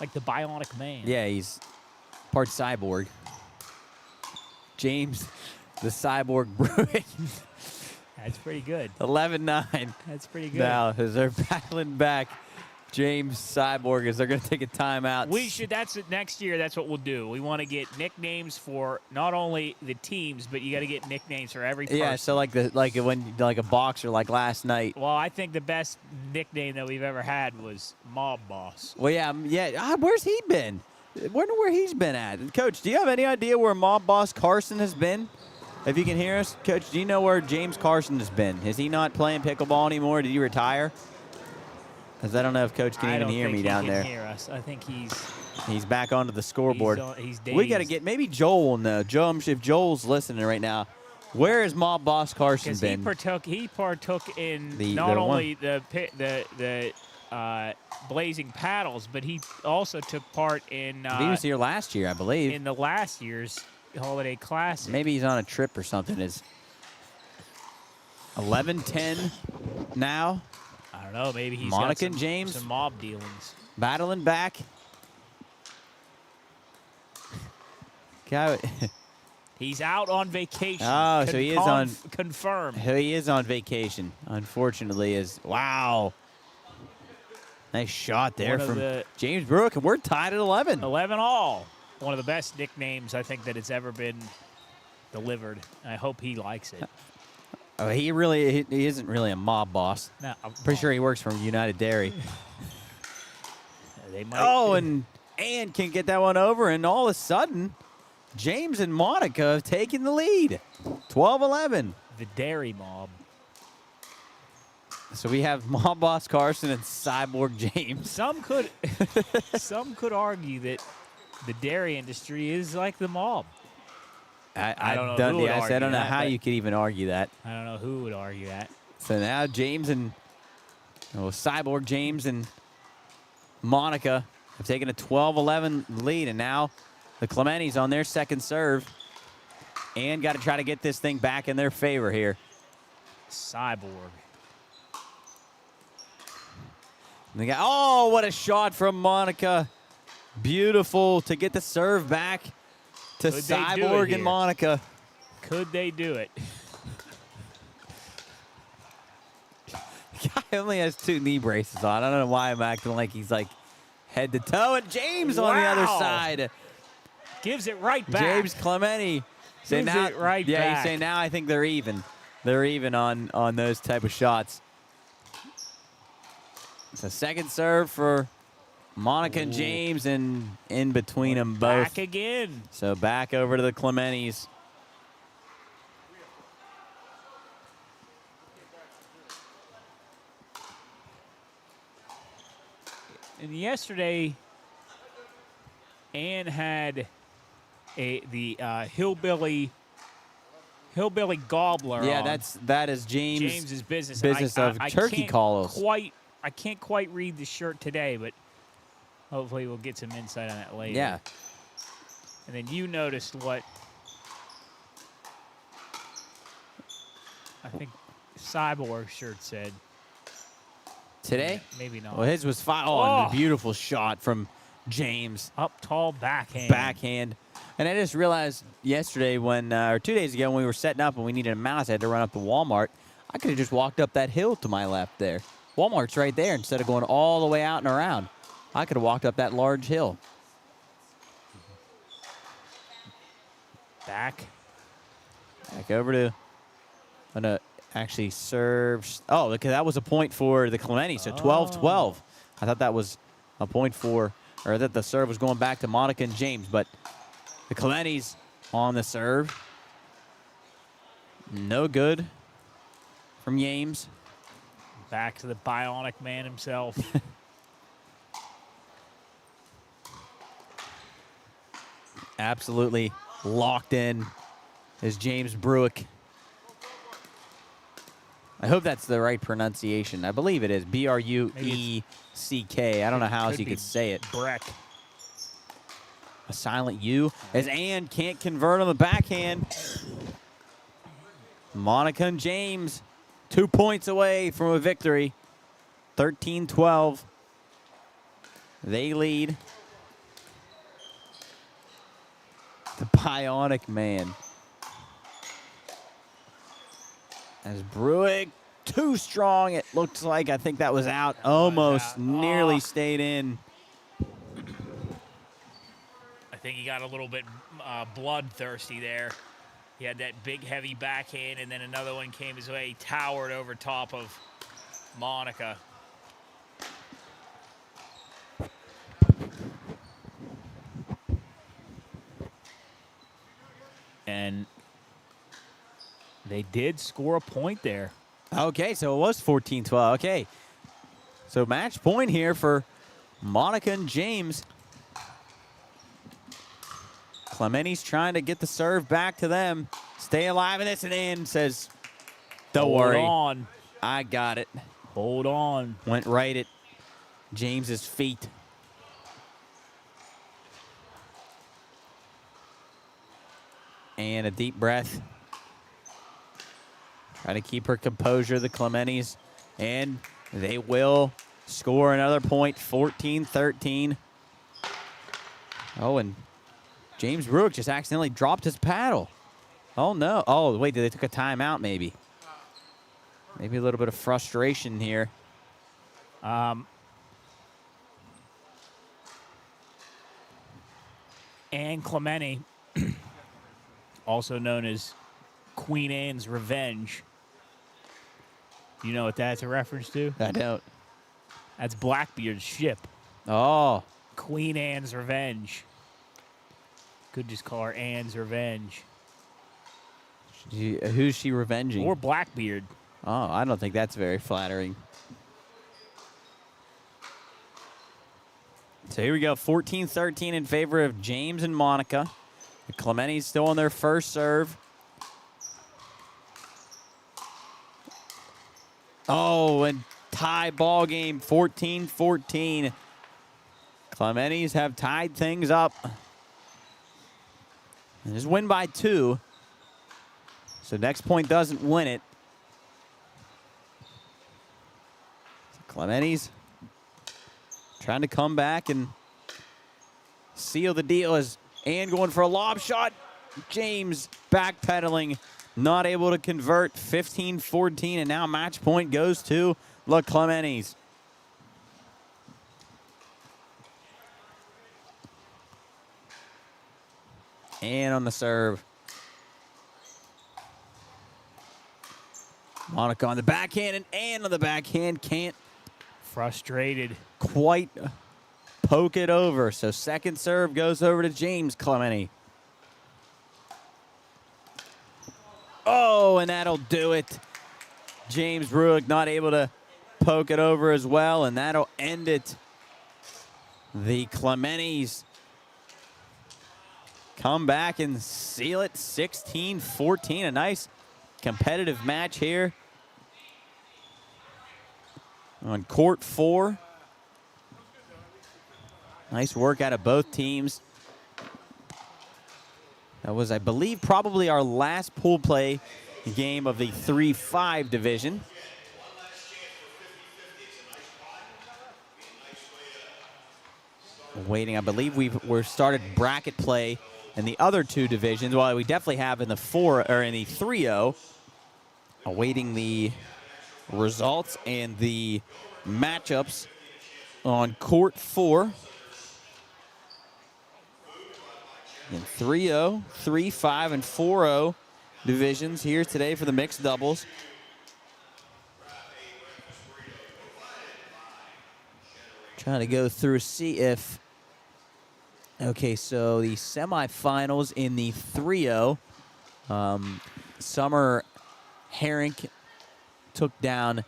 Like the bionic man. Yeah, he's part cyborg. James, the cyborg Bruick. That's pretty good. 11-9. That's pretty good. Now, as they're battling back, James Cyborg, as they're going to take a timeout. We should. That's it. Next year. That's what we'll do. We want to get nicknames for not only the teams, but you got to get nicknames for every person. Yeah, so like a boxer like last night. Well, I think the best nickname that we've ever had was Mob Boss. Well, yeah. Where's he been? Wonder where he's been at. Coach, do you have any idea where Mob Boss Carson has been? If you can hear us, Coach, do you know where James Carson has been? Is he not playing pickleball anymore? Did he retire? Because I don't know if Coach can even hear me down there. I don't think he can hear us. I think he's back onto the scoreboard. He's dazed. We got to get, maybe Joel will know. Joe, if Joel's listening right now, where has Mob Boss Carson been? He partook in The not one- only the Blazing Paddles, but he also took part in he was here last year, I believe. in the last year's Holiday Classic. Maybe he's on a trip or something. It's 11-10 now. I don't know. Maybe he's Monica got and James some mob dealings. battling back. He's out on vacation. Oh, so he is on- confirmed. He is on vacation, unfortunately. Wow. Nice shot there One of from the- James Bruick, and we're tied at 11. 11 all. One of the best nicknames I think that it's ever been delivered. I hope he likes it. Oh, he isn't really a mob boss. No, I'm Pretty sure he works for United Dairy. They might. Oh, and can get that one over, and all of a sudden, James and Monica have taken the lead. 12-11. The Dairy Mob. So we have Mob Boss Carson and Cyborg James. Some could argue that the dairy industry is like the mob. I don't know don't who would know argue that, how but- you could even argue that. I don't know who would argue that. So now James and Cyborg James and Monica have taken a 12-11 lead, and now the Clementis on their second serve and got to try to get this thing back in their favor here. Cyborg. What a shot from Monica. Beautiful to get the serve back to Could they do it Cyborg here? and Monica. Could they do it? Guy only has 2 knee braces on. I don't know why I'm acting like he's like head to toe. And James on the other Wow. side. Gives it right back. James Clementi. Gives it right yeah, back. he's saying now I think they're even. They're even on those type of shots. It's a second serve for Monica and James, and in between them both. Back again. So back over to the Clementis. And yesterday, Ann had the hillbilly gobbler. Yeah, on. that is James's business. business of turkey calls. I can't quite read the shirt today, but hopefully we'll get some insight on that later. Yeah. And then you noticed what I think Cyborg shirt said. Today? Maybe not. Well, his was and Oh. a beautiful shot from James. Up tall backhand. Backhand. And I just realized yesterday or 2 days ago when we were setting up and we needed a mouse, I had to run up to Walmart. I could have just walked up that hill to my left there. Walmart's right there instead of going all the way out and around. I could have walked up that large hill. Back. Back over to, going to actually serve. Oh, look, that was a point for the Clementi, so 12-12. I thought that was a point or that the serve was going back to Monica and James, but the Clementis on the serve. No good from James. Back to the bionic man himself. Absolutely locked in is James Bruick. I hope that's the right pronunciation. I believe it is. B-R-U-E-C-K. I don't know how else you could say it. Breck. A silent U. As Ann can't convert on the backhand. Monica and James 2 points away from a victory. 13-12. They lead. bionic man. As Bruick, too strong, it looks like. I think that was out. Almost, nearly stayed in. I think he got a little bit bloodthirsty there. He had that big, heavy backhand, and then another one came his way. He towered over top of Monica. And they did score a point there. Okay, so it was 14-12. Okay. So match point here for Monica and James. Clementi's trying to get the serve back to them. Stay alive in this and in, says, don't worry. Hold on. I got it. Hold on. Went right at James's feet. And a deep breath. Trying to keep her composure, the Clementis. And they will score another point, 14-13. Oh, and James Bruick just accidentally dropped his paddle. Oh, no. Oh, wait, they took a timeout maybe. Maybe a little bit of frustration here. Anne Clementi, also known as Queen Anne's Revenge. You know what that's a reference to? I don't. That's Blackbeard's ship. Oh. Queen Anne's Revenge. Could just call her Anne's Revenge. Who's she revenging? Or Blackbeard. Oh, I don't think that's very flattering. So here we go, 14-13 in favor of James and Monica. The Clementi's still on their first serve. Oh, and tie ball game, 14-14. Clementi's have tied things up. And just win by 2. So next point doesn't win it. Clementi's trying to come back and seal the deal as Ann going for a lob shot. James backpedaling, not able to convert. 15-14, and now match point goes to the Clementis. And on the serve. Monica on the backhand, and Ann on the backhand can't Frustrated. quite poke it over. So second serve goes over to James Clementi. Oh, and that'll do it. James Bruick not able to poke it over as well, and that'll end it. The Clementis come back and seal it 16-14. A nice competitive match here on court 4. Nice work out of both teams. That was, I believe, probably our last pool play game of the 3-5 division. Waiting, I believe we're started bracket play in the other 2 divisions. Well, we definitely have in the 4 or in the 3-0. Awaiting the results and the matchups on court 4. In 3-0, 3-5, and 4-0 divisions here today for the mixed doubles. Trying to go through, see if... Okay, so the semifinals in the 3-0, Summer Herink took down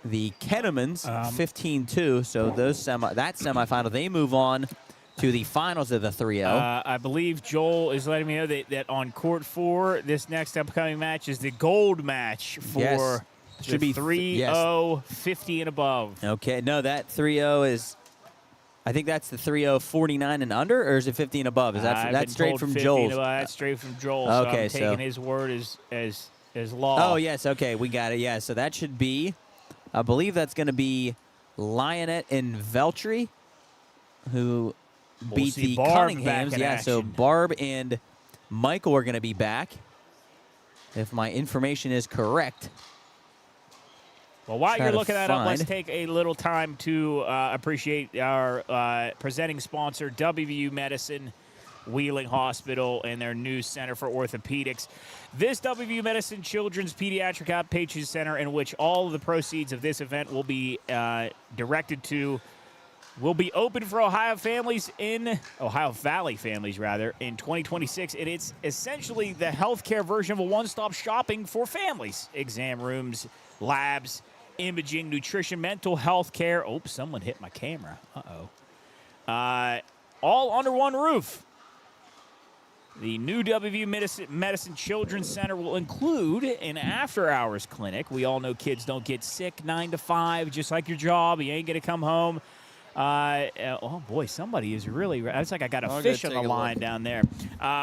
the Kettemans 15-2. So those that semifinal, they move on to the finals of the 3-0. I believe Joel is letting me know that on court 4, this next upcoming match is the gold match for Yes. Should be 3-0, 50 and above. Okay, no, that 3-0 is... I think that's the 3-0 49 and under, or is it 50 and above? Is that that's straight from Joel's? That's straight from Joel. Okay, so I'm taking his word as law. Oh, yes, okay, we got it. Yeah, so that should be, I believe that's going to be Lionette and Veltri, who beat the Barb Cunninghams. back in Yeah, so action. Barb and Michael are going to be back, if my information is correct. Well, while Try you're to looking that up, let's find- take a little time to appreciate our presenting sponsor, WVU Medicine, Wheeling Hospital, and their new Center for Orthopedics. This WVU Medicine Children's Pediatric Outpatient Center, in which all of the proceeds of this event will be directed to, will be open for Ohio Valley families, in 2026. And it's essentially the healthcare version of a one-stop shopping for families. Exam rooms, labs, imaging, nutrition, mental health care. Oh, someone hit my camera. All under one roof. The new WVU Medicine Children's Center will include an after-hours clinic. We all know kids don't get sick 9 to 5, just like your job. You ain't going to come home. Oh, boy, somebody is really – it's like I got a fish on the line down there.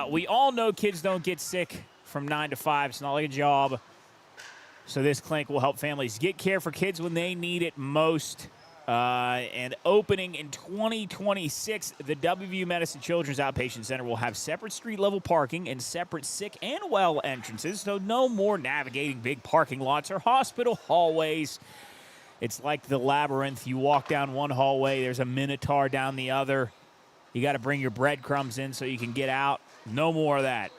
We all know kids don't get sick from 9 to 5. It's not like a job. So this clinic will help families get care for kids when they need it most. And opening in 2026, the WVU Medicine Children's Outpatient Center will have separate street-level parking and separate sick and well entrances, so no more navigating big parking lots or hospital hallways. It's like the labyrinth. You walk down one hallway, there's a minotaur down the other. You got to bring your breadcrumbs in so you can get out. No more of that.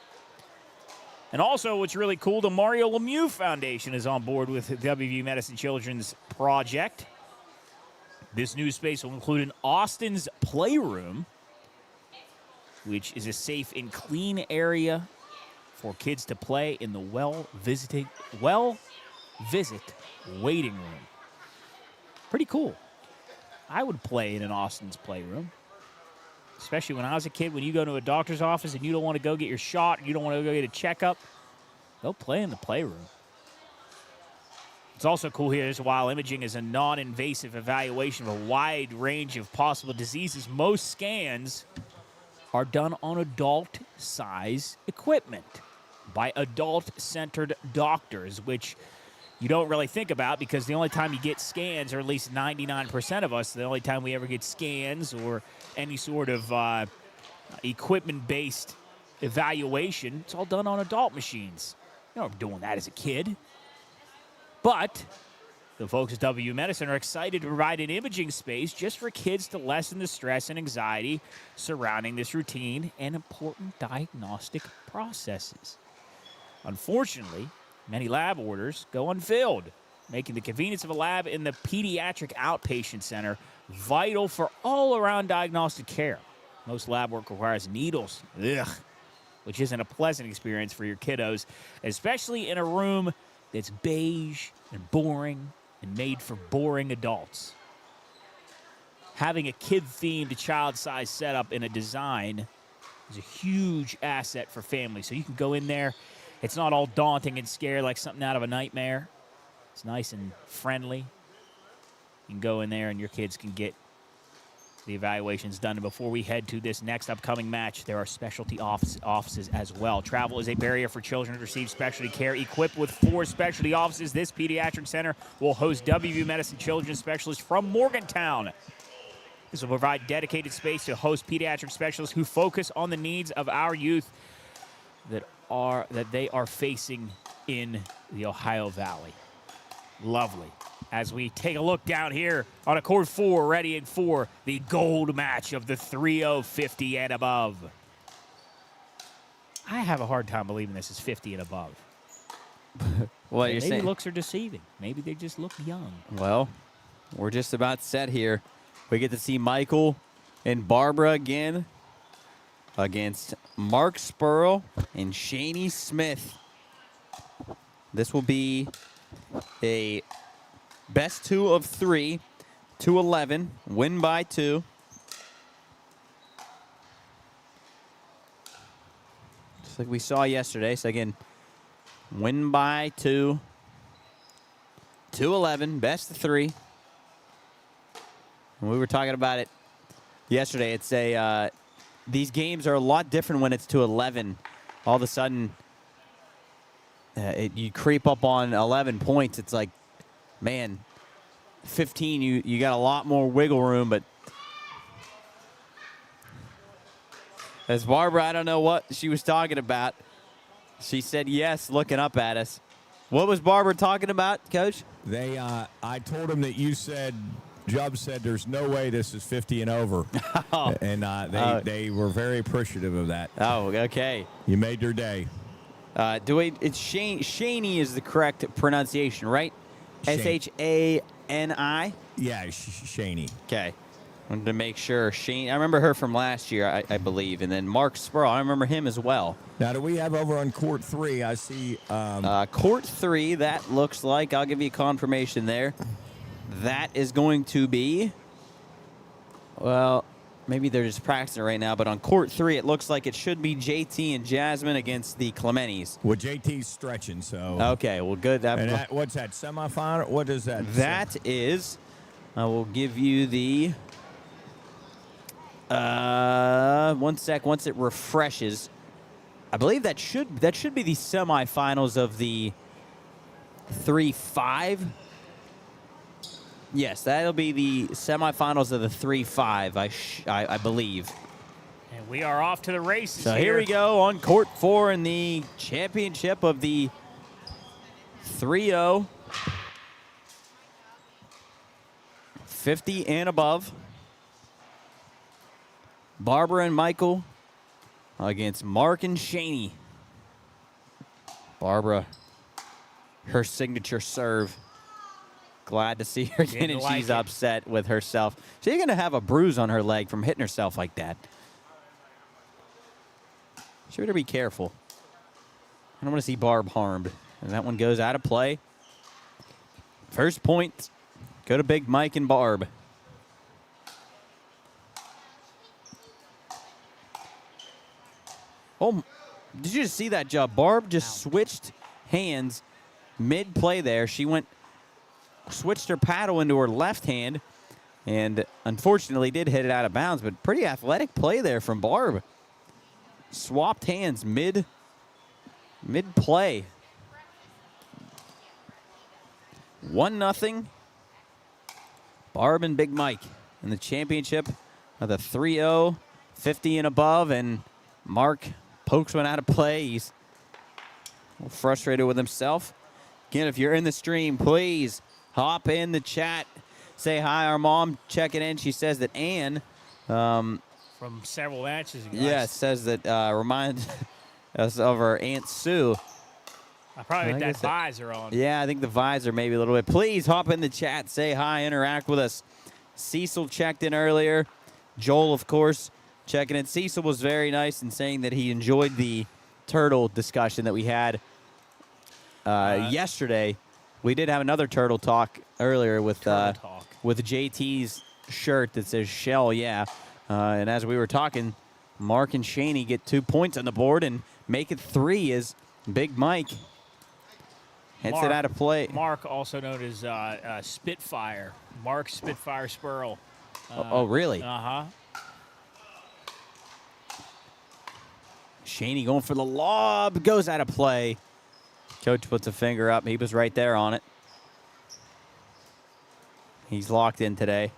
And also, what's really cool, the Mario Lemieux Foundation is on board with the WVU Medicine Children's project. This new space will include an Austin's Playroom, which is a safe and clean area for kids to play in the well-visit waiting room. Pretty cool. I would play in an Austin's Playroom. Especially when I was a kid, when you go to a doctor's office and you don't want to go get your shot, you don't want to go get a checkup, go play in the playroom. It's also cool here is while imaging is a non-invasive evaluation of a wide range of possible diseases, most scans are done on adult-size equipment by adult-centered doctors, which you don't really think about because the only time you get scans, or at least 99% of us, the only time we ever get scans or any sort of equipment-based evaluation, it's all done on adult machines. You know, I'm doing that as a kid. But the folks at WVU Medicine are excited to provide an imaging space just for kids to lessen the stress and anxiety surrounding this routine and important diagnostic processes. Unfortunately, many lab orders go unfilled, making the convenience of a lab in the Pediatric Outpatient Center vital for all-around diagnostic care. Most lab work requires needles, which isn't a pleasant experience for your kiddos, especially in a room that's beige and boring and made for boring adults. Having a kid-themed, child-sized setup in a design is a huge asset for families. So you can go in there. It's not all daunting and scary like something out of a nightmare. It's nice and friendly. You can go in there and your kids can get the evaluations done. And before we head to this next upcoming match, there are specialty offices as well. Travel is a barrier for children to receive specialty care. Equipped with 4 specialty offices, this pediatric center will host WVU Medicine children's specialists from Morgantown. This will provide dedicated space to host pediatric specialists who focus on the needs of our youth that they are facing in the Ohio Valley. Lovely. As we take a look down here on a court 4, readying for the gold match of the 3:50 and above. I have a hard time believing this is 50 and above. What you're Maybe saying? looks are deceiving. Maybe they just look young. Well, we're just about set here. We get to see Michael and Barbara again against Mark Spurl and Shaney Smith. This will be a best 2 of 3, 2-11, win by 2. Just like we saw yesterday. So again, win by 2, 2-11, best of 3. And we were talking about it yesterday. It's these games are a lot different when it's 2-11. All of a sudden, you creep up on 11 points. It's like, man, 15, you got a lot more wiggle room, but As Barbara, I don't know what she was talking about. She said yes, looking up at us. What was Barbara talking about, Coach? I told him that you said, Jubb said, there's no way this is 50 and over. And they were very appreciative of that. Oh, okay. You made their day. It's Shaney is the correct pronunciation, right? Shani. Yeah, Shaney. Okay. Wanted to make sure. Shane, I remember her from last year, I believe. And then Mark Spurl, I remember him as well. Now, do we have over on court 3? I see. Court 3, that looks like, I'll give you confirmation there. That is going to be, well, maybe they're just practicing right now, but on court 3, it looks like it should be JT and Jasmine against the Clementis. Well, JT's stretching, so. Okay, well, good. What's that, semifinal? What is that? That is, I will give you the, one sec, once it refreshes. I believe that should be the semifinals of the 3-5. Yes, that'll be the semifinals of the 3-5, I believe. And we are off to the races. So here we go on court 4 in the championship of the 3-0. 50 and above. Barbara and Michael against Mark and Shaney. Barbara, her signature serve. Glad to see her again, and she's upset with herself. She's going to have a bruise on her leg from hitting herself like that. She better be careful. I don't want to see Barb harmed. And that one goes out of play. First point, go to Big Mike and Barb. Oh, did you just see that job? Barb just switched hands mid-play there. She switched her paddle into her left hand and unfortunately did hit it out of bounds, but pretty athletic play there from Barb. Swapped hands mid-play. 1-0. Barb and Big Mike in the championship of the 3-0, 50 and above, and Mark pokes one out of play. He's a little frustrated with himself. Again, if you're in the stream, please hop in the chat. Say hi. Our mom checking in. She says that Ann from several matches ago. Yeah, says that reminds us of her Aunt Sue. I probably had that visor on. Yeah, I think the visor maybe a little bit. Please hop in the chat. Say hi. Interact with us. Cecil checked in earlier. Joel, of course, checking in. Cecil was very nice in saying that he enjoyed the turtle discussion that we had yesterday. We did have another turtle talk earlier with JT's shirt that says Shell, yeah. And as we were talking, Mark and Shaney get 2 points on the board and make it 3 as Big Mike hits it out of play. Mark, also known as Spitfire. Mark Spitfire Spurl. Oh, really? Uh-huh. Shaney going for the lob. Goes out of play. Coach puts a finger up. He was right there on it. He's locked in today.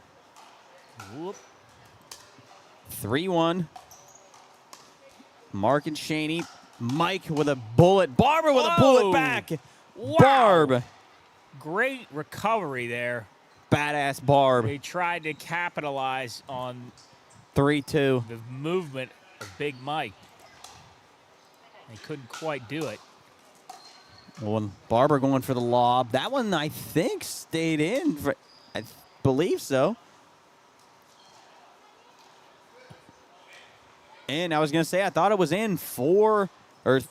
Whoop. 3-1. Mark and Shaney. Mike with a bullet. Barbara with a bullet back. Wow. Barb. Great recovery there. Badass Barb. They tried to capitalize on 3-2. the movement of Big Mike. They couldn't quite do it. Well, Barbara going for the lob. That one, I think, stayed in. I believe so. And I was going to say, I thought it was in 4 or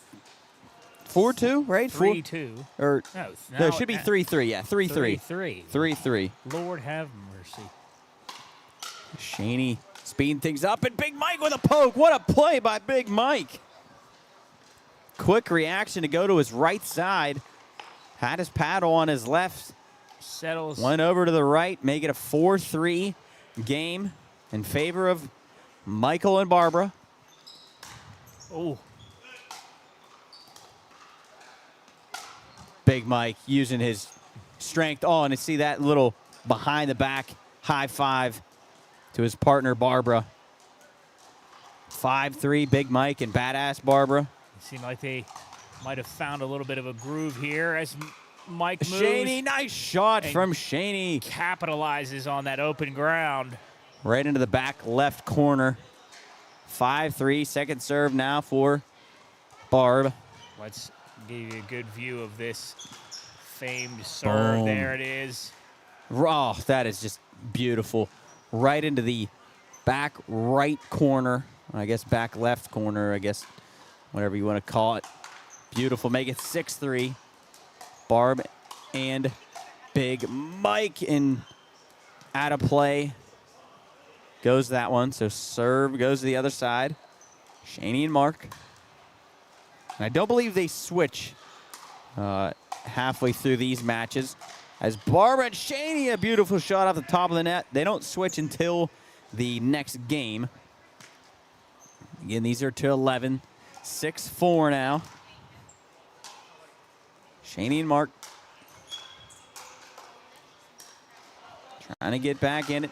4-2, right? 3-2. Or no, it should be 3-3. Yeah, 3-3. 3-3. 3-3. Lord have mercy. Shaney speeding things up, and Big Mike with a poke. What a play by Big Mike. Quick reaction to go to his right side. Had his paddle on his left. Settles. Went over to the right, make it a 4-3 game in favor of Michael and Barbara. Oh. Big Mike using his strength. Oh, and to see that little behind the back high five to his partner, Barbara. 5'3", Big Mike and Badass Barbara. It seemed like they might have found a little bit of a groove here as Mike moves. Shaney, nice shot from Shaney. Capitalizes on that open ground. Right into the back left corner. 5-3, second serve now for Barb. Let's give you a good view of this famed serve. Boom. There it is. Oh, that is just beautiful. Right into the back right corner. I guess back left corner, I guess, whatever you want to call it. Beautiful. Make it 6-3. Barb and Big Mike in out of play. Goes that one. So serve goes to the other side. Shaney and Mark. And I don't believe they switch halfway through these matches. As Barb and Shaney, a beautiful shot off the top of the net. They don't switch until the next game. Again, these are to 11. 6-4 now. Shaney and Mark trying to get back in it.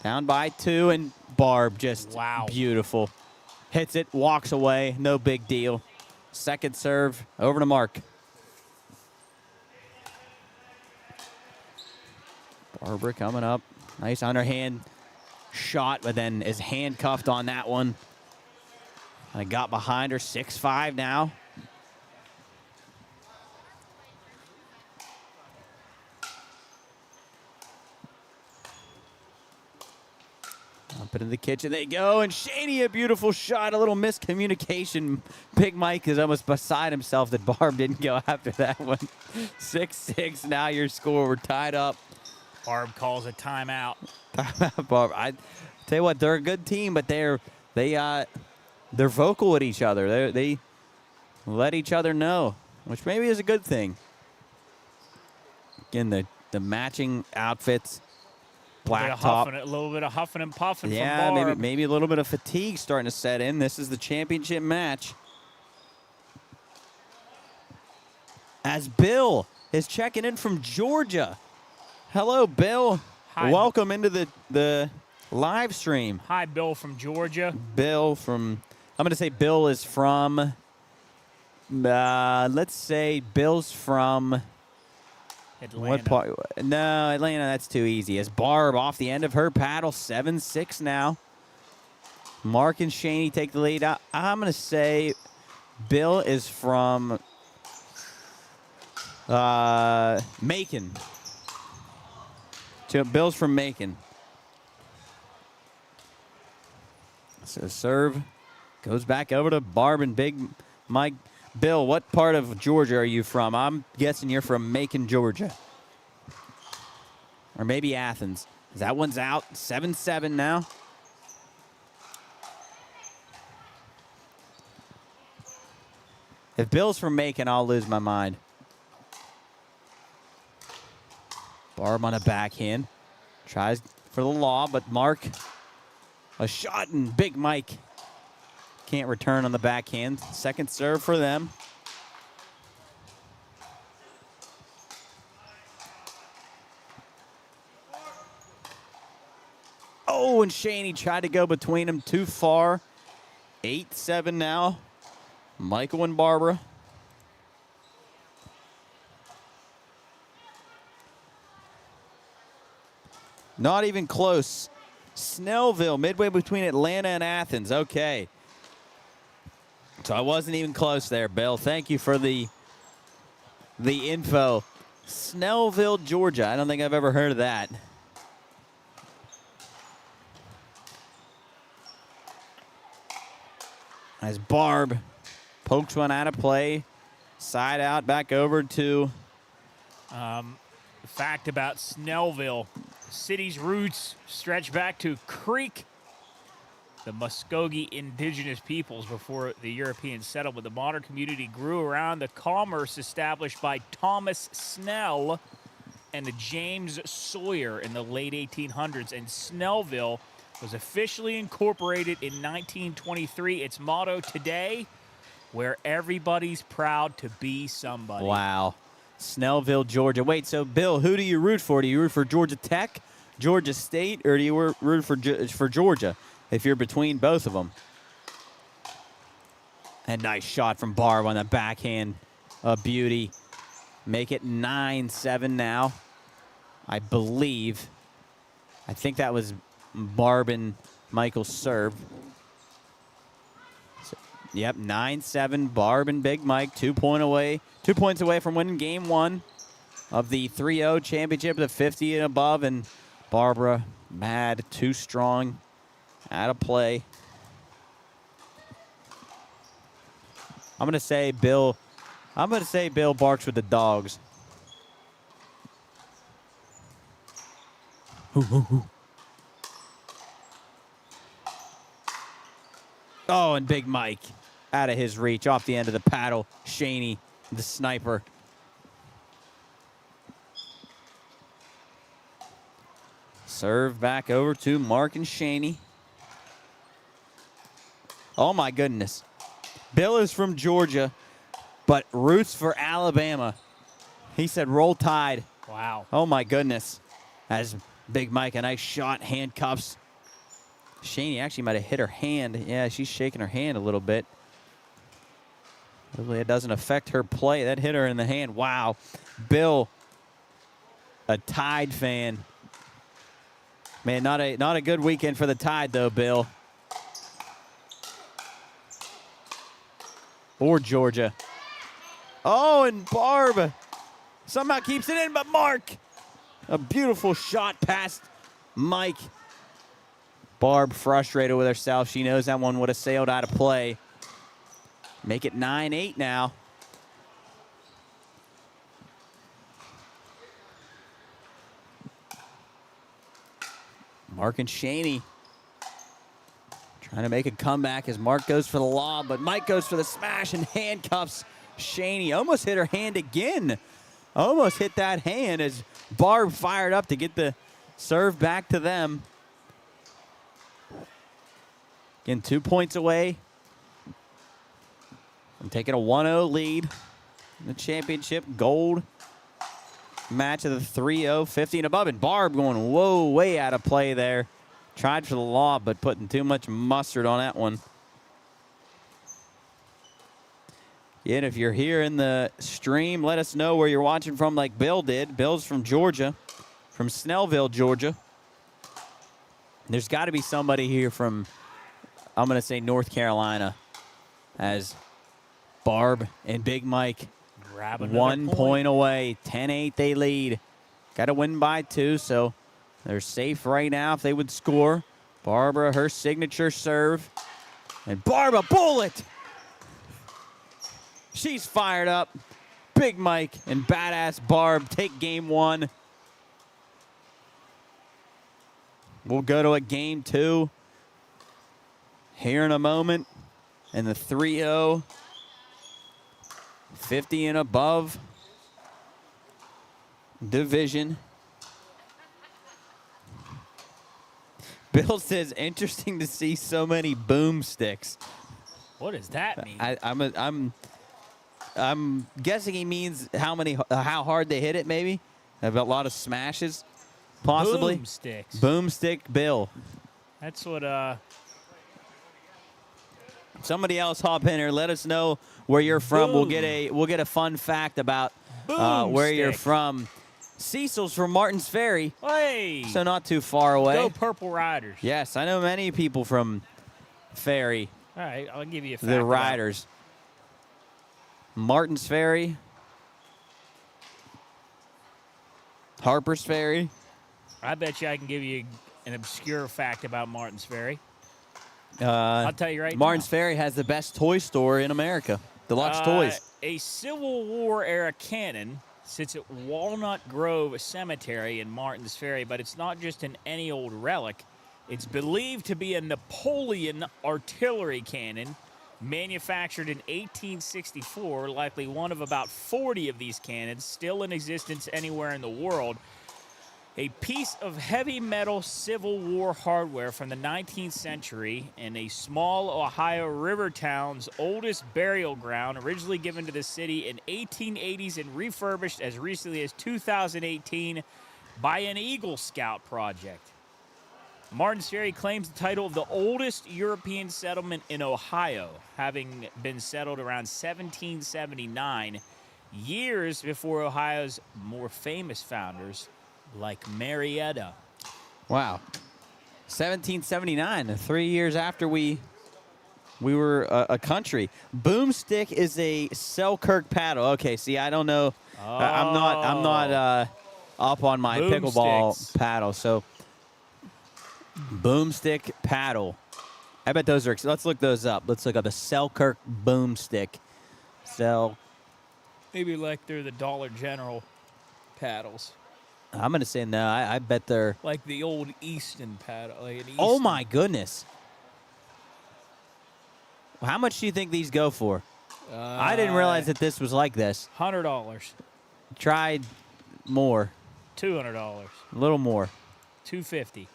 Down by 2, and Barb just beautiful. Hits it, walks away, no big deal. Second serve, over to Mark. Barbara coming up. Nice underhand shot, but then is handcuffed on that one. I got behind her, 6-5 now. Up into the kitchen they go, and Shaney, a beautiful shot, a little miscommunication. Big Mike is almost beside himself that Barb didn't go after that one. 6-6, now your score, we're tied up. Barb calls a timeout. Timeout, Barb. I tell you what, they're a good team, but they're vocal with each other. They let each other know, which maybe is a good thing. Again, the matching outfits. Black top. A little bit of huffing and puffing from Yeah, Barb. maybe a little bit of fatigue starting to set in. This is the championship match. As Bill is checking in from Georgia. Hello, Bill. Hi. Welcome into the live stream. Hi, Bill from Georgia. Bill from, I'm going to say Bill is from, let's say Bill's from Atlanta. what part? No, Atlanta, that's too easy. As Barb off the end of her paddle, 7-6 now. Mark and Shaney take the lead. I'm going to say Bill is from Macon. Bill's from Macon. So serve goes back over to Barb and Big Mike. Bill, what part of Georgia are you from? I'm guessing you're from Macon, Georgia. Or maybe Athens. That one's out. 7-7 now. If Bill's from Macon, I'll lose my mind. Barb on a backhand. Tries for the law, but Mark, a shot, and Big Mike can't return on the backhand. Second serve for them. Oh, and Shaney tried to go between them too far. 8-7 now. Michael and Barbara. Not even close. Snellville, midway between Atlanta and Athens. Okay. So I wasn't even close there, Bill. Thank you for the info. Snellville, Georgia. I don't think I've ever heard of that. As Barb pokes one out of play. Side out, back over to... Fact about Snellville. The city's roots stretch back to Creek, the Muskogee indigenous peoples before the European settlement. The modern community grew around the commerce established by Thomas Snell and the James Sawyer in the late 1800s. And Snellville was officially incorporated in 1923. Its motto today, where everybody's proud to be somebody. Wow. Snellville, Georgia. Wait, so Bill, who do you root for? Do you root for Georgia Tech, Georgia State, or do you root for Georgia? if you're between both of them. And nice shot from Barb on the backhand. A beauty. Make it 9-7 now. I believe. I think that was Barb and Michael's serve. So, yep, 9-7. Barb and Big Mike, 2 points away from winning game 1 of the 3-0 championship, the 50 and above. And Barbara, mad, too strong, out of play. I'm gonna say Bill barks with the dogs. Oh, and Big Mike out of his reach, off the end of the paddle. Shaney, the sniper. Serve back over to Mark and Shaney. Oh, my goodness. Bill is from Georgia, but roots for Alabama. He said roll tide. Wow. Oh, my goodness. As Big Mike, a nice shot, handcuffs. Shaney actually might have hit her hand. Yeah, she's shaking her hand a little bit. Hopefully it doesn't affect her play. That hit her in the hand. Wow. Bill, a Tide fan. Man, not a good weekend for the Tide, though, Bill. Or Georgia. Oh, and Barb somehow keeps it in, but Mark, a beautiful shot past Mike. Barb frustrated with herself. She knows that one would have sailed out of play. Make it 9-8 now. Mark and Shaney trying to make a comeback as Mark goes for the lob, but Mike goes for the smash and handcuffs Shaney. Almost hit her hand again. Almost hit that hand as Barb fired up to get the serve back to them. Again, 2 points away from taking a 1-0 lead in the championship gold match of the 3-0, 50 and above. And Barb going, whoa, way out of play there. Tried for the lob, but putting too much mustard on that one. Yeah, and if you're here in the stream, let us know where you're watching from like Bill did. Bill's from Georgia, from Snellville, Georgia. There's got to be somebody here from, I'm going to say, North Carolina, as Barb and Big Mike Grabbing 1 point away. 10-8 they lead. Got to win by 2, so they're safe right now if they would score. Barbara, her signature serve. And Barb, a bullet! She's fired up. Big Mike and badass Barb take game 1. We'll go to a game 2 here in a moment. And the 3-0, 50 and above division. Bill says, interesting to see so many boomsticks. What does that mean? I'm guessing he means how hard they hit it, maybe. Have a lot of smashes, possibly. Boomsticks. Boomstick Bill. That's what Somebody else hop in here. Let us know where you're from. Boom. We'll get a fun fact about where you're from. Cecil's from Martins Ferry, Hey! so not too far away. Go Purple Riders. Yes, I know many people from Ferry. All right, I'll give you a fact. The about- Riders. Martins Ferry. Harper's Ferry. I bet you I can give you an obscure fact about Martins Ferry. I'll I'll tell you right Martins now. Ferry has the best toy store in America. Deluxe Toys. A Civil War era cannon sits at Walnut Grove Cemetery in Martins Ferry, but it's not just an any old relic. It's believed to be a Napoleon artillery cannon manufactured in 1864, likely one of about 40 of these cannons still in existence anywhere in the world. A piece of heavy metal Civil War hardware from the 19th century in a small Ohio river town's oldest burial ground, originally given to the city in 1880s and refurbished as recently as 2018 by an Eagle Scout project. Martins Ferry claims the title of the oldest European settlement in Ohio, having been settled around 1779, years before Ohio's more famous founders like Marietta. Wow. 1779, 3 years after we were a country. Boomstick is a Selkirk paddle. Okay, see, I don't know. I'm not up on my pickleball Boomsticks. paddle. So, Boomstick paddle. I bet those are. Let's look those up. Let's look up the Selkirk Boomstick. Maybe like they're the Dollar General paddles. I'm gonna say no. I bet they're. Like the old Easton paddle. Like an Oh Easton. my goodness. How much do you think these go for? I didn't realize that this was like this. $100. Tried more, $200. a little more, $250.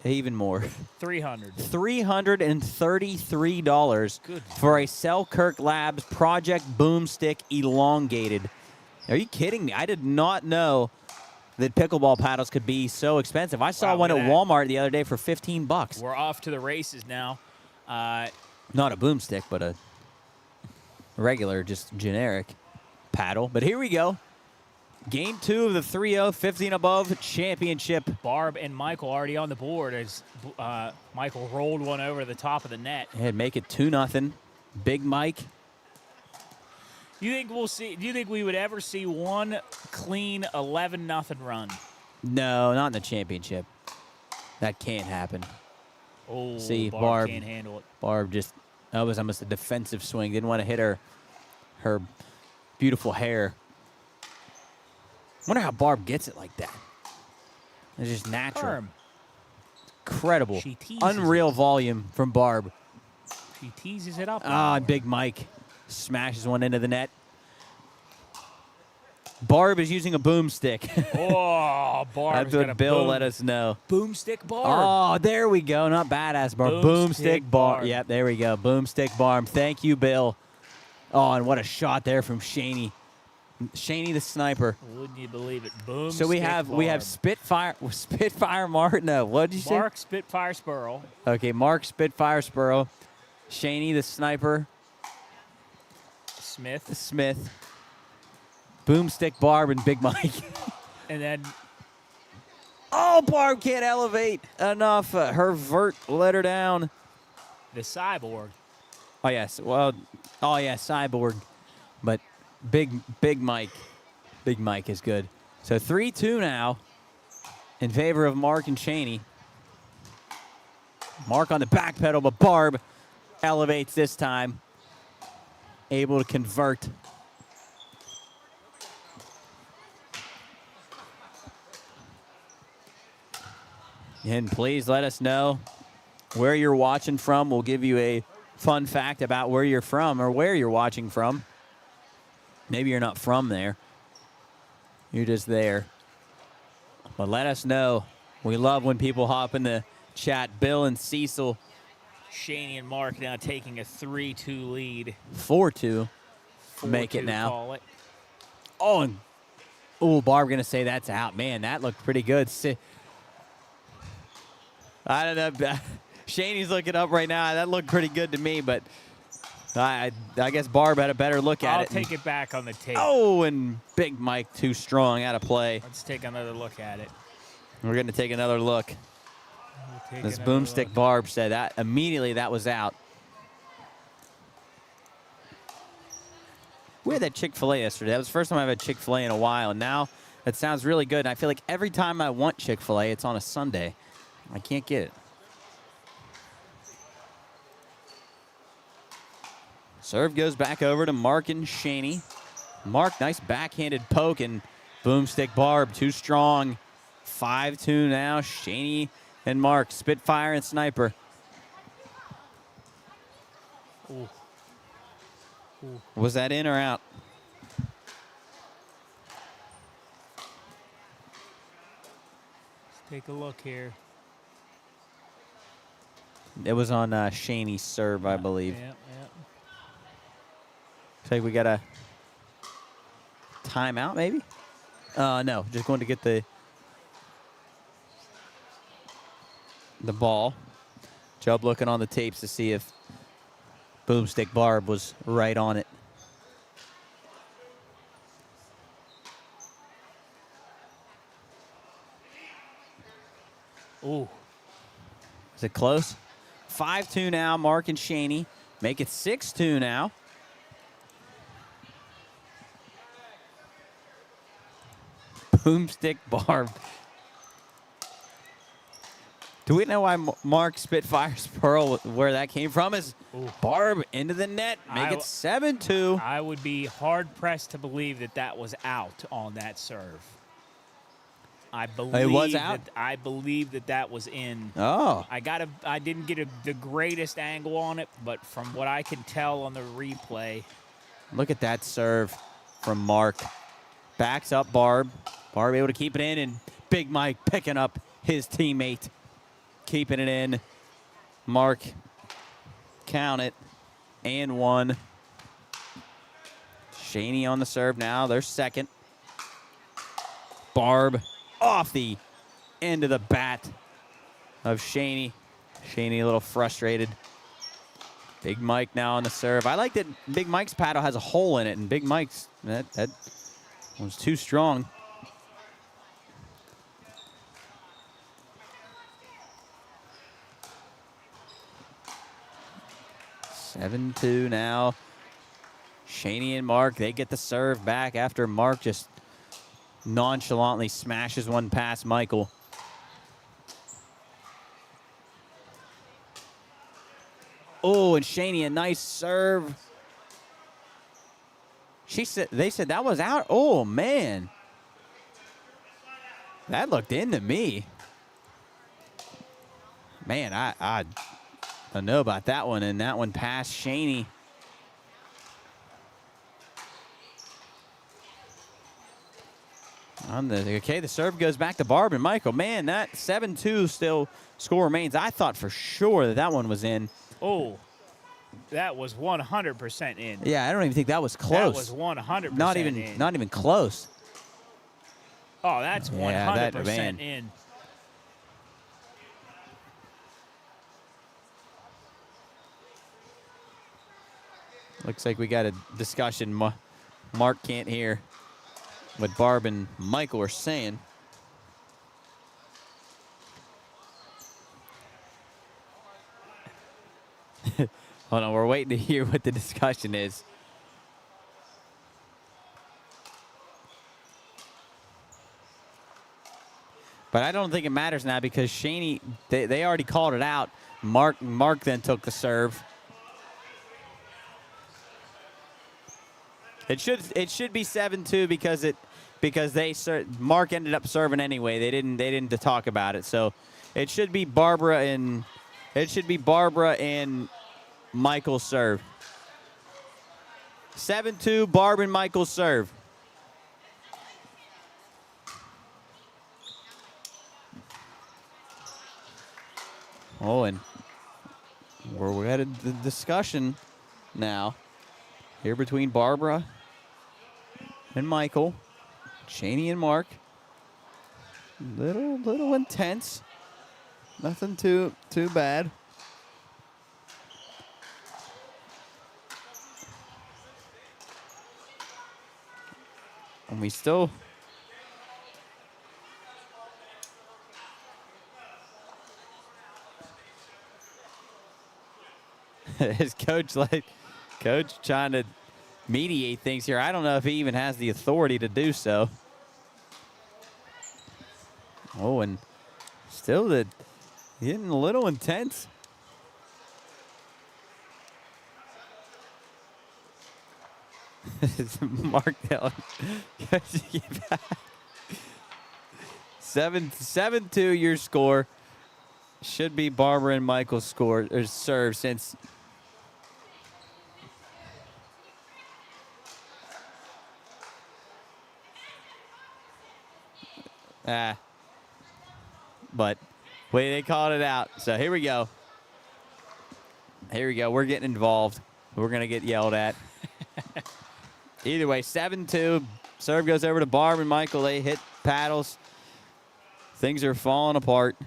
even more. $300. $333 Good. for a Selkirk Labs Project Boomstick Elongated. Are you kidding me? I did not know that pickleball paddles could be so expensive. I saw Wow, one at look at that. Walmart the other day for $15. We're off to the races now. Not a boomstick, but a regular, just generic paddle. But here we go. Game 2 of the 3-0 50 and above championship. Barb and Michael already on the board as Michael rolled one over the top of the net. And make it 2-0. Big Mike. You think we'll see? Do you think we would ever see one clean 11-0 run? No, not in the championship. That can't happen. Oh, See, Barb can't handle it. Barb just, that was almost a defensive swing. Didn't want to hit her beautiful hair. Wonder how Barb gets it like that. It's just natural. Firm. Incredible. She teases Unreal volume from Barb. She teases it up. Ah, Big Mike smashes one into the net. Barb is using a boomstick. Oh, Barb. That's what Bill let us know. Boomstick Barb. Oh, there we go. Not badass Barb. Boomstick Barb. Yep, there we go. Boomstick Barb. Thank you, Bill. Oh, and what a shot there from Shaney. Shaney the sniper. Wouldn't you believe it? Boomstick So we have Barb. Spitfire Mark. No, what did you say? Mark Spitfire Spurl. Okay, Mark Spitfire Spurl. Shaney the sniper. Smith. Boomstick Barb and Big Mike. And then Oh, Barb can't elevate enough. Her vert let her down. the Cyborg. Oh, yes. Well, Cyborg. But Big Mike. Big Mike is good. So 3-2 now in favor of Mark and Shaney. Mark on the back pedal, but Barb elevates this time. Able to convert. And please let us know where you're watching from. We'll give you a fun fact about where you're from or where you're watching from. Maybe you're not from there. You're just there. But let us know. We love when people hop in the chat. Bill and Cecil. Shaney and Mark now taking a 3-2 lead. 4-2. Make it 4-2 now. Call it. Oh, and Barb going to say that's out. Man, that looked pretty good. I don't know. Shaney's looking up right now. That looked pretty good to me, but I guess Barb had a better look at I'll it. take it back on the tape. Oh, and Big Mike too strong out of play. Let's take another look at it. We're going to take another look. We'll take This another boomstick look. Barb said that immediately that was out. We had that Chick-fil-A yesterday. That was the first time I've had Chick-fil-A in a while, and now it sounds really good. And I feel like every time I want Chick-fil-A, it's on a Sunday. I can't get it. Serve goes back over to Mark and Shaney. Mark, nice backhanded poke, and boomstick Barb, too strong. 5-2 now. Shaney and Mark, Spitfire and Sniper. Ooh. Ooh. Was that in or out? Let's take a look here. It was on Shaney's serve, I believe. Yeah. Looks like we got a timeout, maybe? No, just going to get the... the ball. Chubb looking on the tapes to see if Boomstick Barb was right on it. Ooh. Is it close? 5-2 now, Mark and Shaney. Make it 6-2 now. Boomstick Barb. Do we know why Mark Spitfire's Pearl, where that came from? Is Barb into the net. Make it 7-2. I would be hard-pressed to believe that that was out on that serve. I believe it was out? I believe that was in. Oh. I didn't get the greatest angle on it, but from what I can tell on the replay. Look at that serve from Mark. Backs up Barb. Barb able to keep it in, and Big Mike picking up his teammate. Keeping it in. Mark, count it, and 1. Shaney on the serve now. They're second. Barb off the end of the bat of Shaney. Shaney a little frustrated. Big Mike now on the serve. I like that Big Mike's paddle has a hole in it, and Big Mike's, that was too strong. (7-2) now. Shaney and Mark, they get the serve back after Mark just nonchalantly smashes one past Michael. Oh, and Shaney, a nice serve. They said that was out. Oh, man. That looked into me. Man, I don't know about that one, and that one past Shaney. Okay, the serve goes back to Barb and Michael. Man, that 7-2 still score remains. I thought for sure that one was in. Oh, that was 100% in. Yeah, I don't even think that was close. That was 100% in. Not even close. Oh, that's 100% in. Looks like we got a discussion Mark can't hear what Barb and Michael are saying. Hold on, we're waiting to hear what the discussion is. But I don't think it matters now because Shaney, they already called it out. Mark then took the serve. It should be 7-2 because Mark ended up serving anyway. They didn't talk about it. So it should be Barbara and Michael serve. 7-2, Barb and Michael serve. Oh, and we're at a discussion now here between Barbara and Michael, Shaney and Mark. Little intense. Nothing too bad. And we still his coach trying to mediate things here. I don't know if he even has the authority to do so. Oh, and still getting a little intense. Mark Dillon. 7-2 your score. Should be Barbara and Michael's score or serve since but wait, they called it out. So here we go. We're getting involved. We're going to get yelled at. Either way, 7-2. Serve goes over to Barb and Michael. They hit paddles. Things are falling apart.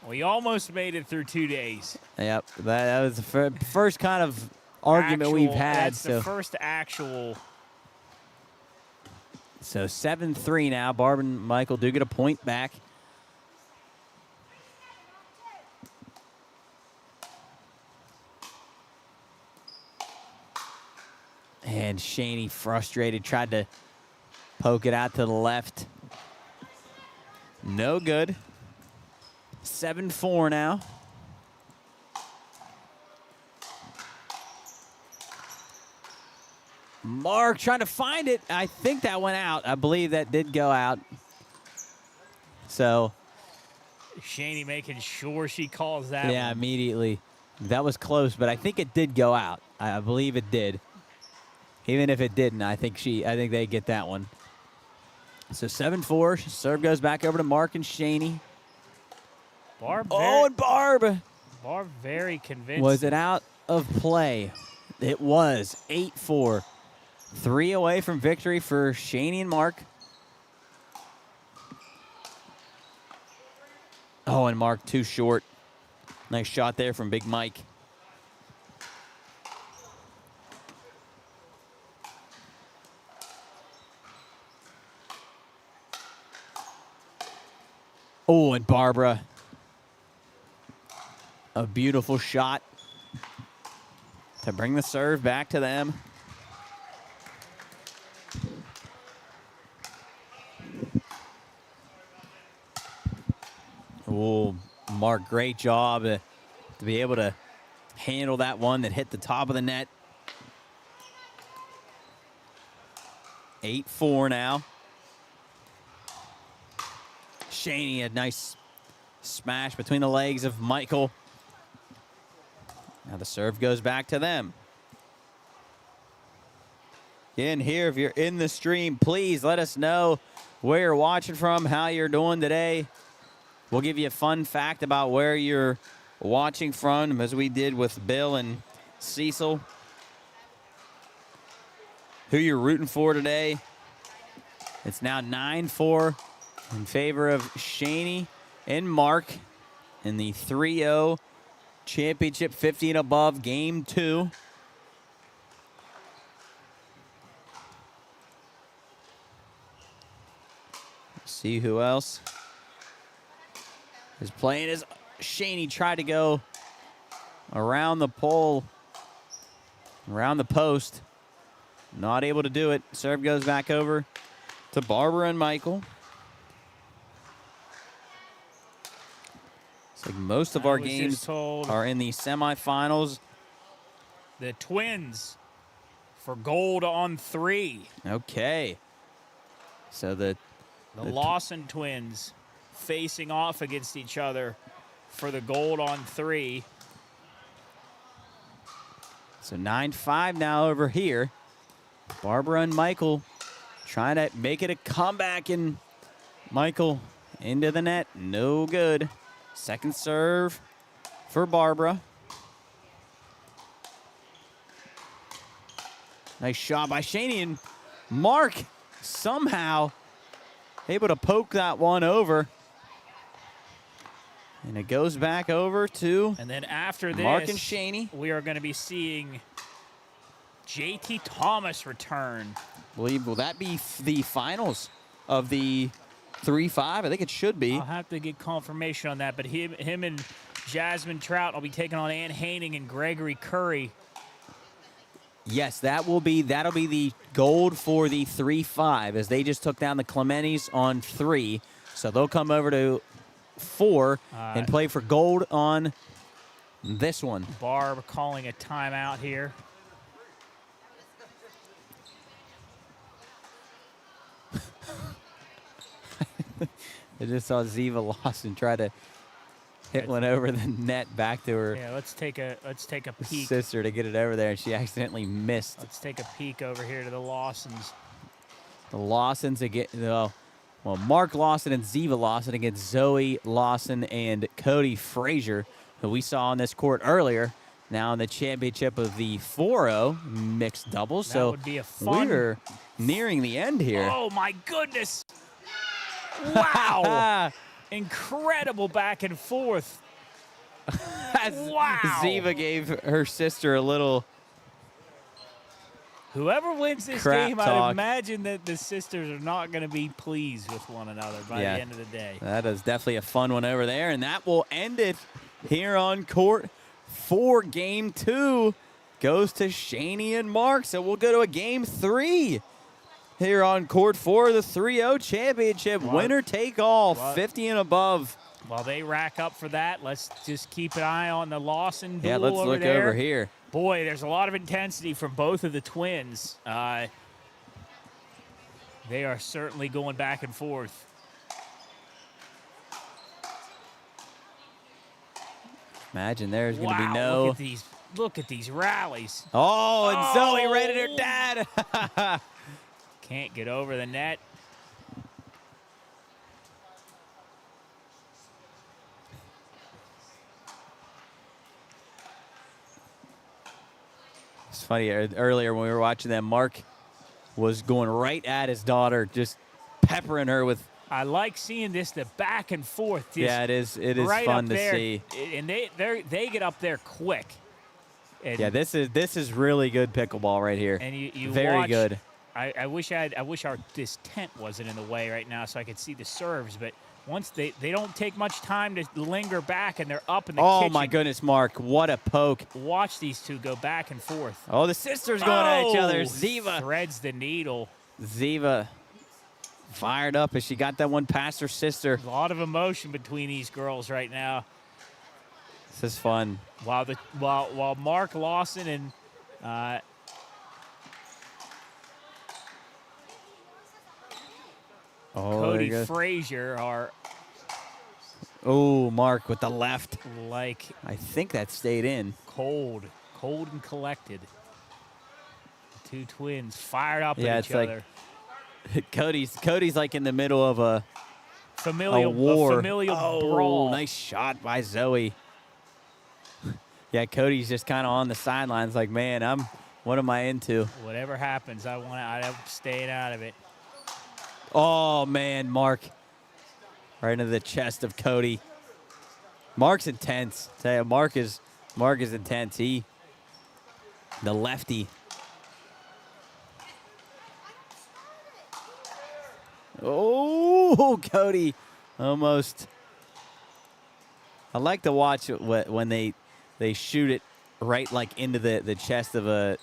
We almost made it through 2 days. Yep, that was the first kind of argument we've had. That's the first actual. So 7-3 now. Barb and Michael do get a point back. And Shaney, frustrated, tried to poke it out to the left. No good. 7-4 now. Mark trying to find it. I think that went out. I believe that did go out. So. Shaney making sure she calls that Yeah, one. immediately. That was close, but I think it did go out. I believe it did. Even if it didn't, I think they get that one. So 7-4. Serve goes back over to Mark and Shaney. Barb. And Barb. Barb very convinced. Was it out of play? It was. 8-4. 3 away from victory for Shaney and Mark. Oh, and Mark too short. Nice shot there from Big Mike. Oh, and Barbara. A beautiful shot to bring the serve back to them. Oh, Mark, great job to be able to handle that one that hit the top of the net. 8-4 now. Shaney, a nice smash between the legs of Michael. Now the serve goes back to them. Again, here, if you're in the stream, please let us know where you're watching from, how you're doing today. We'll give you a fun fact about where you're watching from, as we did with Bill and Cecil. Who you're rooting for today. It's now 9-4 in favor of Shaney and Mark in the 3-0 championship 50 and above game 2. See who else is playing as Shaney tried to go around the pole, around the post. Not able to do it. Serve goes back over to Barbara and Michael. It's like most of our games are in the semifinals. The Twins for gold on 3. Okay. So the Lawson twins facing off against each other for the gold on 3. So 9-5 now over here. Barbara and Michael trying to make it a comeback, and Michael into the net. No good. Second serve for Barbara. Nice shot by Shaney, and Mark somehow able to poke that one over. And it goes back over to and then after this, Mark and Shaney. We are going to be seeing JT Thomas return. Will that be the finals of the 3-5? I think it should be. I'll have to get confirmation on that, but him and Jasmine Trout will be taking on Ann Haining and Gregory Curry. Yes, that'll be the gold for the 3-5, as they just took down the Clementis on 3. So they'll come over to 4 and play for gold on this one. Barb calling a timeout here. I just saw Ziva Lawson try to hit one over the net back to her. Yeah, let's take a peek. Sister to get it over there, and she accidentally missed. Let's take a peek over here to the Lawsons. The Lawsons again. Well, Mark Lawson and Ziva Lawson against Zoe Lawson and Cody Frazier, who we saw on this court earlier. Now in the championship of the 4-0 mixed doubles. That so would be a fun. We're nearing the end here. Oh my goodness! Wow! Incredible back and forth. Wow. Ziva gave her sister a little Whoever wins this crap game, talk. I imagine that the sisters are not going to be pleased with one another by the end of the day. That is definitely a fun one over there, and that will end it here on court 4. Game 2 goes to Shaney and Mark, so we'll go to a game 3 here on court 4, the 3-0 championship. Winner take all, 50 and above. While they rack up for that, let's just keep an eye on the Lawson duel Yeah, let's over look there. over here. Boy, there's a lot of intensity from both of the twins. They are certainly going back and forth. Imagine there's going to be no... Look at these rallies. Oh, and Zoe rated her dad. Can't get over the net. It's funny, earlier when we were watching them, Mark was going right at his daughter, just peppering her with... I like seeing this, the back and forth. Yeah, it is right fun to there. see. And they get up there quick. And yeah, this is really good pickleball right here. And you very watch, good. I wish this tent wasn't in the way right now so I could see the serves, but once they don't take much time to linger back and they're up in the kitchen. Oh my goodness, Mark, what a poke. Watch these two go back and forth. Oh, the sisters going at each other. Ziva threads the needle. Ziva fired up as she got that one past her sister. A lot of emotion between these girls right now. This is fun. While Mark Lawson and Cody Frazier are. Oh, Mark with the left. Like, I think that stayed in. Cold and collected. The two twins fired up at each other. Cody's like in the middle of a familial war. Brawl. Nice shot by Zoe. Yeah, Cody's just kind of on the sidelines like, man, what am I into? Whatever happens, I'm staying out of it. Oh, man, Mark. Right into the chest of Cody. Mark's intense. Tell you, Mark is intense. The lefty. Oh, Cody almost. I like to watch it when they shoot it right like into the chest of the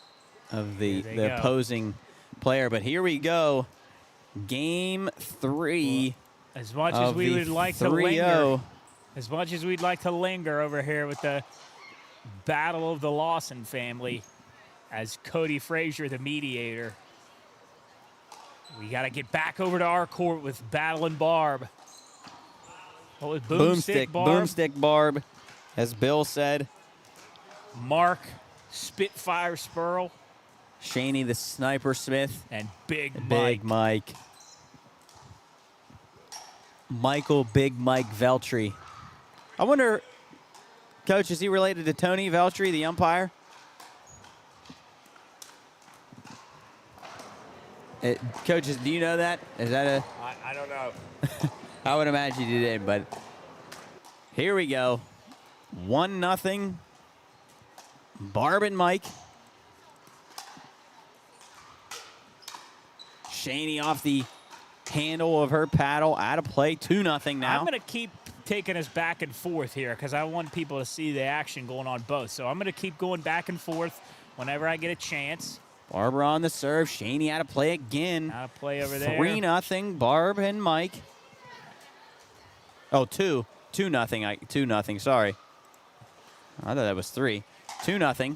opposing player. But here we go. Game 3. Well, as much as we would like to linger, as much as we'd like to linger over here with the battle of the Lawson family, as Cody Frazier, the mediator, we got to get back over to our court with Battle and Barb. What was Boomstick Barb? Boomstick Barb, as Bill said. Mark Spitfire Spurl. Shaney the Sniper Smith. And Big Mike. Michael Big Mike Veltri. I wonder, Coach, is he related to Tony Veltri, the umpire? Coaches, do you know that? Is that a... I don't know. I would imagine you did, but here we go. 1-0. Barb and Mike. Shaney off the handle of her paddle. Out of play. 2-0 now. I'm going to keep taking us back and forth here because I want people to see the action going on both. So I'm going to keep going back and forth whenever I get a chance. Barbara on the serve. Shaney out of play again. Out of play over there. 3-0. Barb and Mike. Oh, 2-0. 2-0. Sorry. I thought that was 3. 2-0.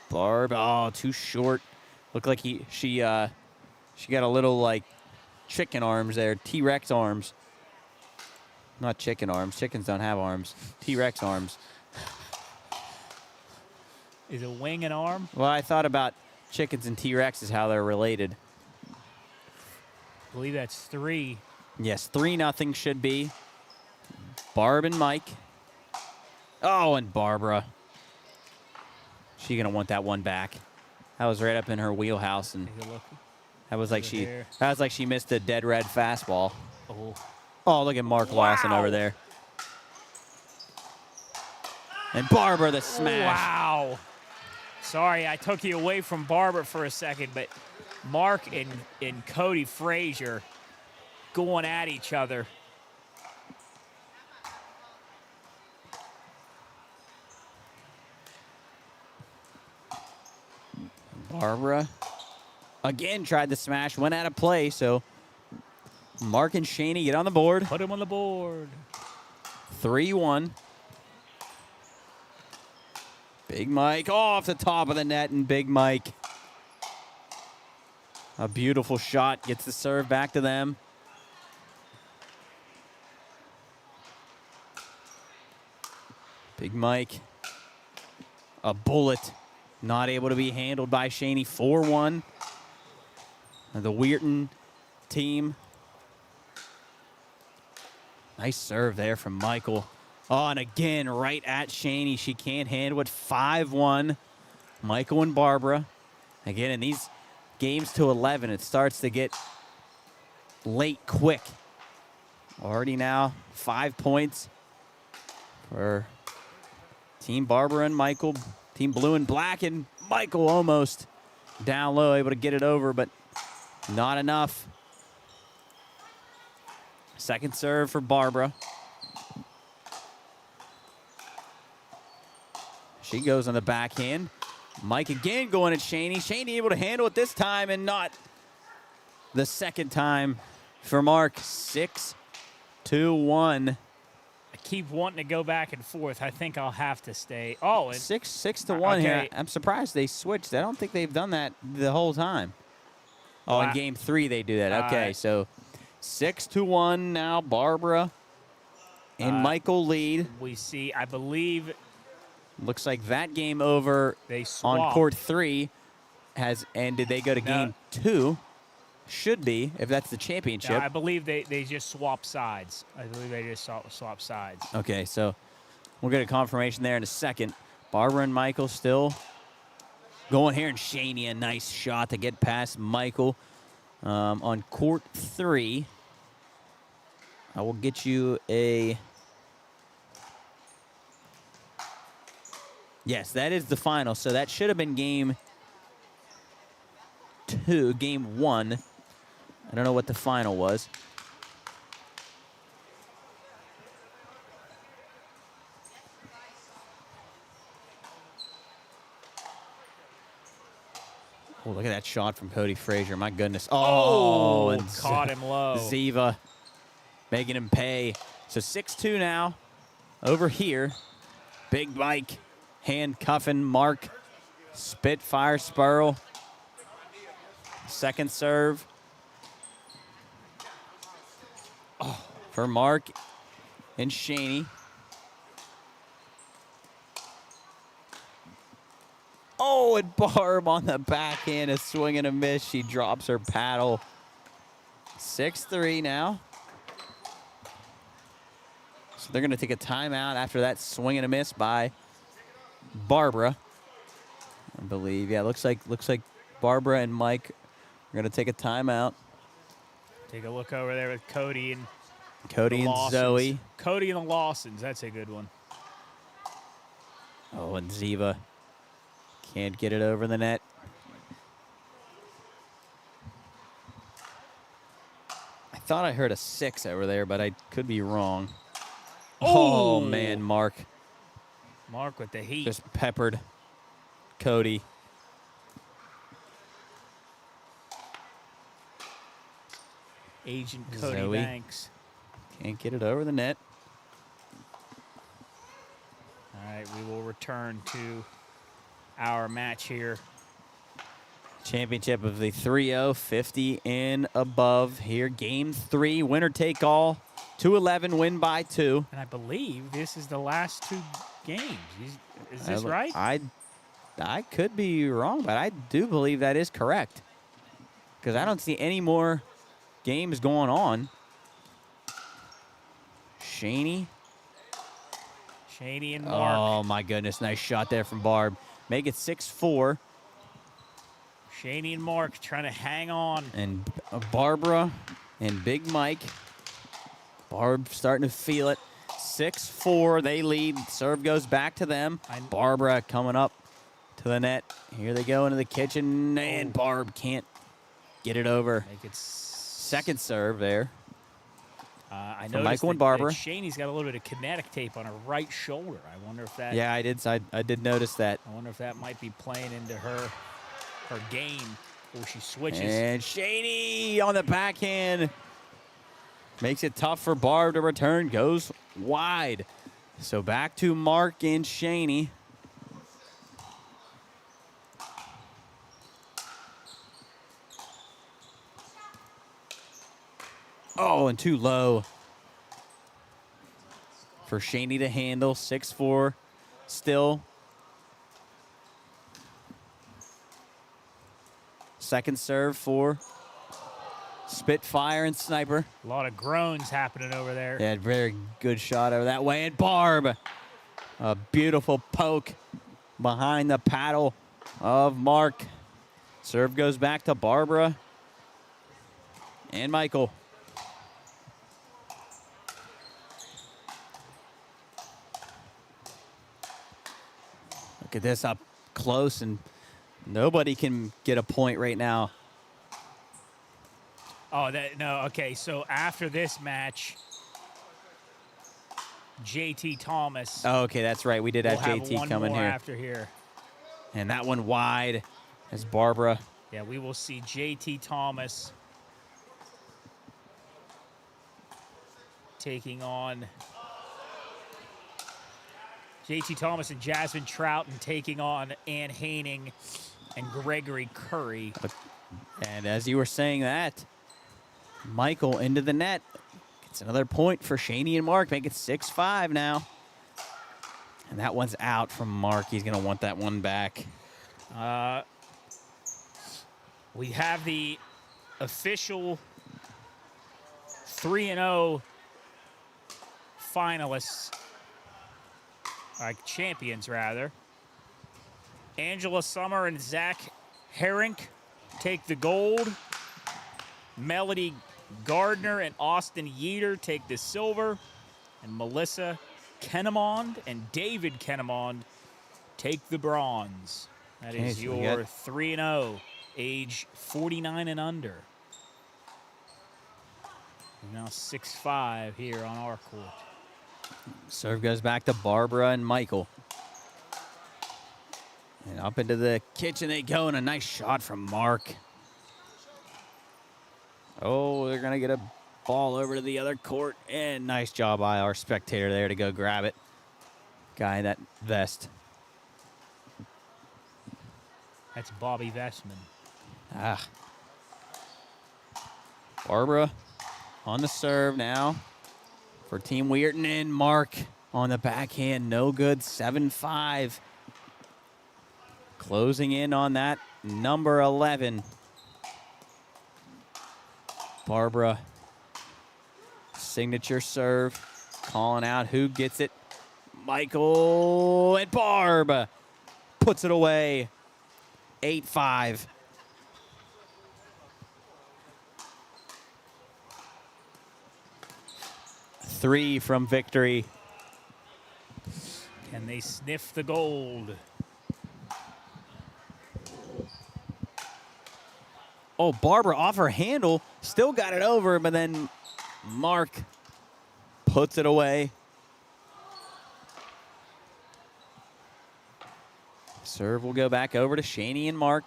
Barb. Oh, too short. Looked like she got a little like chicken arms there. T-Rex arms. Not chicken arms. Chickens don't have arms. T-Rex arms. Is a wing an arm? Well, I thought about chickens and T-Rexes, how they're related. I believe that's 3. Yes, 3-0 should be. Barb and Mike. Oh, and Barbara. She's going to want that one back. That was right up in her wheelhouse. And Take a look. That was like Over she missed a dead red fastball. Oh. Oh, look at Mark Lawson over there. And Barbara the smash. Wow. Sorry, I took you away from Barbara for a second, but Mark and Cody Frazier going at each other. Barbara again tried the smash, went out of play, so Mark and Shaney get on the board. Put him on the board. 3-1. Big Mike off the top of the net, and Big Mike, a beautiful shot, gets the serve back to them. Big Mike, a bullet, not able to be handled by Shaney. 4-1. The Weirton team. Nice serve there from Michael. Oh, and again, right at Shaney. She can't handle it. 5-1. Michael and Barbara. Again, in these games to 11, it starts to get late quick. Already now 5 points for Team Barbara and Michael. Team Blue and Black, and Michael almost down low, able to get it over, but not enough. Second serve for Barbara. She goes on the backhand. Mike again going at Shaney. Shaney able to handle it this time, and not the second time for Mark. 6-1. I keep wanting to go back and forth. I think I'll have to stay. Oh, and 6-1 here. Okay. I'm surprised they switched. I don't think they've done that the whole time. Oh, in Wow. game 3 they do that. Okay, so 6-1 now. Barbara and Michael lead. we see, I believe Looks like that game over they on swapped. court 3 has ended. They go to game 2. Should be, if that's the championship. No, I believe they just swapped sides. I believe they just swapped sides. Okay, so we'll get a confirmation there in a second. Barbara and Michael still going here, and Shaney, a nice shot to get past Michael on court 3. I will get you a... Yes, that is the final. So that should have been game 2, game 1. I don't know what the final was. Oh, look at that shot from Cody Frazier. My goodness. Oh, and caught him low. Ziva making him pay. So 6-2 now over here. Big Mike handcuffing Mark. Spitfire Spurl. Second serve. Oh, for Mark and Shaney. Oh, and Barb on the backhand, a swing and a miss. She drops her paddle. 6-3 now. So they're going to take a timeout after that swing and a miss by Barbara. I believe. Yeah, looks like Barbara and Mike are going to take a timeout. Take a look over there with Cody and Cody the and Lawsons. Zoe. Cody and the Lawsons. That's a good one. Oh, and Ziva can't get it over the net. I thought I heard a 6 over there, but I could be wrong. Oh, man, Mark Mark with the heat. just peppered Cody. Agent Cody Zoe. Banks. Can't get it over the net. All right, we will return to our match here. Championship of the 3-0, 50 and above here. Game 3, winner take all. 2-11, win by 2. And I believe this is the last 2 games. Is this right? I could be wrong, but I do believe that is correct. Because I don't see any more games going on. Shaney. Shaney and Mark. Oh, my goodness. Nice shot there from Barb. Make it 6-4. Shaney and Mark trying to hang on. And Barbara and Big Mike. Barb starting to feel it. 6-4, they lead. Serve goes back to them. Barbara coming up to the net. Here they go into the kitchen, and Barb can't get it over. Make it second serve there. I From noticed Michael and that Barbara. Shaney's got a little bit of kinetic tape on her right shoulder. I wonder if that. Yeah, I did notice that. I wonder if that might be playing into her game before she switches. And Shaney on the backhand makes it tough for Barb to return. Goes wide. So back to Mark and Shaney. Oh, and too low for Shaney to handle. 6-4 still. Second serve for Spitfire and Sniper. A lot of groans happening over there. Yeah, very good shot over that way. And Barb, a beautiful poke behind the paddle of Mark. Serve goes back to Barbara and Michael. Look at this up close, and nobody can get a point right now. Oh, no. Okay, so after this match, JT Thomas. Oh, okay, that's right. We did have we'll JT one coming more here. after here. And that one wide as Barbara. Yeah, we will see JT Thomas taking on JT Thomas and Jasmine Troughton taking on Ann Haining and Gregory Curry. And as you were saying that, Michael into the net. Gets another point for Shaney and Mark. Make it 6-5 now. And that one's out from Mark. He's going to want that one back. We have the official 3-0 finalists, champions rather. Angela Summer and Zach Herink take the gold. Melody Gardner and Austin Yeater take the silver. And Melissa Kennemond and David Kennemond take the bronze. That is so we your got 3-0, age 49 and under. Now 6-5 here on our court. Serve goes back to Barbara and Michael. And up into the kitchen they go, and a nice shot from Mark. Oh, they're going to get a ball over to the other court. And nice job by our spectator there to go grab it. Guy in that vest. That's Bobby Vestman. Barbara on the serve now for Team Weirton, and Mark on the backhand. No good. 7-5. Closing in on that, number 11. Barbara, signature serve, calling out who gets it. Michael, and Barb puts it away. 8-5. Three from victory. Can they sniff the gold? Oh, Barbara off her handle, still got it over, but then Mark puts it away. Serve will go back over to Shaney and Mark.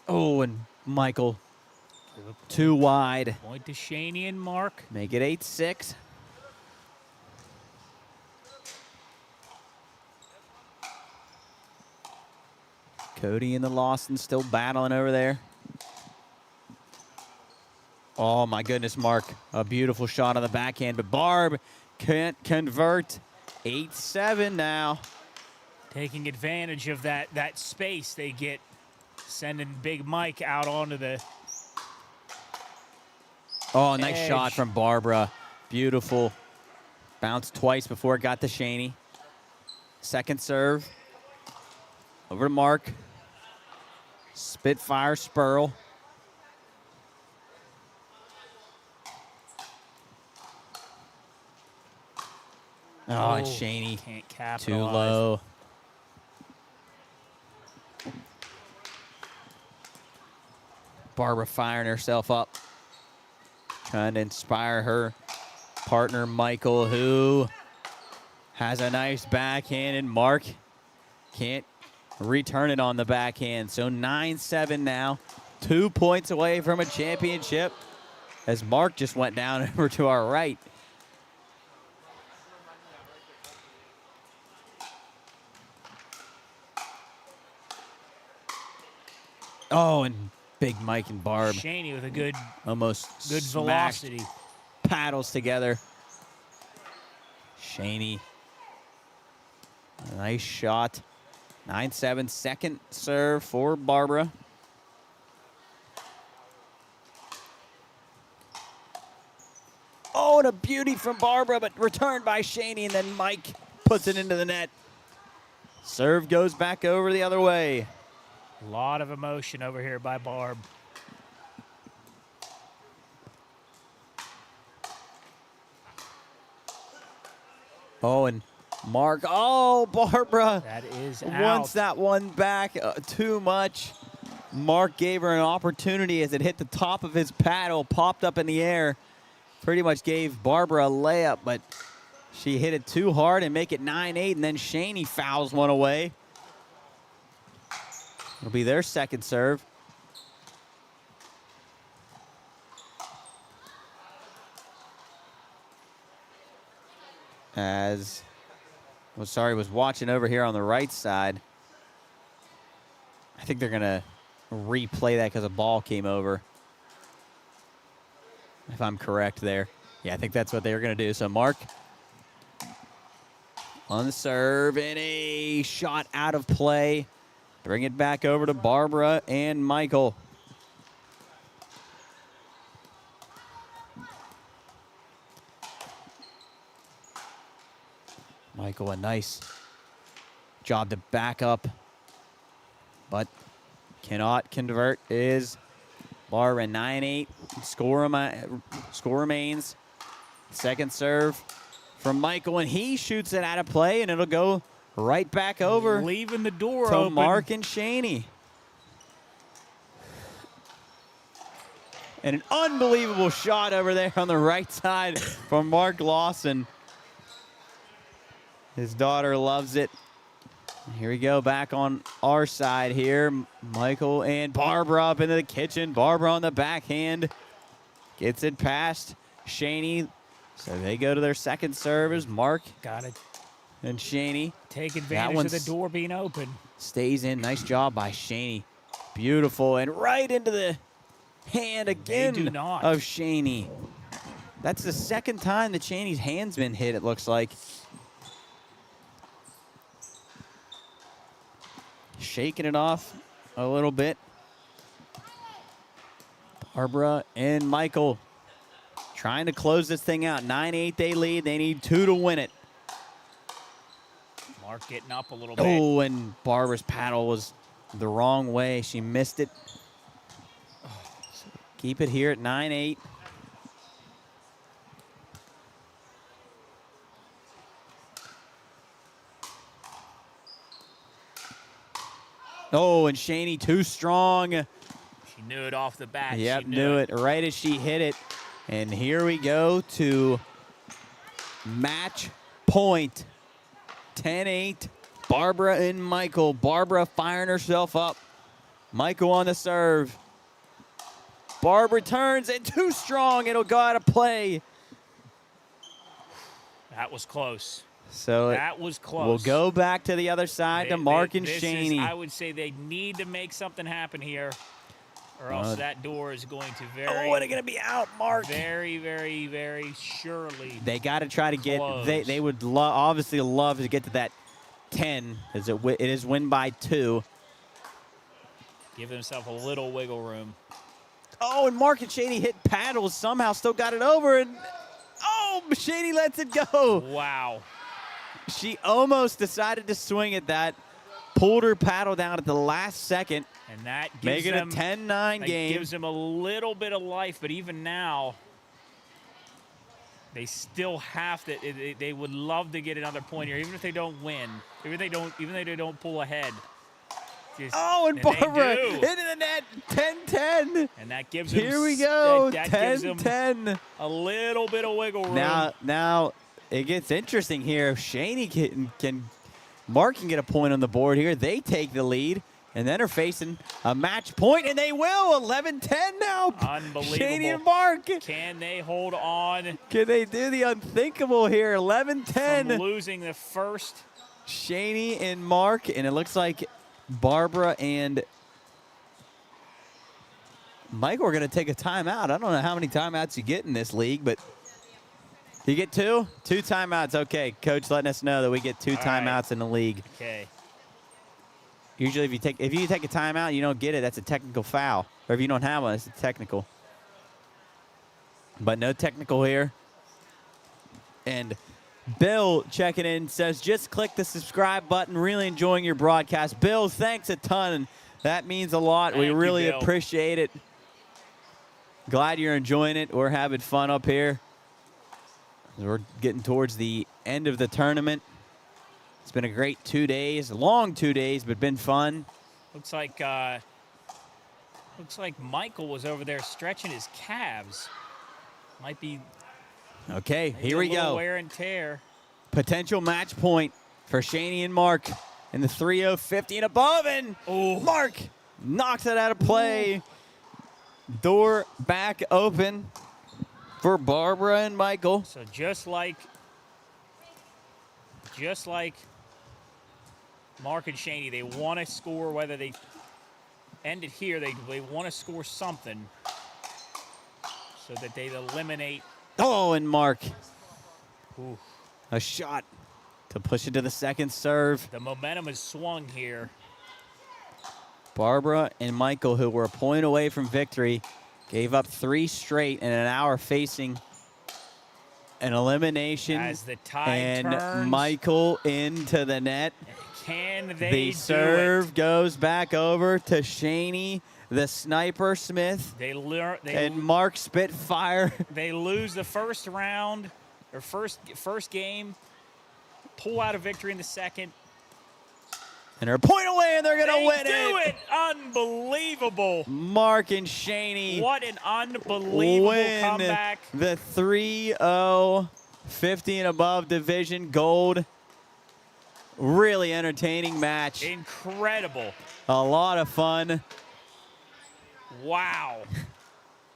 Oh, and Michael, too wide. Point to Shaney and Mark. Make it 8-6. Cody and the Lawson still battling over there. Oh, my goodness, Mark. A beautiful shot on the backhand, but Barb can't convert. 8-7 now. Taking advantage of that space they get, sending Big Mike out onto the Oh, nice Edge. shot from Barbara. Beautiful. Bounced twice before it got to Shaney. Second serve. Over to Mark. Spitfire Spurl. Oh, and Shaney Can't capitalize. too low. Barbara firing herself up. Trying to inspire her partner, Michael, who has a nice backhand, and Mark can't return it on the backhand. So 9-7 now. 2 points away from a championship as Mark just went down over to our right. Oh, and big Mike and Barb Shaney with a good almost good smashed velocity. paddles together. Shaney. Nice shot. 9-7. Second serve for Barbara. Oh, and a beauty from Barbara, but returned by Shaney, and then Mike puts it into the net. Serve goes back over the other way. A lot of emotion over here by Barb. Oh, and Mark. Oh, Barbara. That is out. Wants that one back too much. Mark gave her an opportunity as it hit the top of his paddle, popped up in the air. Pretty much gave Barbara a layup, but she hit it too hard and make it 9-8, and then Shaney fouls one away. It'll be their second serve. As was watching over here on the right side. I think they're going to replay that because a ball came over. If I'm correct there. Yeah, I think that's what they were going to do. So Mark on the serve, and a shot out of play. Bring it back over to Barbara and Michael. Michael, a nice job to back up, but cannot convert. Is Barbara. 9-8. Score remains. Second serve from Michael, and he shoots it out of play, and it'll go right back over Leaving the door to open. Mark and Shaney. And an unbelievable shot over there on the right side from Mark Lawson. His daughter loves it. Here we go, back on our side here. Michael and Barbara up into the kitchen. Barbara on the backhand. Gets it past Shaney. So they go to their second serve as Mark Got it. and Shaney. Take advantage of the door being open. Stays in. Nice job by Shaney. Beautiful. And right into the hand again do not. of Shaney. That's the second time that Shaney's hand's been hit, it looks like. Shaking it off a little bit. Barbara and Michael trying to close this thing out. 9-8 they lead. They need 2 to win it. Mark getting up a little bit. Oh, and Barbara's paddle was the wrong way. She missed it. So keep it here at 9-8. Oh, and Shaney too strong. She knew it off the bat. Yep, She knew it right as she hit it. And here we go to match point. 10-8. Barbara and Michael. Barbara firing herself up. Michael on the serve. Barb returns, and too strong. It'll go out of play. That was close. So That was close. we'll go back to the other side to Mark and Shaney. I would say they need to make something happen here, or else that door is going to Oh, and it's going to be out, Mark. very, very, very surely. They got to try to get. Close. They would obviously love to get to that 10. As it is win by 2. Give themselves a little wiggle room. Oh, and Mark and Shady hit paddles. Somehow still got it over. And oh, Shady lets it go. Wow. She almost decided to swing at that. Pulled her paddle down at the last second. And that gives Make it a them 10-9 game. Gives them a little bit of life, but even now, they still have to. They would love to get another point here, even if they don't win, even if they don't pull ahead. Oh, and Barbara into the net, 10-10. And that gives them. Here we go, that gives them 10-10. a little bit of wiggle room. Now it gets interesting here. If Shaney Mark can get a point on the board here. They take the lead, and then are facing a match point, and they will. 11-10 now. Unbelievable. Shaney and Mark. Can they hold on? Can they do the unthinkable here? 11-10. From losing the first. Shaney and Mark, and it looks like Barbara and Michael are going to take a timeout. I don't know how many timeouts you get in this league, but you get two? Two timeouts. Okay, Coach letting us know that we get two timeouts in the league. Okay. Usually if you take a timeout, you don't get it. That's a technical foul. Or if you don't have one, it's a technical. But no technical here. And Bill checking in says, just click the subscribe button. Really enjoying your broadcast. Bill, thanks a ton. That means a lot. We really appreciate it. Glad you're enjoying it. We're having fun up here. We're getting towards the end of the tournament. It's been a great 2 days, long 2 days, but been fun. Looks like Michael was over there stretching his calves. Might be. Okay, here we go. Wear and tear. Potential match point for Shaney and Mark in the 3:0-50 and above, and Mark knocks it out of play. Door back open for Barbara and Michael. So just like Mark and Shaney, they want to score, whether they end it here, they want to score something so that they eliminate. Oh, and Mark. Ooh. A shot to push it to the second serve. The momentum is swung here. Barbara and Michael, who were a point away from victory, gave up 3 straight in an hour, facing an elimination. As the tide and turns. Michael into the net. Can they The serve goes back over to Shaney, the Sniper Smith, and Mark Spitfire. They lose the first round, or first game, pull out a victory in the second. And they're a point away, and they're going to win it. They do it. Unbelievable. Mark and Shaney. What an unbelievable comeback. The 3-0-50 and above division gold. Really entertaining match. Incredible. A lot of fun. Wow.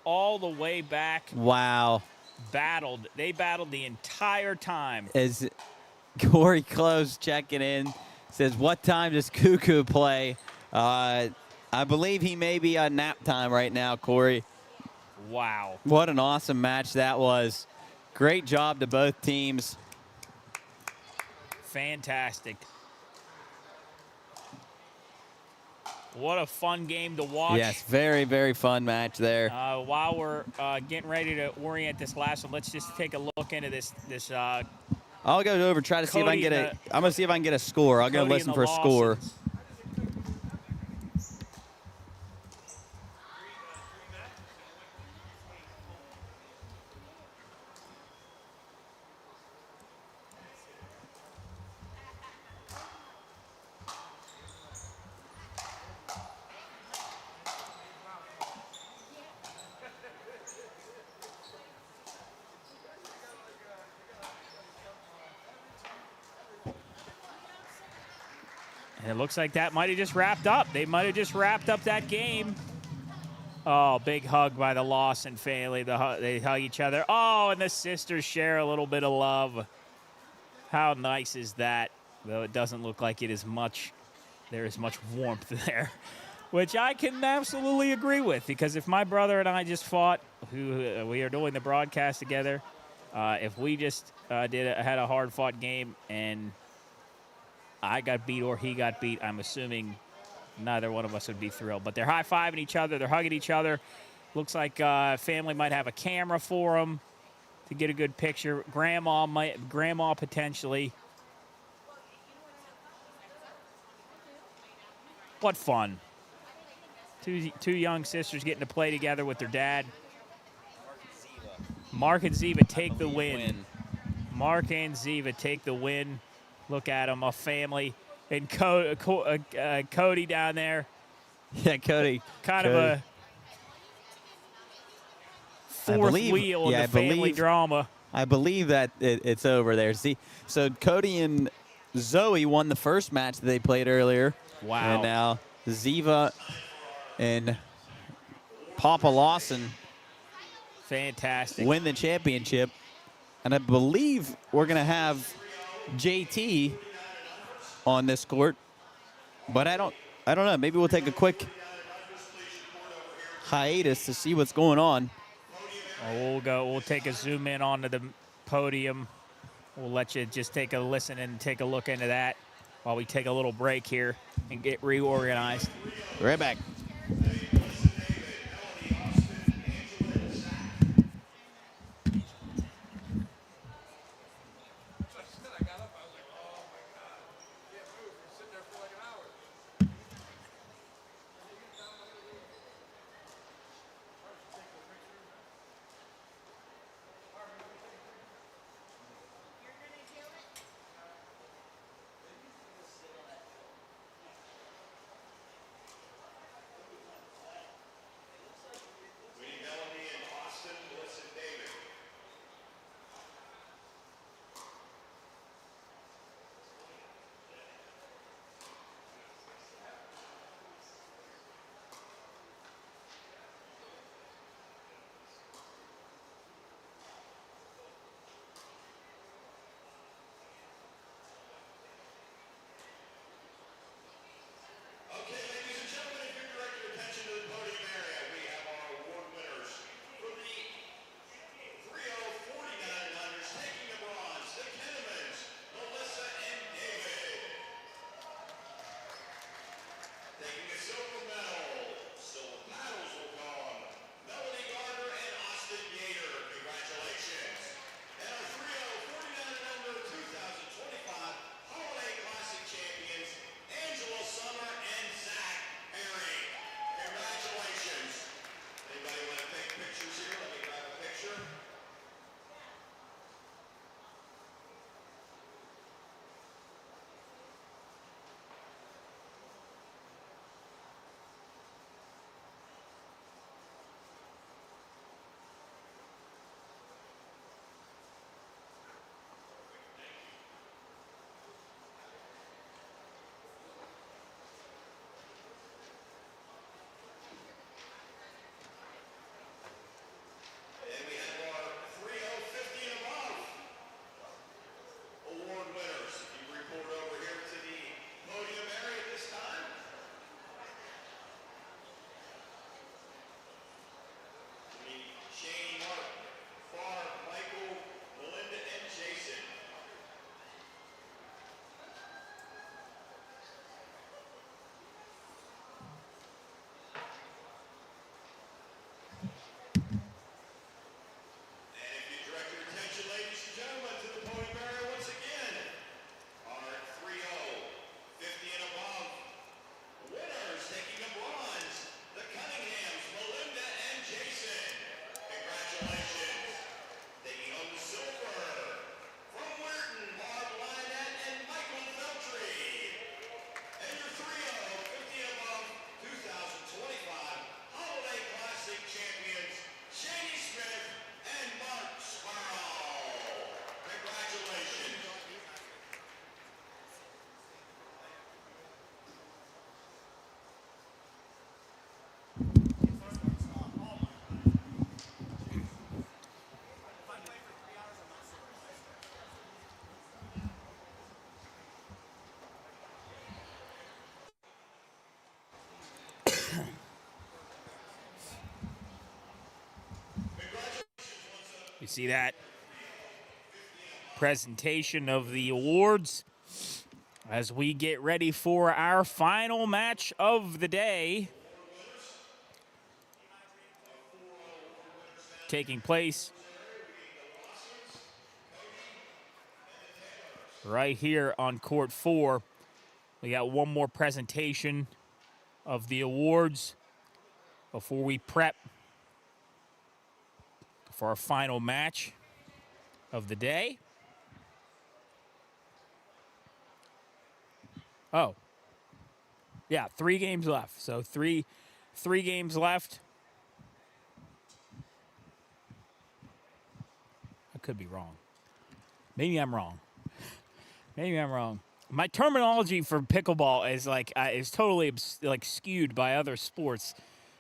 All the way back. Wow. They battled the entire time. As Corey Close checking in, says, what time does Cuckoo play? I believe he may be on nap time right now, Corey. Wow. What an awesome match that was. Great job to both teams. Fantastic. What a fun game to watch. Yes, very, very fun match there. While we're getting ready to orient this last one, let's just take a look into this. I'll go over, try to see if I can get a. I'm gonna see if I can get a score. I'll go listen for a score. And it looks like that might have just wrapped up. They might have just wrapped up that game. Oh, big hug by the Lawson family. They hug each other. Oh, and the sisters share a little bit of love. How nice is that? Though it doesn't look like it is much. There is much warmth there, which I can absolutely agree with. Because if my brother and I just fought, we are doing the broadcast together, if we just had a hard-fought game and I got beat or he got beat, I'm assuming neither one of us would be thrilled. But they're high-fiving each other. They're hugging each other. Looks like family might have a camera for them to get a good picture. Grandma potentially. What fun. Two young sisters getting to play together with their dad. Mark and Ziva take the win. Mark and Ziva take the win. Look at them, a family. And Cody down there. Yeah, Cody. Kind of a fourth wheel in the family drama. I believe that it's over there. See, so Cody and Zoe won the first match that they played earlier. Wow. And now Ziva and Papa Lawson fantastic win the championship. And I believe we're going to have JT on this court. But I don't know. Maybe we'll take a quick hiatus to see what's going on. We'll take a zoom in onto the podium. We'll let you just take a listen and take a look into that while we take a little break here and get reorganized. Right back. You see that presentation of the awards as we get ready for our final match of the day. taking place right here on court 4. We got one more presentation of the awards before we prep for our final match of the day. Oh, yeah, 3 games left. So three games left. I could be wrong. Maybe I'm wrong. Maybe I'm wrong. My terminology for pickleball is totally skewed by other sports.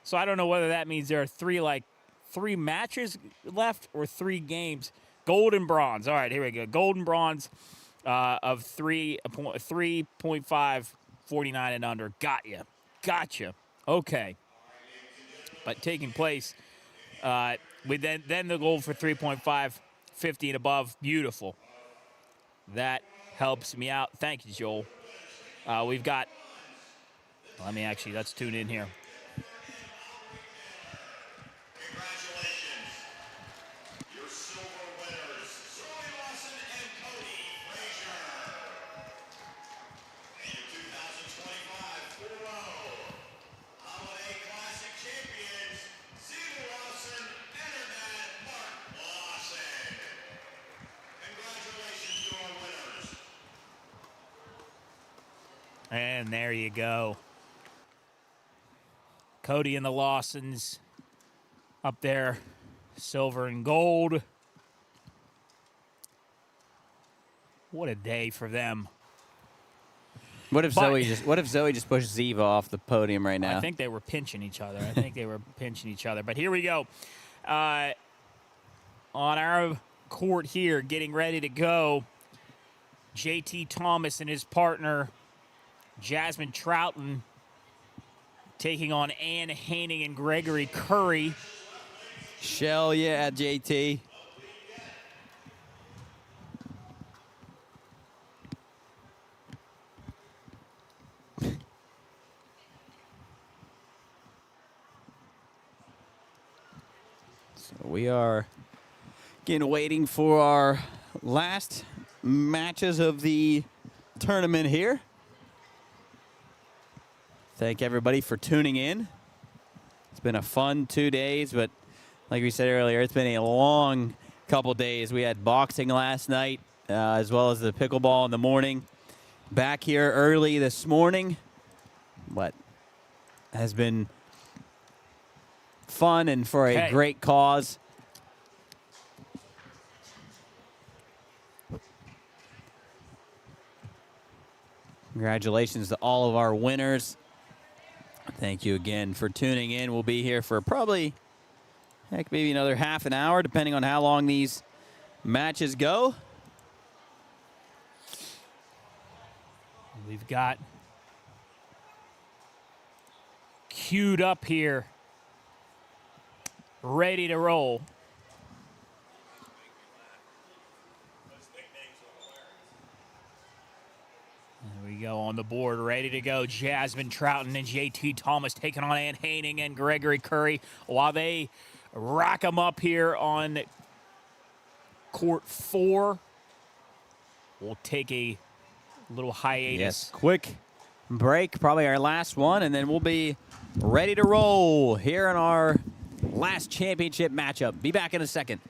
So I don't know whether that means there are 3 matches left or 3 games. Gold and bronze. All right, here we go. Gold and bronze of 3.5, 49 and under. Gotcha. Okay. But taking place, with then the gold for 3.5, 50 and above. Beautiful. That helps me out. Thank you, Joel. We've got, let's tune in here. And there you go. Cody and the Lawsons up there, silver and gold. What a day for them. What if Zoe just pushed Ziva off the podium right now? I think they were pinching each other. But here we go. On our court here, getting ready to go, JT Thomas and his partner, Jasmine Troughton, taking on Ann Haining and Gregory Curry. Shell, yeah, JT. So we are again waiting for our last matches of the tournament here. Thank everybody for tuning in. It's been a fun 2 days, but like we said earlier, it's been a long couple days. We had boxing last night, as well as the pickleball in the morning. Back here early this morning, but has been fun and for a great cause. Congratulations to all of our winners. Thank you again for tuning in. We'll be here for probably, maybe another half an hour, depending on how long these matches go. We've got queued up here, ready to roll. There we go on the board, ready to go. Jasmine Troughton and JT Thomas taking on Ann Haining and Gregory Curry while they rack them up here on court 4. We'll take a little hiatus. Yes, quick break, probably our last one, and then we'll be ready to roll here in our last championship matchup. Be back in a second.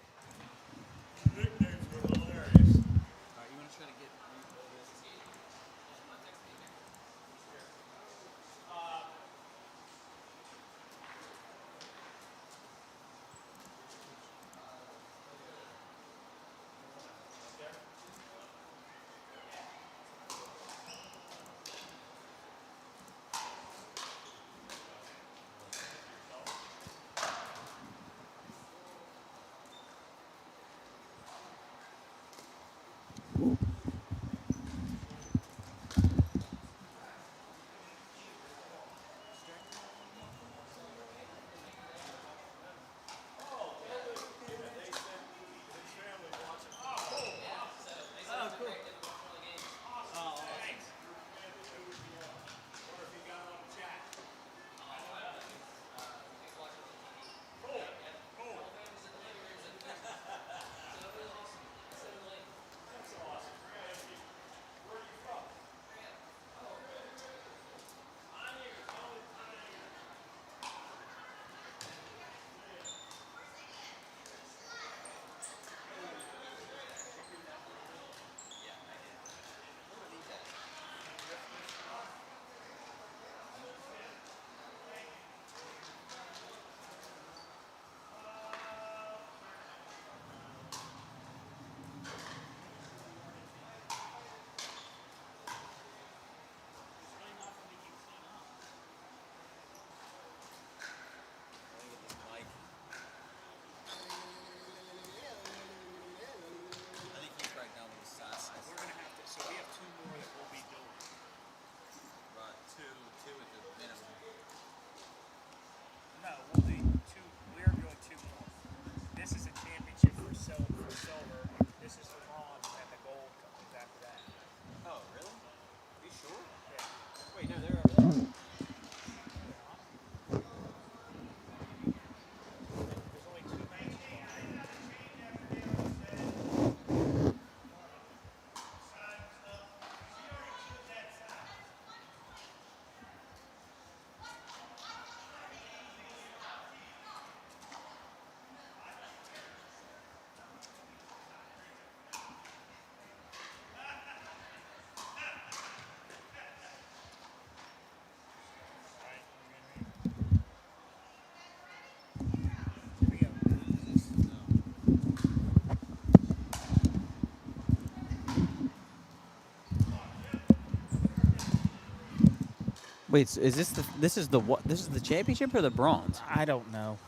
Wait, so is this is the what? This is the championship or the bronze? I don't know.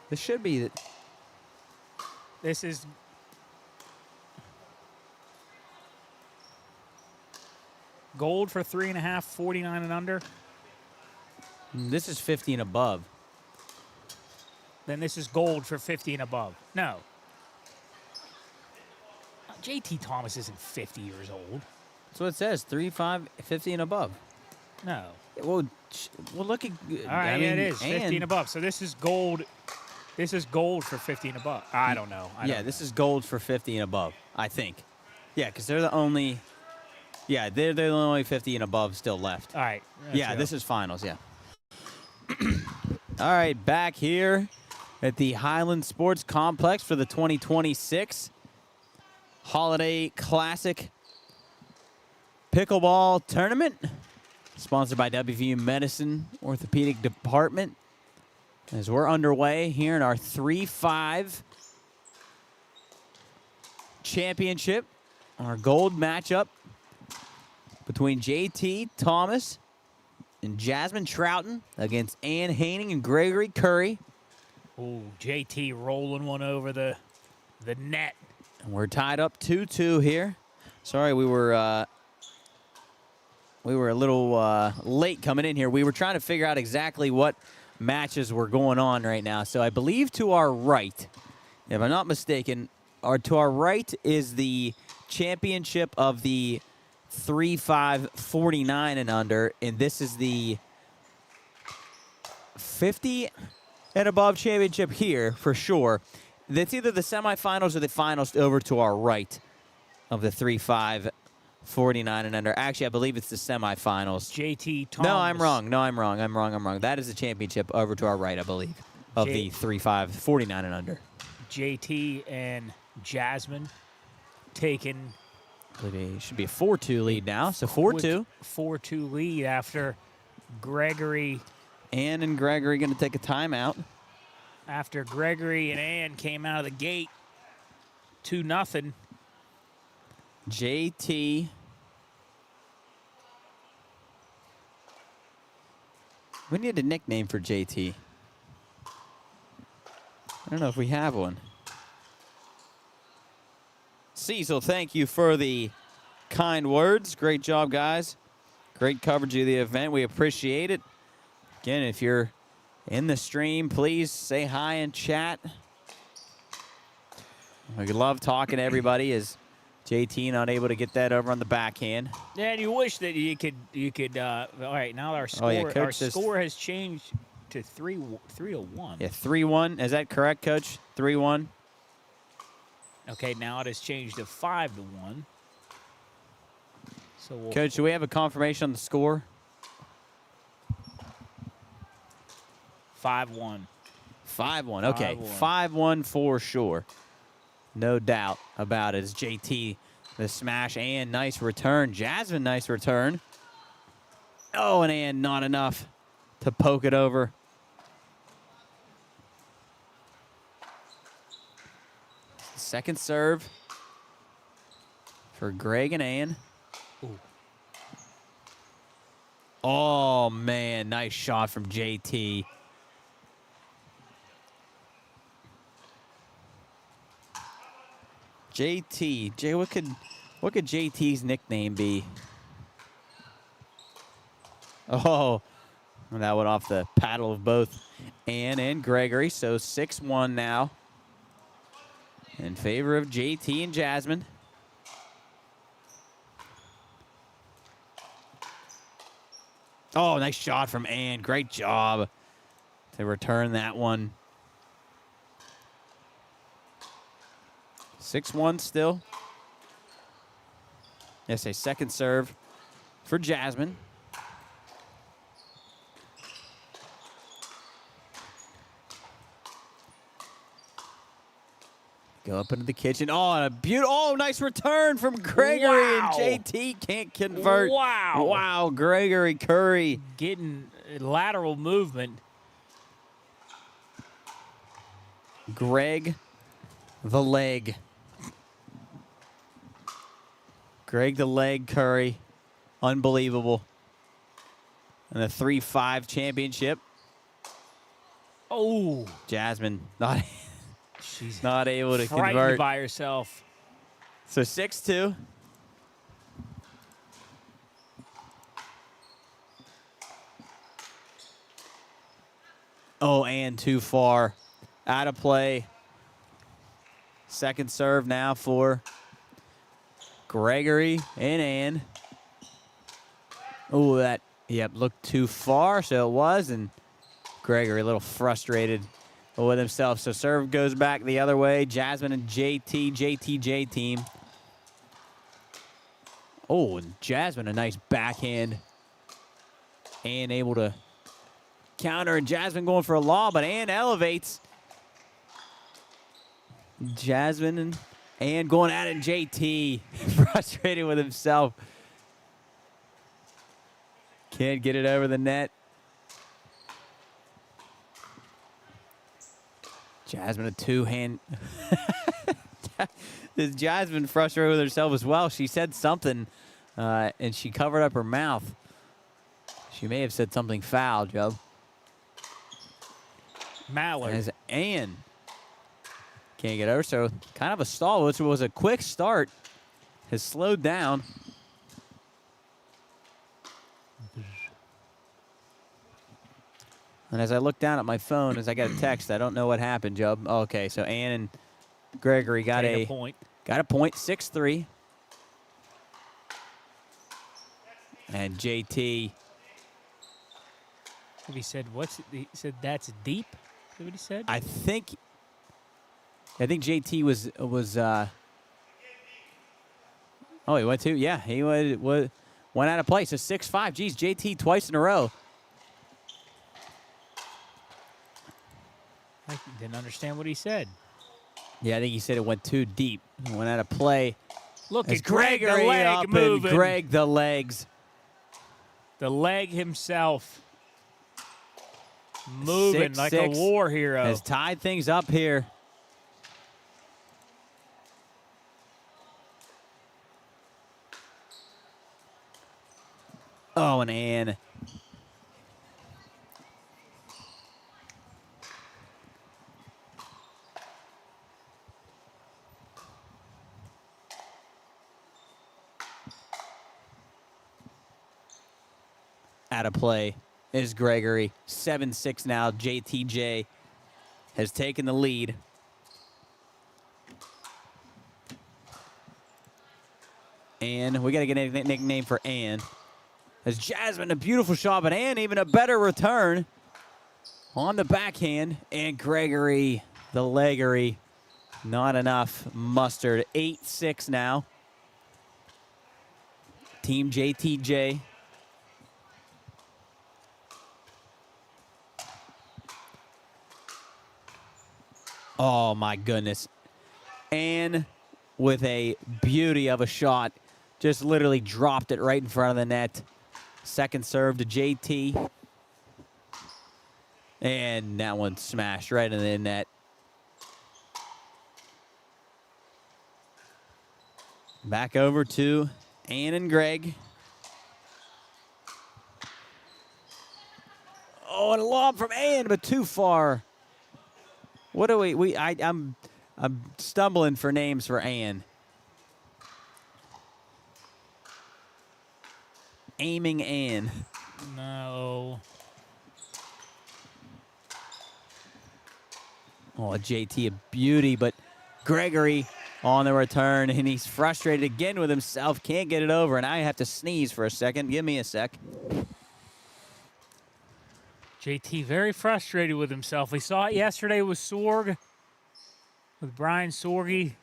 This should be the. This is gold for 3.5, 49 and under. This is 50 and above. Then this is gold for 50 and above. No. JT Thomas isn't 50 years old. That's what it says. 3-5, 50 and above. No. Well, look at. All right, yeah, it is 50 and above. So this is gold. This is gold for 50 and above. I don't know. This is gold for 50 and above, I think. Yeah, because they're the only. Yeah, they're the only 50 and above still left. All right. Yeah, this is finals, yeah. All right, back here at the Highland Sports Complex for the 2026 Holiday Classic Pickleball Tournament, sponsored by WVU Medicine Orthopedic Department. As we're underway here in our 3-5 championship, our gold matchup between JT Thomas and Jasmine Troughton against Ann Haining and Gregory Curry. Ooh, JT rolling one over the net. And we're tied up 2-2 here. Sorry, we were a little late coming in here. We were trying to figure out exactly what matches were going on right now. So I believe to our right, if I'm not mistaken, to our right is the championship of the 3-5 49 and under, and this is the 50 and above championship here for sure. That's either the semifinals or the finals over to our right of the 3-5 49 and under. Actually, I believe it's the semifinals. JT Thomas. No, I'm wrong. I'm wrong. That is the championship over to our right, I believe, of the 3-5 49 and under. JT and Jasmine taking. I believe it should be a 4-2 lead now. So 4-2. 4-2 lead after Gregory. Ann and Gregory going to take a timeout. After Gregory and Ann came out of the gate 2-0. JT. We need a nickname for JT. I don't know if we have one. Cecil, thank you for the kind words. Great job, guys. Great coverage of the event. We appreciate it. Again, if you're in the stream, please say hi and chat. We love talking to everybody. As JT not able to get that over on the backhand. Yeah, and you wish that you could. All right, now our score. Our score has changed to 3-1. Yeah, 3-1. Is that correct, Coach? 3-1. Okay, now it has changed to 5-1. So, Coach, do we have a confirmation on the score? 5-1. 5-1. Okay, 5-1 for sure. No doubt about it. It's JT, the smash, and nice return. Jasmine, nice return. Oh, and Ann, not enough to poke it over. Second serve for Greg and Ann. Ooh. Oh, man, nice shot from JT. What could JT's nickname be? Oh, that went off the paddle of both Ann and Gregory. So 6-1 now in favor of JT and Jasmine. Oh, nice shot from Ann. Great job to return that one. 6-1 still. Yes, a second serve for Jasmine. Go up into the kitchen. Oh, and a beautiful, nice return from Gregory. Wow. And JT can't convert. Wow. Wow, Gregory Curry. Getting lateral movement. Greg the leg. Greg the leg Curry. Unbelievable. in the 3-5 championship. Oh, Jasmine not, she's not able to frightened convert. by herself. So 6-2. Oh, and too far. Out of play. Second serve now for Gregory and Ann. Oh, that, yep, looked too far, so it was. And Gregory a little frustrated with himself. So serve goes back the other way. Jasmine and JTJ team. Oh, and Jasmine a nice backhand. Ann able to counter, and Jasmine going for a lob, but Ann elevates. Jasmine and Ann going at it, and JT frustrated with himself. Can't get it over the net. Jasmine a two-hand. Is Jasmine frustrated with herself as well? She said something, and she covered up her mouth. She may have said something foul, Joe. Mallard. As Ann can't get over, so kind of a stall, which was a quick start, has slowed down. And as I look down at my phone, as I got a text, I don't know what happened, Joe. Oh, okay, so Ann and Gregory got Take a point. Got a point, 6-3. And JT. He said, he said that's deep? Is that what he said? I think JT was oh, he went to? Yeah, he went out of play. So 6-5. Geez, JT twice in a row. I didn't understand what he said. Yeah, I think he said it went too deep. It went out of play. Look As at Greg, the Gregory leg up moving. and Greg the legs. The leg himself. Moving like a 6-6 war hero. has tied things up here. Oh, and Ann. Out of play is Gregory. 7-6 now. JTJ has taken the lead. And we got to get a nickname for Ann. As Jasmine, a beautiful shot, but Ann even a better return on the backhand. And Gregory, the leggery, not enough mustard. 8-6 now. Team JTJ. Oh, my goodness. Ann with a beauty of a shot. Just literally dropped it right in front of the net. Second serve to JT. And that one smashed right in the net. Back over to Ann and Greg. Oh, and a lob from Ann, but too far. What do I'm stumbling for names for Ann. Aiming Ann. No. Oh, JT, a beauty, but Gregory on the return, and he's frustrated again with himself. Can't get it over, and I have to sneeze for a second. Give me a sec. JT very frustrated with himself. We saw it yesterday with Sorg, with Brian Sorgi.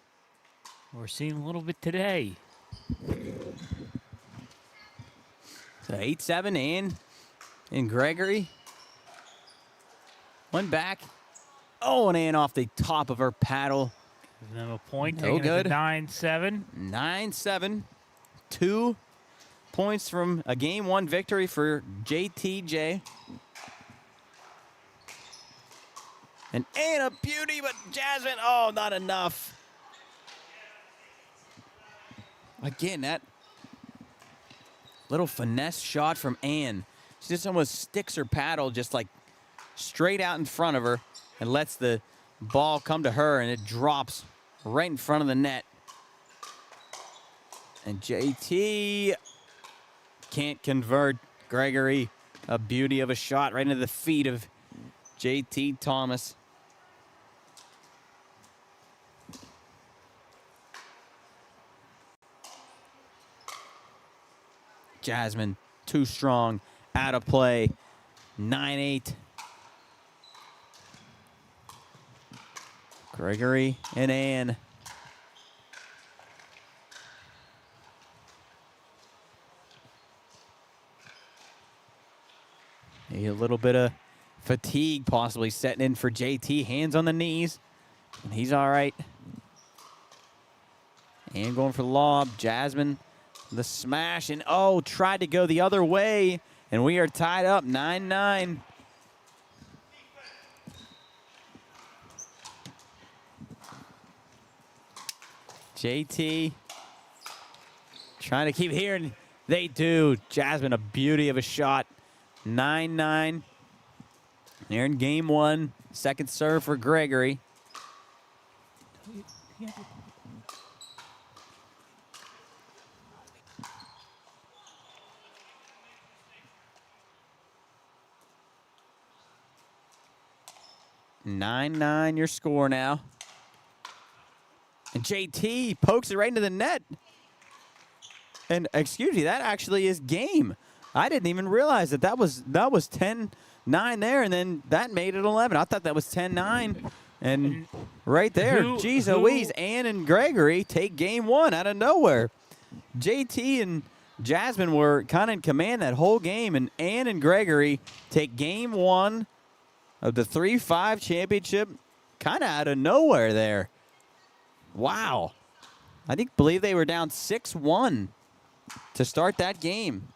We're seeing a little bit today. So 8-7, Ann and Gregory. One back. Oh, and Ann off the top of her paddle. Give them a point. No Taking good. it to 9-7. 9-7. 2 points from a Game 1 victory for JTJ. And Ann, a beauty, but Jasmine, oh, not enough. Again, that little finesse shot from Ann. She just almost sticks her paddle just like straight out in front of her and lets the ball come to her, and it drops right in front of the net. And JT can't convert. Gregory, a beauty of a shot right into the feet of JT Thomas. Jasmine, too strong, out of play, 9-8. Gregory and Ann. A little bit of fatigue possibly setting in for JT. Hands on the knees, and he's all right. And going for the lob. Jasmine, the smash, and oh, tried to go the other way, and we are tied up 9-9. JT trying to keep here, and they do. Jasmine, a beauty of a shot. 9-9. They're in game one. Second serve for Gregory. Nine, your score now. And JT pokes it right into the net. And excuse me, that actually is game. I didn't even realize that was 10-9 there, and then that made it 11. I thought that was 10-9. And right there, geez Louise, Ann and Gregory take game one out of nowhere. JT and Jasmine were kind of in command that whole game, and Ann and Gregory take game one of the 3-5 championship kind of out of nowhere there. Wow. I believe they were down 6-1 to start that game.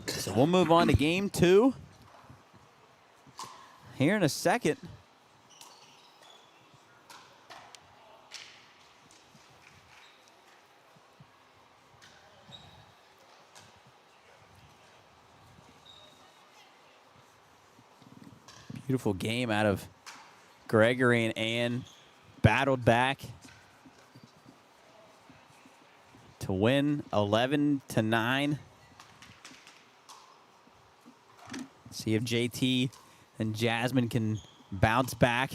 So we'll move on to game two here in a second. Beautiful game out of Gregory and Ann. Battled back to win 11-9. See if JT and Jasmine can bounce back.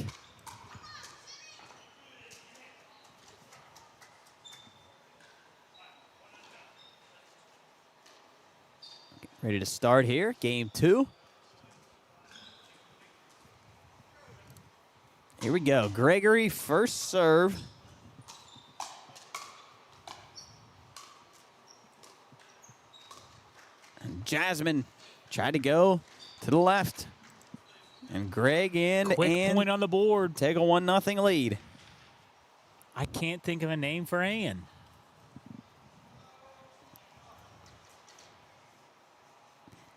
Ready to start here, game two. Here we go. Gregory first serve. And Jasmine tried to go to the left. And Greg and Quick point on the board. Take a 1-0 lead. I can't think of a name for Ann.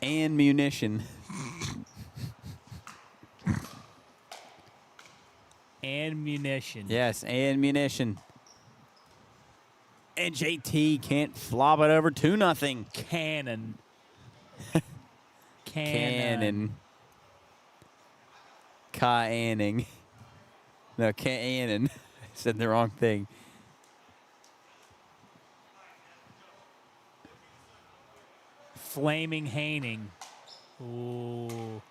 And munition. And munition. Yes, and munition. And JT can't flop it over 2-0. Cannon. Cannon. Canning. No, cannon. I said the wrong thing. Flaming Haining. Ooh.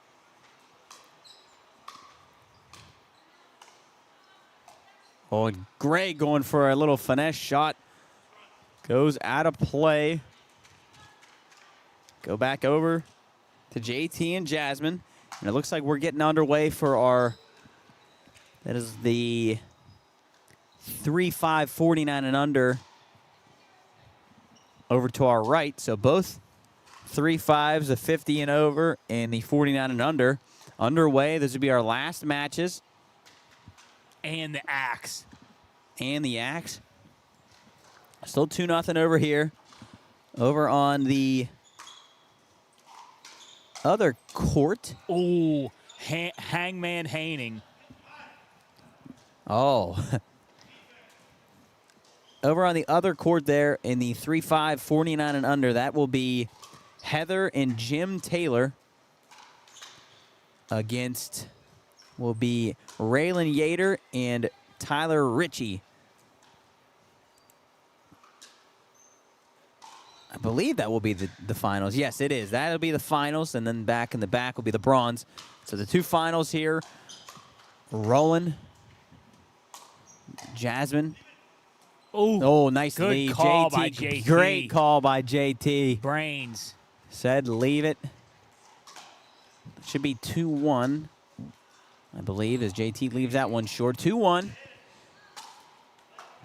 Oh, and Greg going for a little finesse shot. Goes out of play. Go back over to JT and Jasmine. And it looks like we're getting underway for our, that is the 3-5 49 and under over to our right. So both 3-5s, the 50 and over, and the 49 and under underway. This would be our last matches. And the axe. And the axe. Still 2-0 over here. Over on the other court. Ooh, Hangman Haining. Oh. over on the other court there in the 3-5, 49 and under, that will be Heather and Jim Taylor against will be Raylan Yater and Tyler Ritchie. I believe that will be the finals. Yes, it is. That'll be the finals, and then back in the back will be the bronze. So the two finals here, Roland, Jasmine. Ooh, Oh, nice good lead. call JT, by JT. Great call by JT. Brains. Said leave it. Should be 2-1, I believe, as JT leaves that one short. 2-1.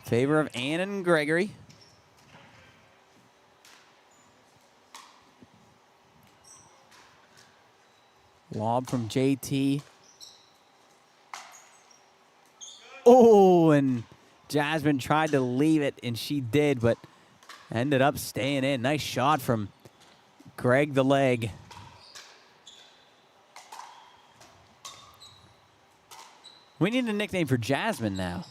Favor of Ann and Gregory. Lob from JT. Oh, and Jasmine tried to leave it, and she did, but ended up staying in. Nice shot from Greg the leg. We need a nickname for Jasmine now.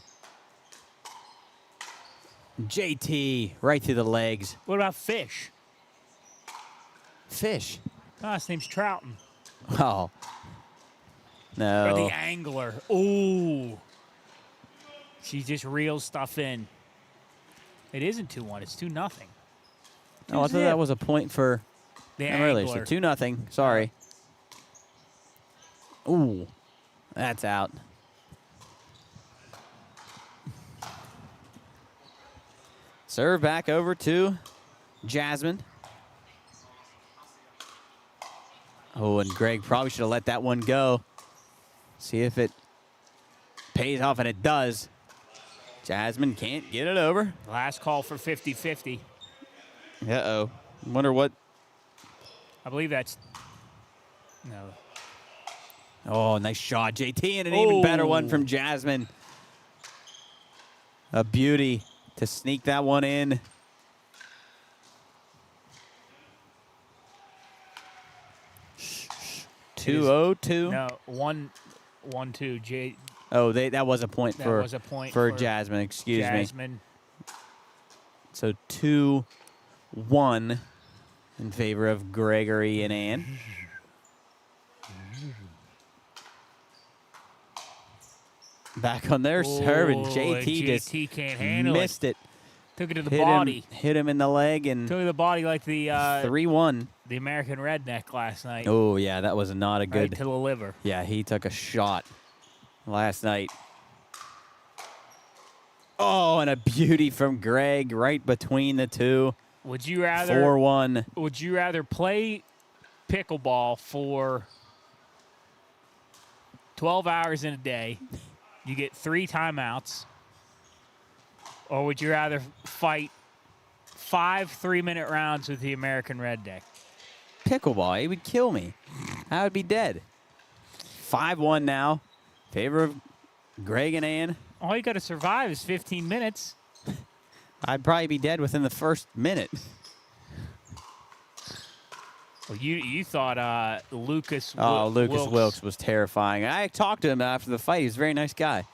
JT, right through the legs. What about Fish? Fish. Oh, his name's Trouton. Oh. No. Or the Angler. Ooh. She just reels stuff in. It isn't 2-1. It's 2-0. Oh, I thought that was a point for the earlier. So Angler. 2-0. Sorry. Ooh. That's out. Serve back over to Jasmine. Oh, and Greg probably should have let that one go. See if it pays off, and it does. Jasmine can't get it over. Last call for 50-50. Uh-oh. Wonder what. I believe that's... No. Oh, nice shot, JT, and an even better one from Jasmine. A beauty to sneak that one in. It is- 2-0-2. No, 1-2. Oh, that was a point That for was a point for for Jasmine. Excuse me. Jasmine. So 2-1 in favor of Gregory and Ann. Back on their serve, and Ooh, JT just JT can't handle missed it. Took it to the body. Hit him in the leg, and Took it to the body like the 3-1. the American Redneck last night. Oh, yeah, that was not a Right good. to the liver. Yeah, he took a shot last night. Oh, and a beauty from Greg right between the two. Would you rather 4-1. Would you rather play pickleball for 12 hours in a day? You get 3 timeouts. Or would you rather fight 5 3-minute rounds with the American Redneck? Pickleball, he would kill me. I would be dead. 5-1 now. Favor of Greg and Ann. All you got to survive is 15 minutes. I'd probably be dead within the first minute. Well, you thought Lucas Oh, Lucas Wilkes was terrifying. I talked to him after the fight. He was a very nice guy.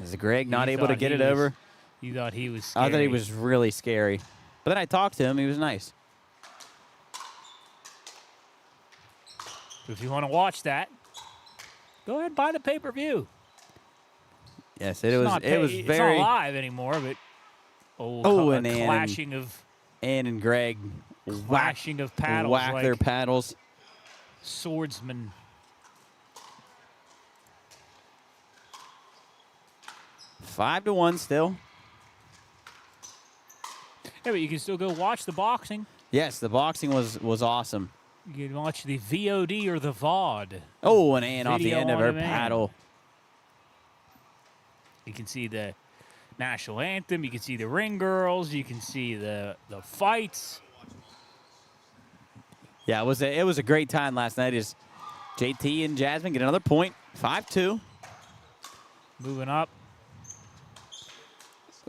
Is Greg not able to get it over? You thought he was scary. I thought he was really scary. But then I talked to him. He was nice. If you want to watch that, go ahead and buy the pay-per-view. Yes, It's very. not live anymore, but and Ann clashing of Ann and Greg clashing of paddles, whack like their paddles. swordsmen. 5-1 still. Yeah, but you can still go watch the boxing. Yes, the boxing was awesome. You can watch the VOD or the VOD. Oh, and Ann off the Video end of on her demand. paddle. You can see the national anthem. You can see the ring girls. You can see the fights. Yeah, it was a great time last night. As JT and Jasmine get another point, 5-2. Moving up.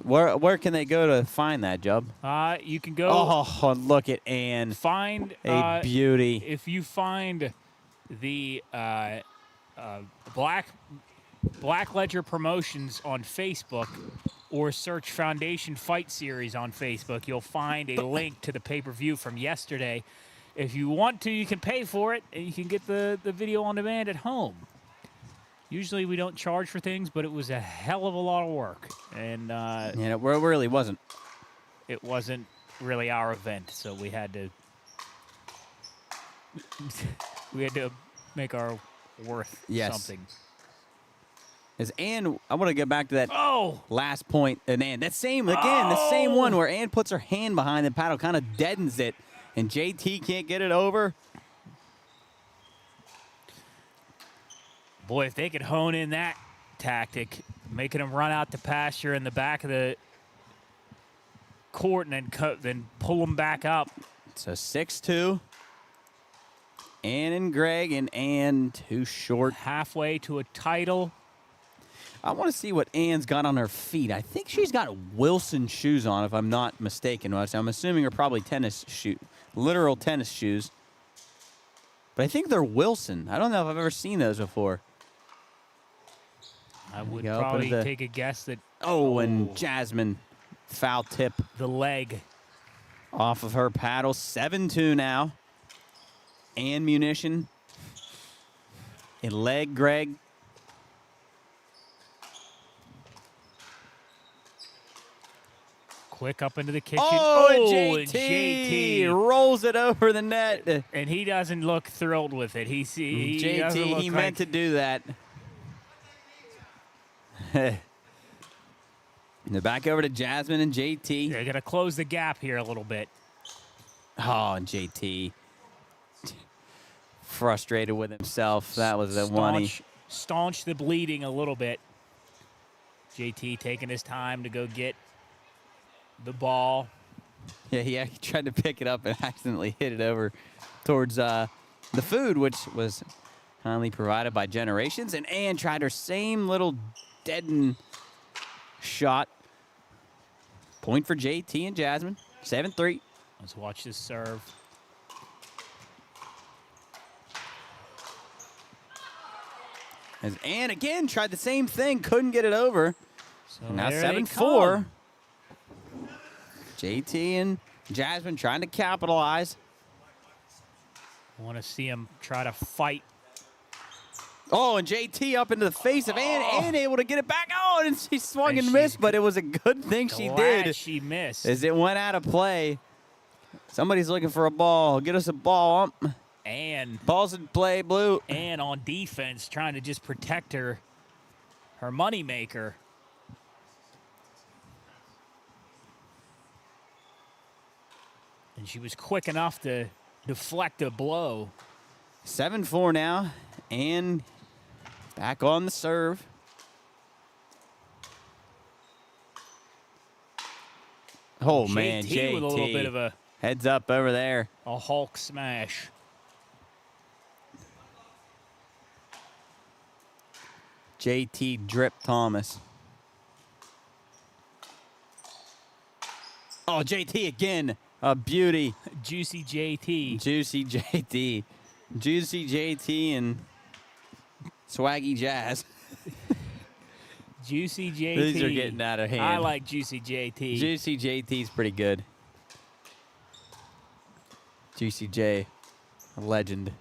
Where can they go to find that, Jub? You can go Oh, look at Ann. find A beauty. If you find the Black Ledger Promotions on Facebook, or search Foundation Fight Series on Facebook. You'll find a link to the pay-per-view from yesterday. If you want to, you can pay for it, and you can get the video on demand at home. Usually we don't charge for things, but it was a hell of a lot of work. And Yeah, it really wasn't. it wasn't really our event, so we had to make our worth something. As Ann, I want to get back to that Oh! last point. And Ann, that same, again, the same one where Ann puts her hand behind the paddle, kind of deadens it, and JT can't get it over. Boy, if they could hone in that tactic, making them run out to pasture in the back of the court and then pull them back up. So 6-2. Ann and Greg, and Ann too short. Halfway to a title. I want to see what Ann's got on her feet. I think she's got Wilson shoes on, if I'm not mistaken. I'm assuming are probably literal tennis shoes. But I think they're Wilson. I don't know if I've ever seen those before. I would go, probably take a guess that... And Jasmine, foul tip. The leg. Off of her paddle. 7-2 now. Ann munition. A leg, Greg. Quick up into the kitchen. And and JT rolls it over the net. And he doesn't look thrilled with it. He doesn't look he like meant to do that. And back over to Jasmine and JT. They're going to close the gap here a little bit. Oh, and JT. Frustrated with himself. That was the one. Staunch the bleeding a little bit. JT taking his time to go get the ball. Yeah, he tried to pick it up and accidentally hit it over towards the food, which was kindly provided by Generations. And Ann tried her same little deaden shot. Point for JT and Jasmine. 7-3. Let's watch this serve. As Ann again tried the same thing, couldn't get it over. So And now there they 7-4. come. JT and Jasmine trying to capitalize. I want to see him try to fight. Oh, and JT up into the face of Ann. Ann able to get it back. Oh, and she swung and And missed, but it was a good thing she Glad did. she missed. As it went out of play. Somebody's looking for a ball. Get us a ball. And Ball's in play, Blue. And on defense, trying to just protect her moneymaker. And she was quick enough to deflect a blow. 7-4 now. And back on the serve. Oh, man, JT with a little bit of a heads up over there. Hulk smash. JT Drip Thomas. Oh, JT again. A beauty. Juicy JT. Juicy JT. Juicy JT and Swaggy Jazz. Juicy JT. These are getting out of hand. I like Juicy JT. Juicy JT's pretty good. Juicy J, a legend.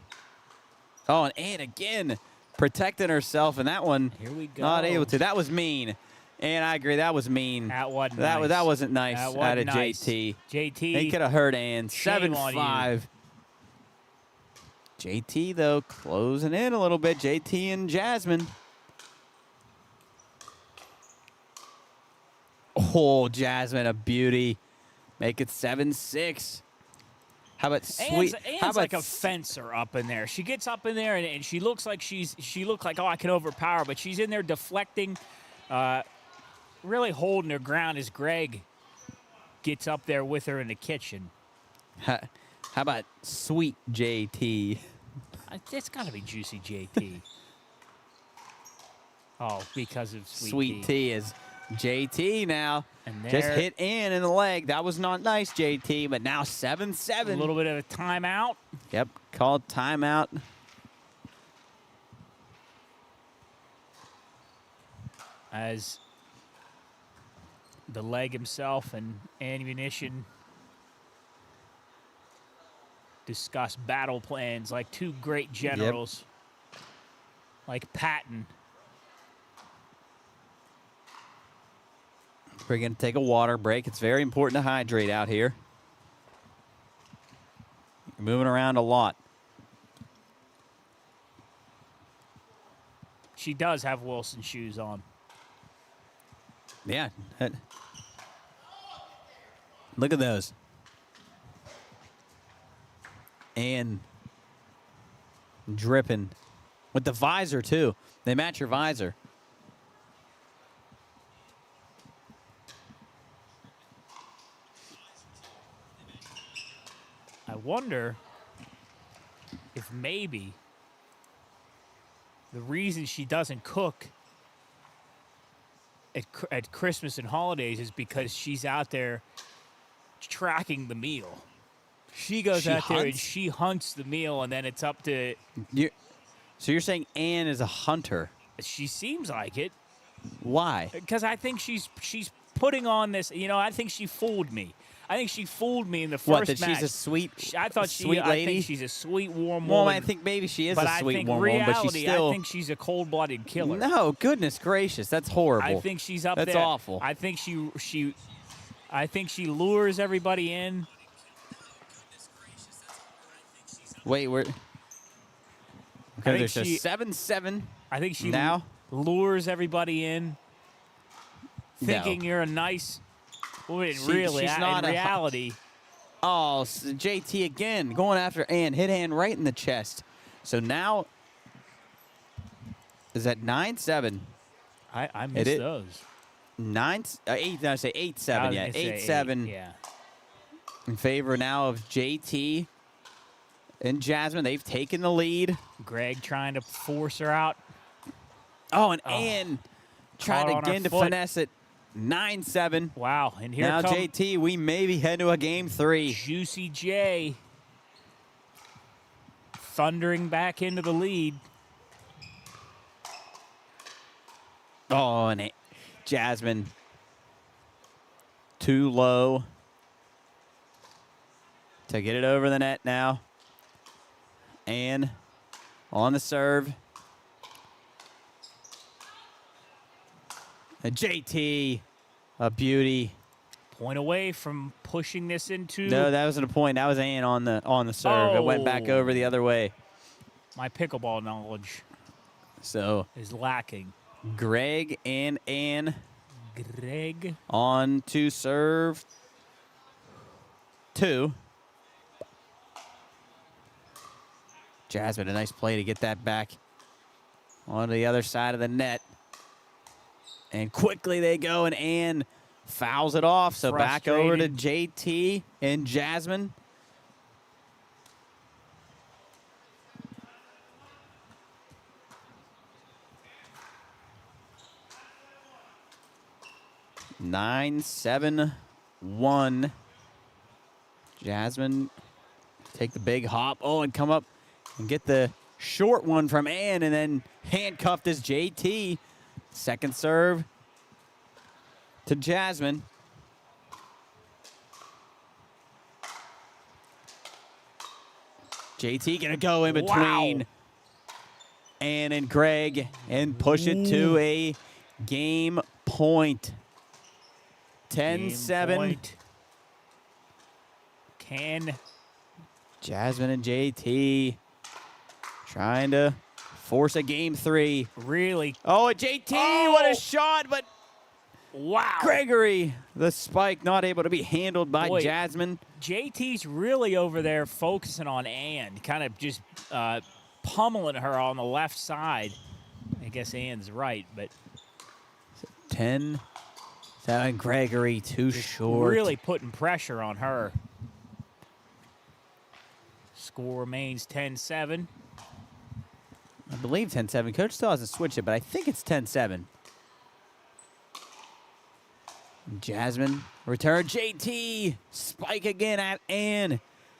Oh, and Ann again protecting herself, and that one Here we go. not able to. That was mean. And I agree, that was mean. That wasn't that, nice. That wasn't nice That out wasn't of nice. JT. JT. They could have hurt Ann. Shame on 7-5. JT, though, closing in a little bit. JT and Jasmine. Oh, Jasmine, a beauty. Make it 7-6. How about sweet? Ann's how about like a fencer up in there. She gets up in there and she looks like she looks like, oh, I can overpower, but she's in there deflecting, really holding her ground as Greg gets up there with her in the kitchen. How about sweet JT? It's got to be Juicy JT. Oh, because of Sweet T is JT now. And Just there- hit Ann in the leg. That was not nice, JT, but now 7-7. A little bit of a timeout. Yep, called timeout. As the leg himself and ammunition discuss battle plans like two great generals, like Patton. We're going to take a water break. It's very important to hydrate out here. You're moving around a lot. She does have Wilson shoes on. Yeah. Look at those. And dripping. With the visor, too. They match your visor. I wonder if maybe the reason she doesn't cook at Christmas and holidays is because she's out there tracking the meal. She goes She out there and hunts? she hunts the meal, and then it's up to. So you're saying Ann is a hunter? She seems like it. Why? Because I think she's putting on this. You know, I think she fooled me. I think she fooled me in the first What, that match. she's a sweet, I thought sweet I lady? think she's a sweet, warm Well, woman. I think maybe she is but a sweet, I think warm reality, woman, but she's still. I think she's a cold-blooded killer. No, goodness gracious, that's horrible. I think she's up there. That's awful. I think she lures everybody in. Wait, we're. Okay, think there's a she- 7-7. I think she Now? lures everybody in, thinking No. you're a nice. Well, in She's in not a hu- reality, Oh, JT again going after Ann. Hit hand right in the chest. So now, is that 9-7? I miss is. those. 8. I say 8-7. I was Yeah, gonna say 8-7 Yeah. in favor now of JT and Jasmine. They've taken the lead. Greg trying to force her out. Oh, and Ann tried Caught on her again to foot. finesse it. 9-7. Wow, and here Now, comes JT, we maybe head to a game 3. Juicy J thundering back into the lead. Oh, and Jasmine too low to get it over the net now. And on the serve. And JT, a beauty. Point away from pushing this into No, that wasn't a point. That was Ann on the serve. It went back Oh. over the other way. my pickleball knowledge So is lacking. Greg and Ann Greg. on to serve 2. Jasmine, a nice play to get that back on the other side of the net. And quickly they go, and Ann fouls it off. So back over to Frustrated. JT and Jasmine. Nine, 7-1. Jasmine take the big hop. Oh, and come up and get the short one from Ann, and then handcuffed is JT. Second serve to Jasmine. JT gonna go in between Wow. Ann and Greg and push it to a game point. 10-7. Game point. Can Jasmine and JT trying to force a game 3. really. Oh, and JT, what a shot, but Wow. Gregory, the spike, not able to be handled by Boy. Jasmine. JT's really over there focusing on Ann, kind of just pummeling her on the left side. I guess Ann's right, but 10-7. Gregory, too short. really putting pressure on her. Score remains 10-7. I believe 10-7. Coach still hasn't switched it, but I think it's 10-7. Jasmine, return. JT, spike again at Ann.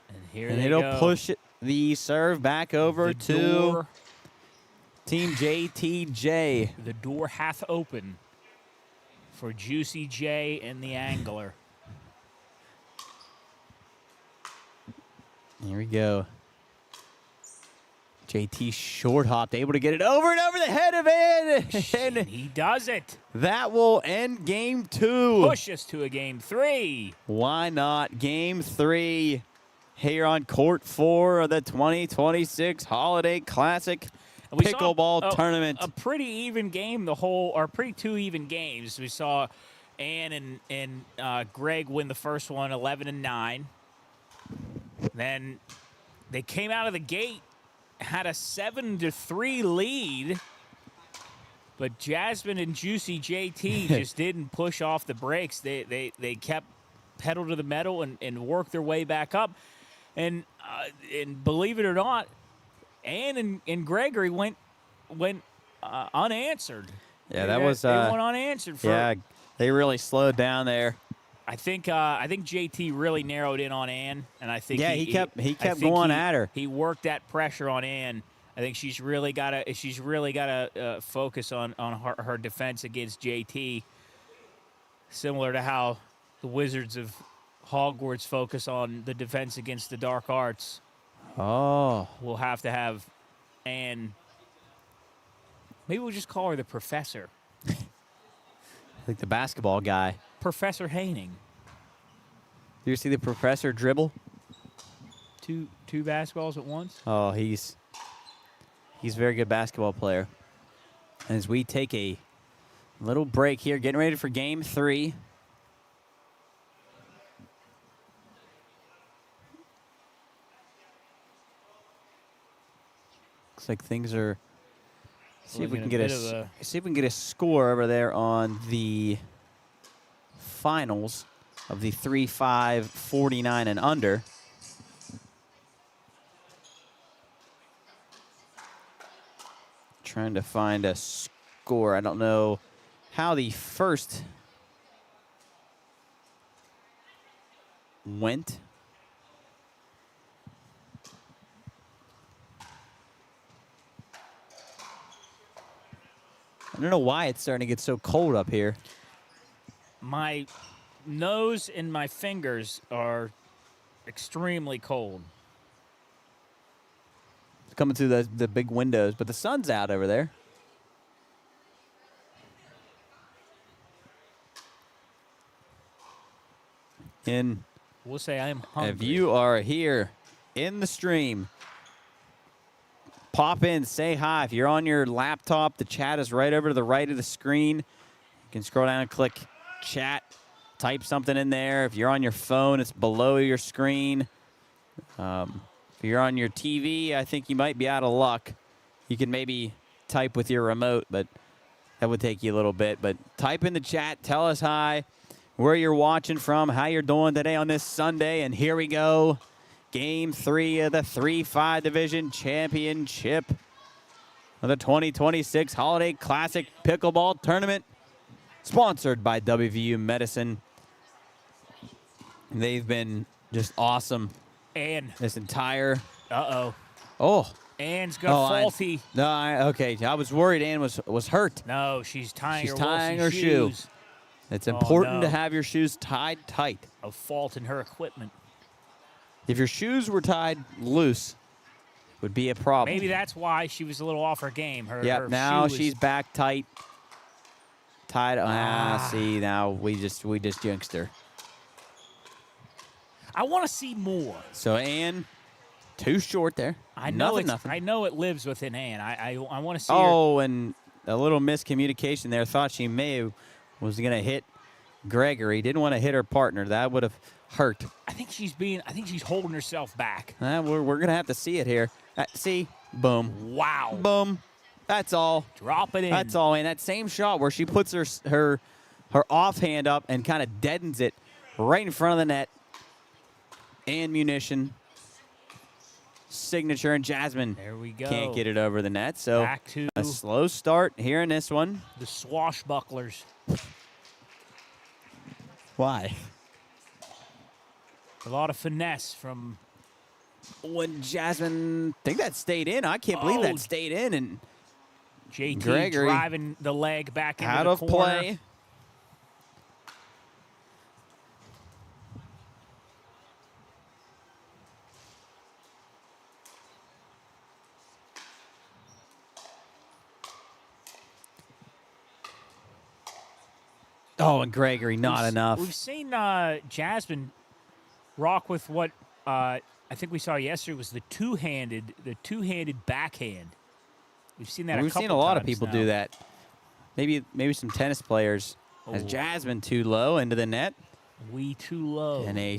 And here And they it'll go. push it, the serve back over The to door, Team JTJ. the door hath opened. for Juicy J and the angler. Here we go. JT short hopped, able to get it over and over the head of it. And He does it. that will end game 2. Push us to a game 3. Why not? Game 3 here on court 4 of the 2026 Holiday Classic And we saw Pickleball Tournament. A pretty even game, or pretty 2 even games. We saw Ann and Greg win the first one, 11-9. Then they came out of the gate, had a 7-3 lead, but Jasmine and Juicy JT just didn't push off the brakes. They kept pedal to the metal and worked their way back up. And believe it or not, Ann and Gregory went unanswered. Yeah, they went unanswered. They really slowed down there. I think JT really narrowed in on Ann, and I think he kept going at her. He worked that pressure on Ann. I think she's really got to focus on her defense against JT, similar to how the Wizards of Hogwarts focus on the defense against the dark arts. Oh, We'll have to have Ann. Maybe we'll just call her the Professor. like the basketball guy. Professor Haining. Do you see the professor dribble? Two basketballs at once. Oh, he's a very good basketball player. As we take a little break here, getting ready for game 3. Looks like things are. See if we can get a score over there on the finals of the 3-5 49 and under. Trying to find a score. I don't know how the first went. I don't know why it's starting to get so cold up here. My nose and my fingers are extremely cold. It's coming through the big windows, but the sun's out over there. And We'll say I am hungry. if you are here in the stream, pop in, say hi. If you're on your laptop, the chat is right over to the right of the screen. You can scroll down and click chat, type something in there. If you're on your phone, it's below your screen. If you're on your TV, I think you might be out of luck. You can maybe type with your remote, but that would take you a little bit. But type in the chat, tell us hi, where you're watching from, how you're doing today on this Sunday. And here we go. Game 3 of the 3-5 Division Championship of the 2026 Holiday Classic Pickleball Tournament, sponsored by WVU Medicine. They've been just awesome Ann. this entire. Uh-oh. Ann's got faulty. Okay. I was worried Ann was hurt. No, she's tying her shoe. shoes. It's important to no. have your shoes tied tight. A fault in her equipment. If your shoes were tied loose, it would be a problem. Maybe that's why she was a little off her game. Her Now shoe she's back tight. Tied. See, now we just jinxed her. I want to see more. So Ann, too short there. I know nothing. I know it lives within Ann. I want to see her. And a little miscommunication there. Thought she was going to hit Gregory. Didn't want to hit her partner. That would have hurt. I think she's holding herself back. We're going to have to see it here. See? Boom. Wow. Boom. That's all. Drop it in. That's all. And that same shot where she puts her offhand up and kind of deadens it right in front of the net. And munition. Signature, and Jasmine there we go. Can't get it over the net. So back to a slow start here in this one. The swashbucklers. Why? A lot of finesse from when Jasmine. I think that stayed in. I can't believe that stayed in. And JT Gregory driving the leg back into out the of corner. play. Oh, and Gregory, not enough. We've seen Jasmine rock with what I think we saw yesterday was the two-handed backhand. We've seen that. We've seen a lot of people now. do that. Maybe some tennis players. Has Jasmine too low into the net? We too low. And a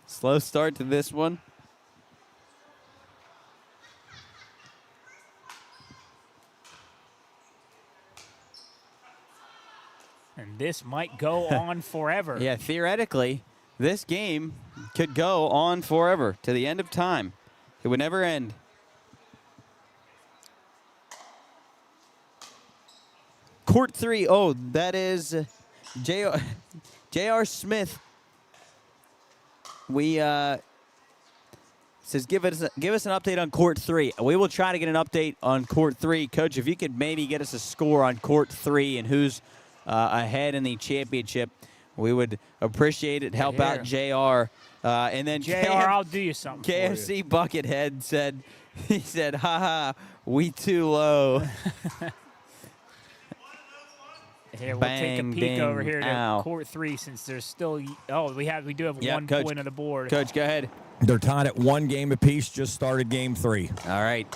slow start to this one. And this might go on forever. Yeah, theoretically, this game could go on forever to the end of time. It would never end. Court 3. Oh, that is J.R. Smith. We says give us an update on Court 3. We will try to get an update on Court 3. Coach, if you could maybe get us a score on Court 3 and who's ahead in the championship, we would appreciate it. Help out JR. And then JR, I'll do you something. KFC Buckethead said, haha, we too low. Here, we'll Bang, take a peek ding, over here to ow. Court 3 since there's still. We do have 1 Coach, point on the board. Coach, go ahead. They're tied at 1 game apiece. Just started game 3. All right.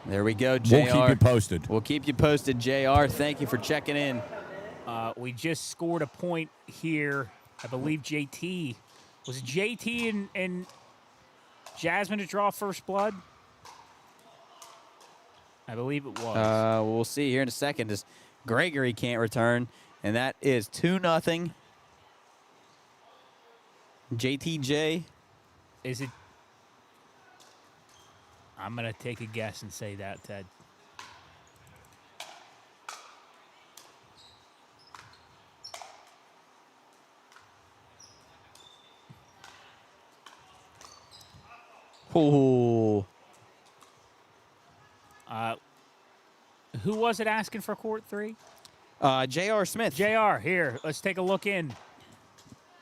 There we go, JR. We'll keep you posted. We'll keep you posted, JR. Thank you for checking in. We just scored a point here. I believe JT. Was it JT and Jasmine to draw first blood? I believe it was. We'll see here in a second as Gregory can't return, and that is 2-0. JTJ. Is it? I'm going to take a guess and say that, Ted. Ooh. Who was it asking for Court 3? J.R. Smith. JR, here. Let's take a look in.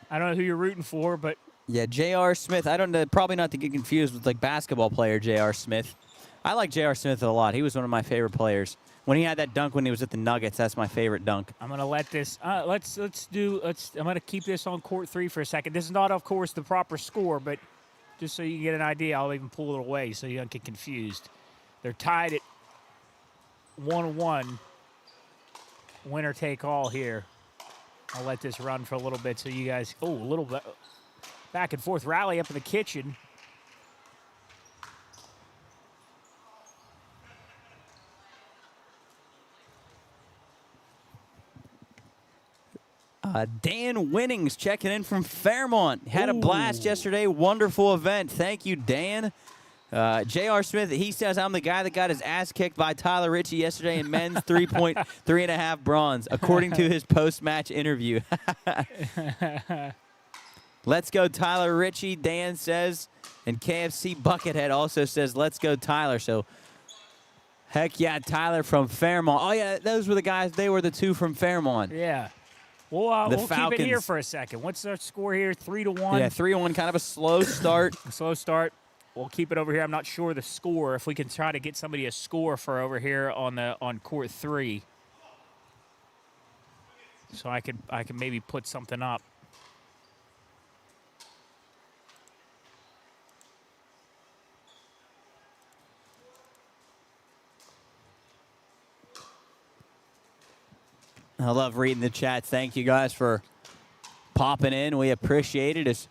I don't know who you're rooting for, but Yeah, J.R. Smith. I don't know. Probably not to get confused with like basketball player J.R. Smith. I like J.R. Smith a lot. He was one of my favorite players. When he had that dunk when he was at the Nuggets, that's my favorite dunk. I'm gonna let this. I'm gonna keep this on Court 3 for a second. This is not, of course, the proper score, but just so you can get an idea, I'll even pull it away so you don't get confused. They're tied at 1-1. Winner take all here. I'll let this run for a little bit so you guys. Oh, a little bit back and forth rally up in the kitchen. Dan Winnings checking in from Fairmont. Had a blast yesterday. Wonderful event. Thank you, Dan. J.R. Smith, he says, I'm the guy that got his ass kicked by Tyler Ritchie yesterday in men's 3.5 bronze, according to his post-match interview. Let's go, Tyler Ritchie, Dan says. And KFC Buckethead also says, let's go, Tyler. So, heck yeah, Tyler from Fairmont. Oh, yeah, those were the guys. They were the two from Fairmont. Yeah. We'll keep it here Falcons. for a second. What's our score here? 3-1? Yeah, 3-1, kind of a slow start. Slow start. We'll keep it over here. I'm not sure the score. If we can try to get somebody a score for over here on Court 3. So I can maybe put something up. I love reading the chats. Thank you guys for popping in. We appreciate it. It's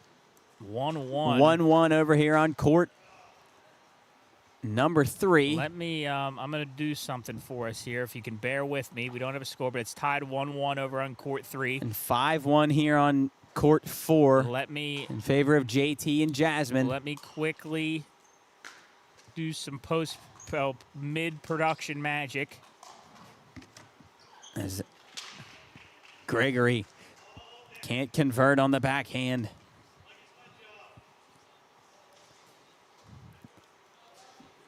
1-1. 1-1 over here on court number 3. Let me, I'm going to do something for us here. If you can bear with me. We don't have a score, but it's tied 1-1 over on Court 3. And 5-1 here on court 4 Let me, in favor of JT and Jasmine. let me quickly do some mid-production magic. As Gregory can't convert on the backhand.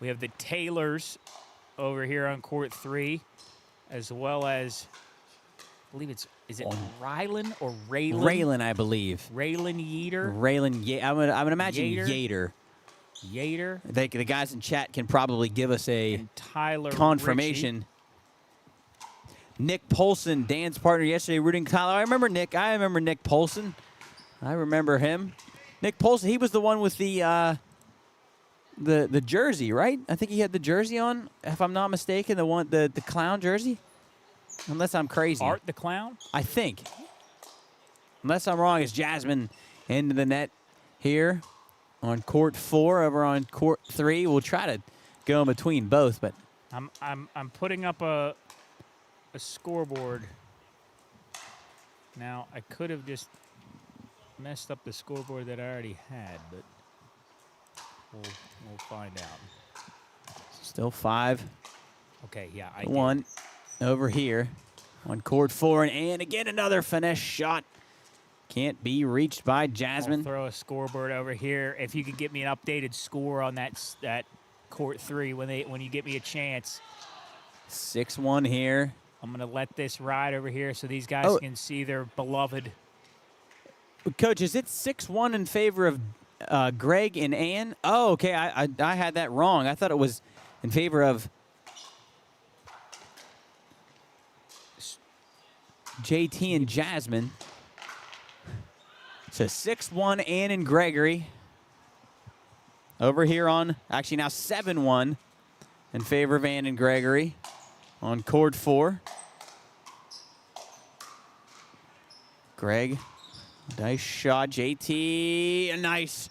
We have the Taylors over here on Court 3, as well as, I believe is it Rylan or Raylan? Raylan, I believe. Raylan Yeater. Raylan, I'm gonna imagine Yater. Yater. Yater. The guys in chat can probably give us a And Tyler confirmation. Nick Polson, Dan's partner yesterday, rooting Tyler. I remember Nick. I remember Nick Polson. I remember him. Nick Polson, he was the one with the jersey, right? I think he had the jersey on, if I'm not mistaken, the clown jersey. Unless I'm crazy. Art the Clown? I think. Unless I'm wrong, it's Jasmine into the net here on court 4, over on court 3. We'll try to go in between both, but I'm putting up a scoreboard. Now I could have just messed up the scoreboard that I already had, but we'll find out. still 5. Okay, yeah, 1 over here on court 4, and again another finesse shot. Can't be reached by Jasmine. I'll throw a scoreboard over here. If you could get me an updated score on that court 3 when you get me a chance. 6-1 here. I'm going to let this ride over here so these guys can see their beloved. Coach, is it 6-1 in favor of Greg and Ann? Oh, okay. I had that wrong. I thought it was in favor of JT and Jasmine. So 6-1 Ann and Gregory. Over here on, actually now 7-1 in favor of Ann and Gregory on court 4. Greg, nice shot. JT, nice.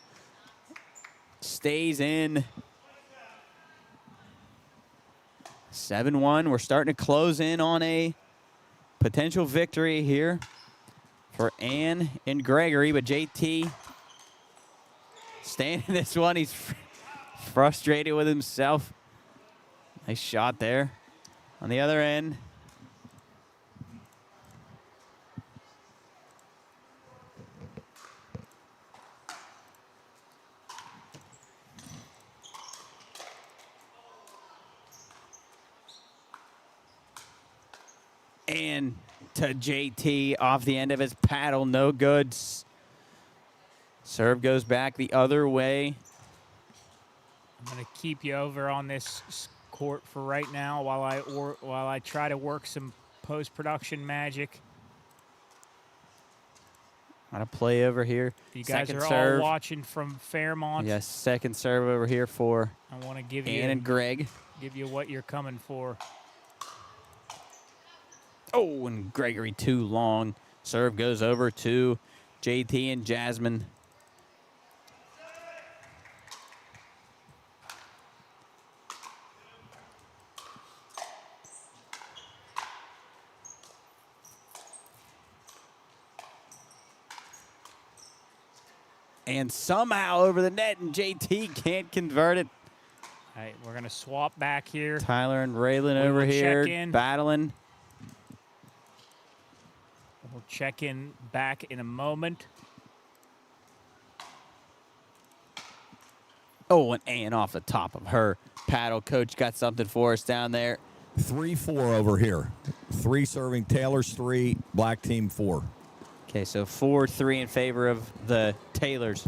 Stays in. 7-1. We're starting to close in on a potential victory here for Ann and Gregory, but JT staying in this one. He's frustrated with himself. Nice shot there on the other end. And to JT off the end of his paddle, no good. Serve goes back the other way. I'm going to keep you over on this court for right now while I try to work some post-production magic. On a play over here. You guys second are serve. all watching from Fairmont. Yes, second serve over here for I want to give Ann and Greg. Give you what you're coming for. Oh, and Gregory too long. Serve goes over to JT and Jasmine. And somehow over the net, and JT can't convert it. All right, we're going to swap back here. Tyler and Raylan over here battling. We'll check in back in a moment. Oh, and Ann off the top of her paddle. Coach got something for us down there. 3-4 over here. 3 serving Taylor's 3, black team 4. Okay, so 4-3 in favor of the Taylors.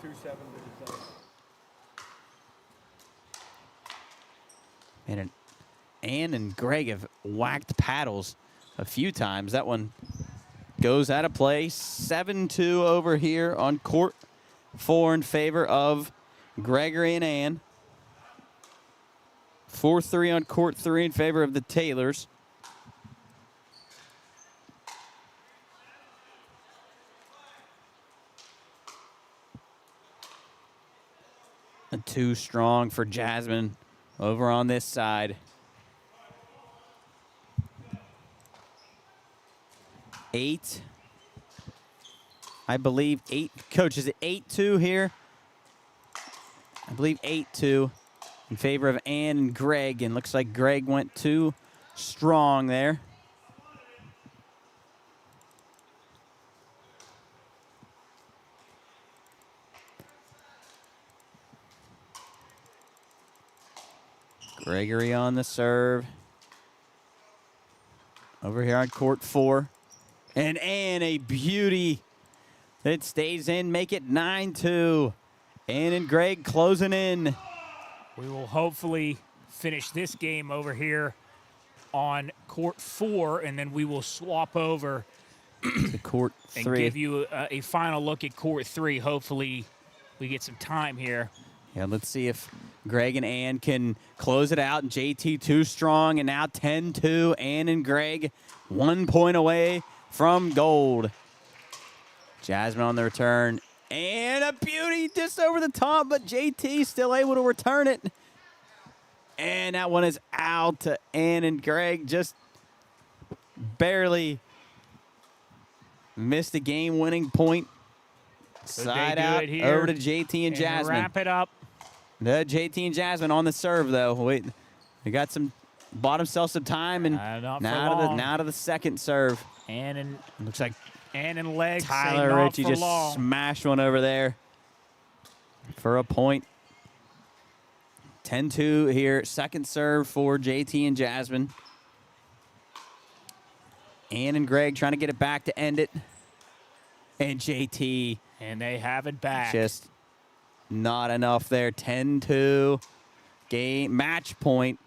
2-7. And Ann and Greg have whacked paddles a few times. That one goes out of play. 7-2 over here on court 4 in favor of Gregory and Ann. 4-3 on court 3 in favor of the Taylors. And 2 strong for Jasmine over on this side. 8. I believe 8. Coach, is it 8-2 here? I believe 8-2 in favor of Ann and Greg. And looks like Greg went too strong there. Gregory on the serve. Over here on court 4. And Ann, a beauty that stays in. Make it 9-2. Ann and Greg closing in. We will hopefully finish this game over here on court 4, and then we will swap over To court and 3. give you a final look at court 3. Hopefully we get some time here. Yeah, let's see if Greg and Ann can close it out. JT too strong, and now 10-2. Ann and Greg 1 point away from gold. Jasmine on the return. And a beauty just over the top, but JT still able to return it. And that one is out to Ann and Greg. Just barely missed a game-winning point. Side out over to JT and Jasmine. Wrap it up. The JT and Jasmine on the serve, though. Wait, they got some, bought themselves some time, and now to the second serve. And Looks like Ann and legs. Tyler Ritchie just smashed one over there for a point. 10-2 here. Second serve for JT and Jasmine. Ann and Greg trying to get it back to end it. And JT. And they have it back. Just not enough there. 10-2. Game match point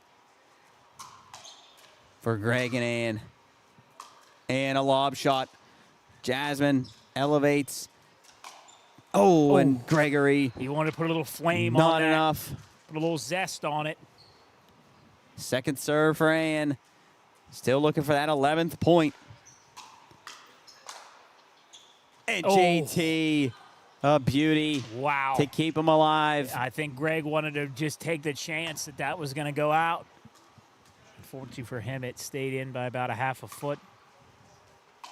for Greg and Ann. And a lob shot. Jasmine elevates. Oh, and Gregory. You want to put a little flame on Not that. enough. Put a little zest on it. Second serve for Ann. Still looking for that 11th point. And JT, a beauty. Wow. To keep him alive. I think Greg wanted to just take the chance that was going to go out. Unfortunately for him, it stayed in by about a half a foot.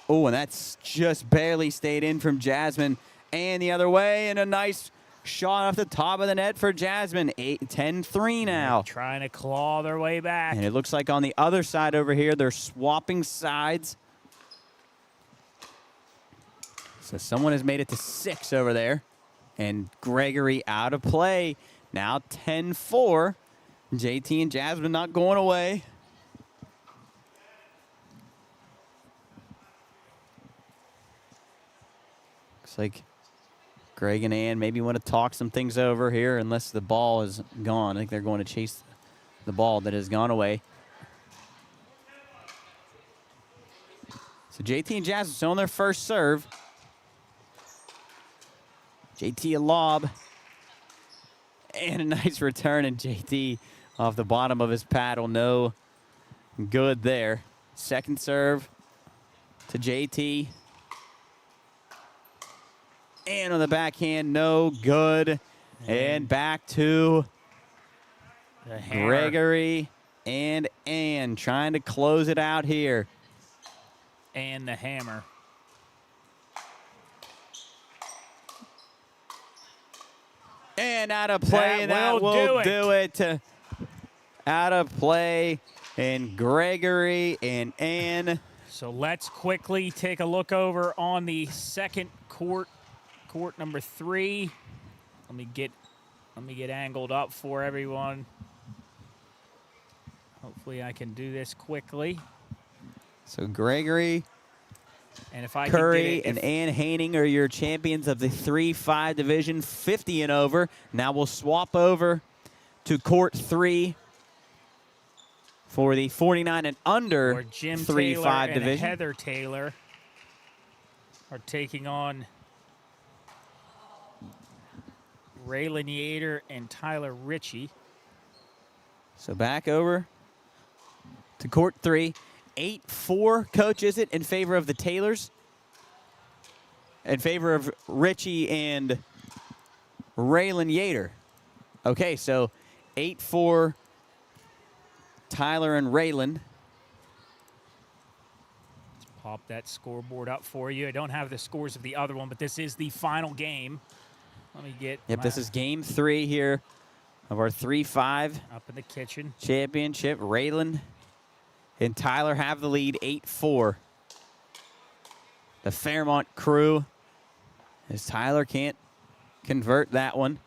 Oh, and that's just barely stayed in from Jasmine. And the other way, and a nice shot off the top of the net for Jasmine. 10-3 now. Trying to claw their way back. And it looks like on the other side over here, they're swapping sides. So someone has made it to 6 over there. And Gregory out of play. Now 10-4. JT and Jasmine not going away. Looks like Greg and Ann maybe want to talk some things over here unless the ball is gone. I think they're going to chase the ball that has gone away. So JT and Jasmine still on their first serve. JT a lob. And a nice return, and JT off the bottom of his paddle. No good there. Second serve to JT. And on the backhand, no good. And back to Gregory and Ann trying to close it out here. And the hammer. And out of play, and that will do it. Out of play, and Gregory and Ann. So let's quickly take a look over on the second court number 3. Let me get angled up for everyone. Hopefully I can do this quickly. So Gregory, and if I Curry, can get it, and Ann Haining are your champions of the 3-5 division, 50 and over. Now we'll swap over to court 3 for the 49 and under 3-5 division. And Heather Taylor are taking on Raylan Yater and Tyler Ritchie. So back over to court 3. 8-4, coach, is it, in favor of the Taylors? In favor of Ritchie and Raylan Yater. Okay, so 8-4, Tyler and Raylan. Let's pop that scoreboard up for you. I don't have the scores of the other one, but this is the final game. Let me get this is game 3 here of our 3-5 up in the kitchen championship. Raylan and Tyler have the lead, 8-4. The Fairmont crew, as Tyler can't convert that one.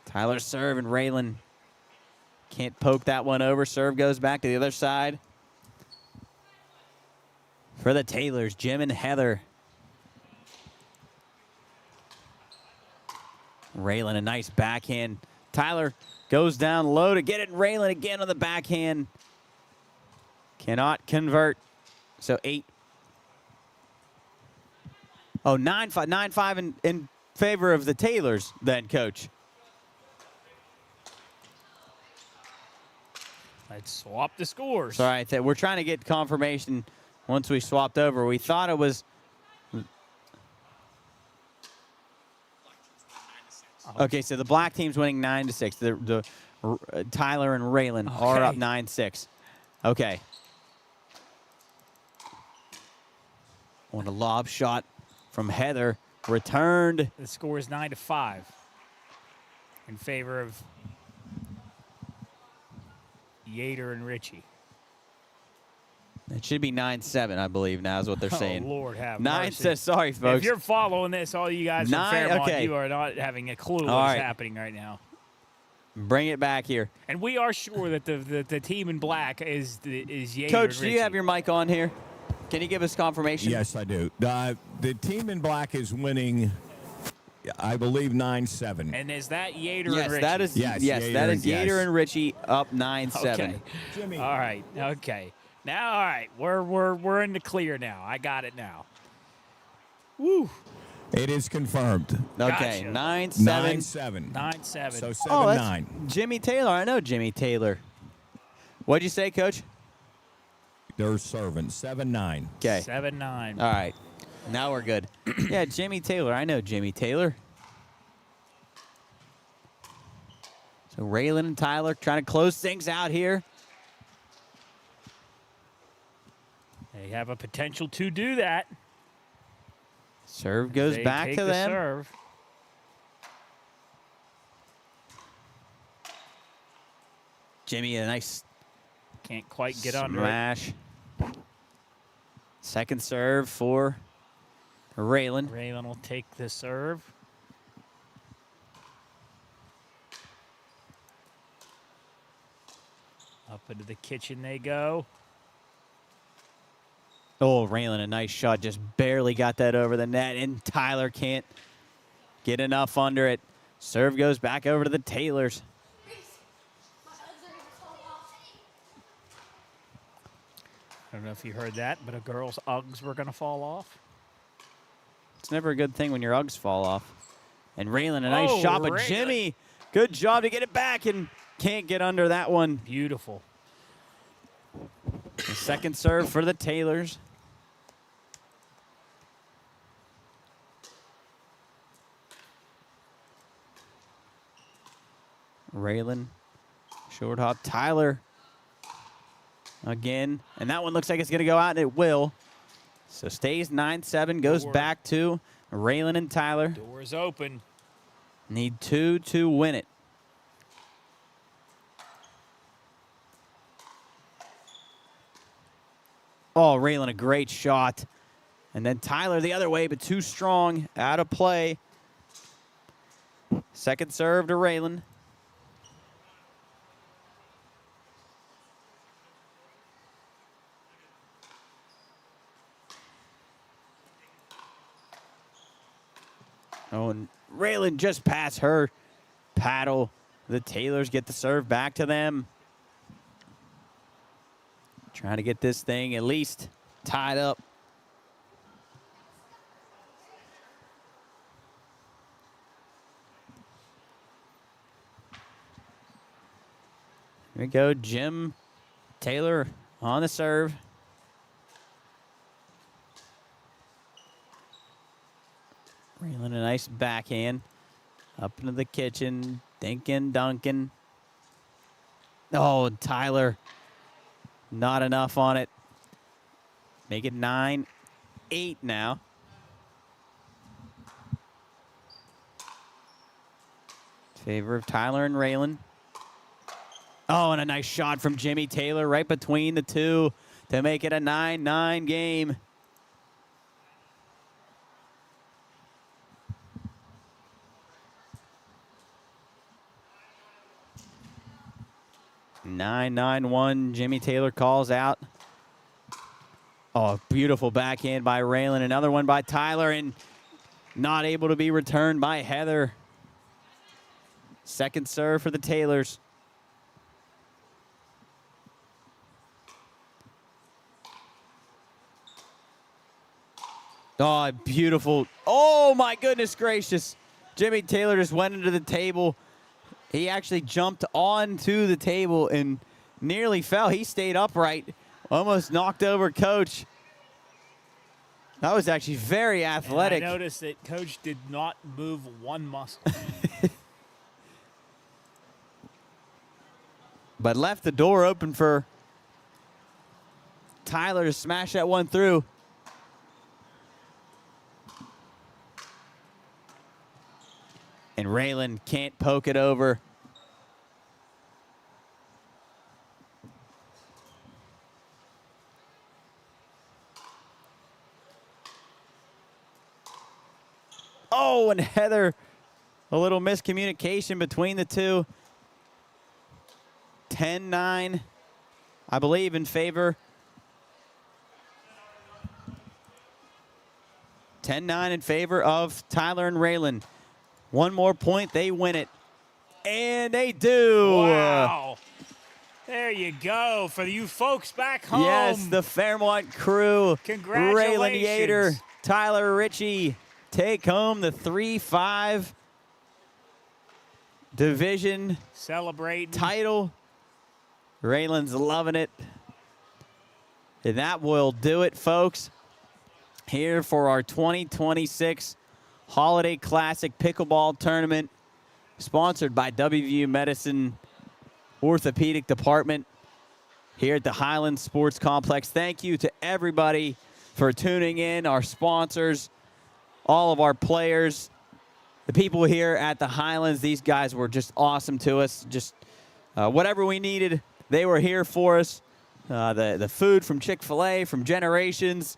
Tyler serve, and Raylan can't poke that one over. Serve goes back to the other side. For the Taylors, Jim and Heather. Raylan, a nice backhand. Tyler goes down low to get it. Raylan again on the backhand. Cannot convert. So 8. Oh, 9-5. 9-5 in favor of the Taylors then, Coach. Let's swap the scores. All right, we're trying to get confirmation once we swapped over. We thought it was. Okay, so the black team's winning 9-6. The Tyler and Raylan are up 9-6. Okay. On a lob shot from Heather, returned. The score is 9-5 in favor of Yater and Richie. It should be 9-7, I believe, now is what they're saying. Oh, Lord have 9-6, mercy. sorry, folks. If you're following this, all you guys from Fairmont, you are not having a clue what's happening right now. Bring it back here. And we are sure that the team in black is Yater Coach, and do you Richie. have your mic on here? Can you give us confirmation? Yes, I do. The team in black is winning, I believe, 9-7. And is that Yater Yes, and Richie? that is Yater and Richie up 9-7. Okay. Jimmy. All right. Okay. Now, all right. We're in the clear now. I got it now. Woo. It is confirmed. Okay, Gotcha. 9-7. 9-7. So 7-9. Oh, that's Jimmy Taylor. I know Jimmy Taylor. What'd you say, Coach? They're serving 7-9. Okay. 7-9. All right. Now we're good. Yeah, Jimmy Taylor. I know Jimmy Taylor. So Raylan and Tyler trying to close things out here. They have a potential to do that. Serve goes They back take to the them. Serve. Jimmy, a nice Can't quite get under it. smash. Second serve for Raylan. Raylan will take the serve. Up into the kitchen they go. Oh, Raylan, a nice shot. Just barely got that over the net, and Tyler can't get enough under it. Serve goes back over to the Taylors. I don't know if you heard that, but a girl's Uggs were going to fall off. It's never a good thing when your Uggs fall off. And Raylan, a nice Oh, shot, but Raylan. Jimmy, good job to get it back and can't get under that one. Beautiful. The second serve for the Taylors. Raylan, short hop. Tyler again. And that one looks like it's going to go out, and it will. So stays 9-7, goes Door. back to Raylan and Tyler. Doors open. Need 2 to win it. Oh, Raylan, a great shot. And then Tyler the other way, but too strong, out of play. Second serve to Raylan. Oh, and Raylan just past her paddle. The Taylors get the serve back to them. Trying to get this thing at least tied up. Here we go, Jim Taylor on the serve. Raylan, a nice backhand. Up into the kitchen, dinking, dunking. Oh, Tyler, not enough on it. Make it 9-8 now. Favor of Tyler and Raylan. Oh, and a nice shot from Jimmy Taylor right between the two to make it a 9-9 game. Nine-9-1. Jimmy Taylor calls out. Oh, a beautiful backhand by Raylan. Another one by Tyler, and not able to be returned by Heather. Second serve for the Taylors. Oh, beautiful. Oh, my goodness gracious. Jimmy Taylor just went into the table. He actually jumped onto the table and nearly fell. He stayed upright, almost knocked over Coach. That was actually very athletic. And I noticed that Coach did not move one muscle. But left the door open for Tyler to smash that one through. And Raylan can't poke it over. Oh, and Heather, a little miscommunication between the two. 10-9, I believe, in favor. 10-9 in favor of Tyler and Raylan. One more point, they win it. And they do. Wow. There you go for you folks back home. Yes, the Fairmont crew. Congratulations. Raylan Yater, Tyler Ritchie take home the 3-5 division celebrating title. Raylan's loving it. And that will do it, folks, here for our 2026 Holiday Classic Pickleball Tournament, sponsored by WVU Medicine Orthopedic Department here at the Highlands Sports Complex. Thank you to everybody for tuning in, our sponsors, all of our players, the people here at the Highlands. These guys were just awesome to us. Just whatever we needed, they were here for us. The food from Chick-fil-A, from Generations.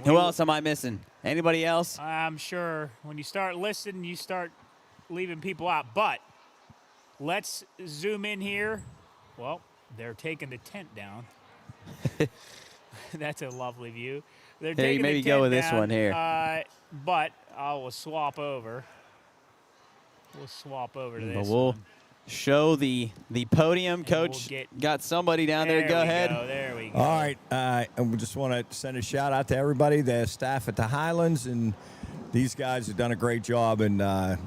Who else am I missing? Anybody else? I'm sure when you start listening, you start leaving people out. But let's zoom in here. Well, they're taking the tent down. That's a lovely view. They're taking maybe the go tent with this down, one here. But I will swap over. We'll swap over to But this we'll one. show the podium. And Coach we'll got somebody down there. Go ahead. There we go. All right, and we just want to send a shout out to everybody, the staff at the Highlands, and these guys have done a great job and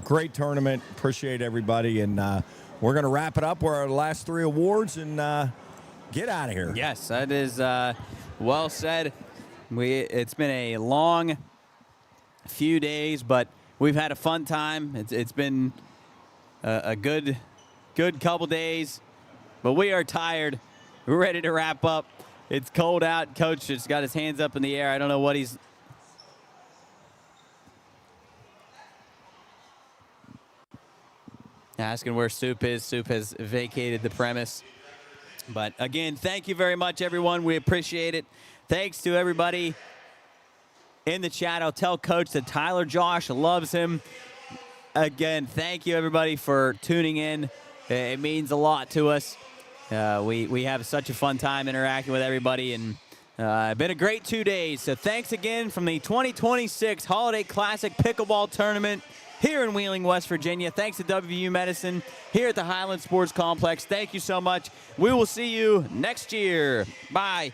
great tournament. Appreciate everybody, and we're going to wrap it up. We're our last three awards and get out of here. Yes, that is well said. It's been a long few days, but we've had a fun time. It's been a good couple days, but we are tired. We're ready to wrap up. It's cold out. Coach just got his hands up in the air. I don't know what he's asking where Soup is. Soup has vacated the premise. But again, thank you very much, everyone. We appreciate it. Thanks to everybody in the chat. I'll tell Coach that Tyler Josh loves him. Again, thank you, everybody, for tuning in. It means a lot to us. We have such a fun time interacting with everybody, and been a great 2 days. So thanks again from the 2026 Holiday Classic Pickleball Tournament here in Wheeling, West Virginia. Thanks to WVU Medicine here at the Highland Sports Complex. Thank you so much. We will see you next year. Bye.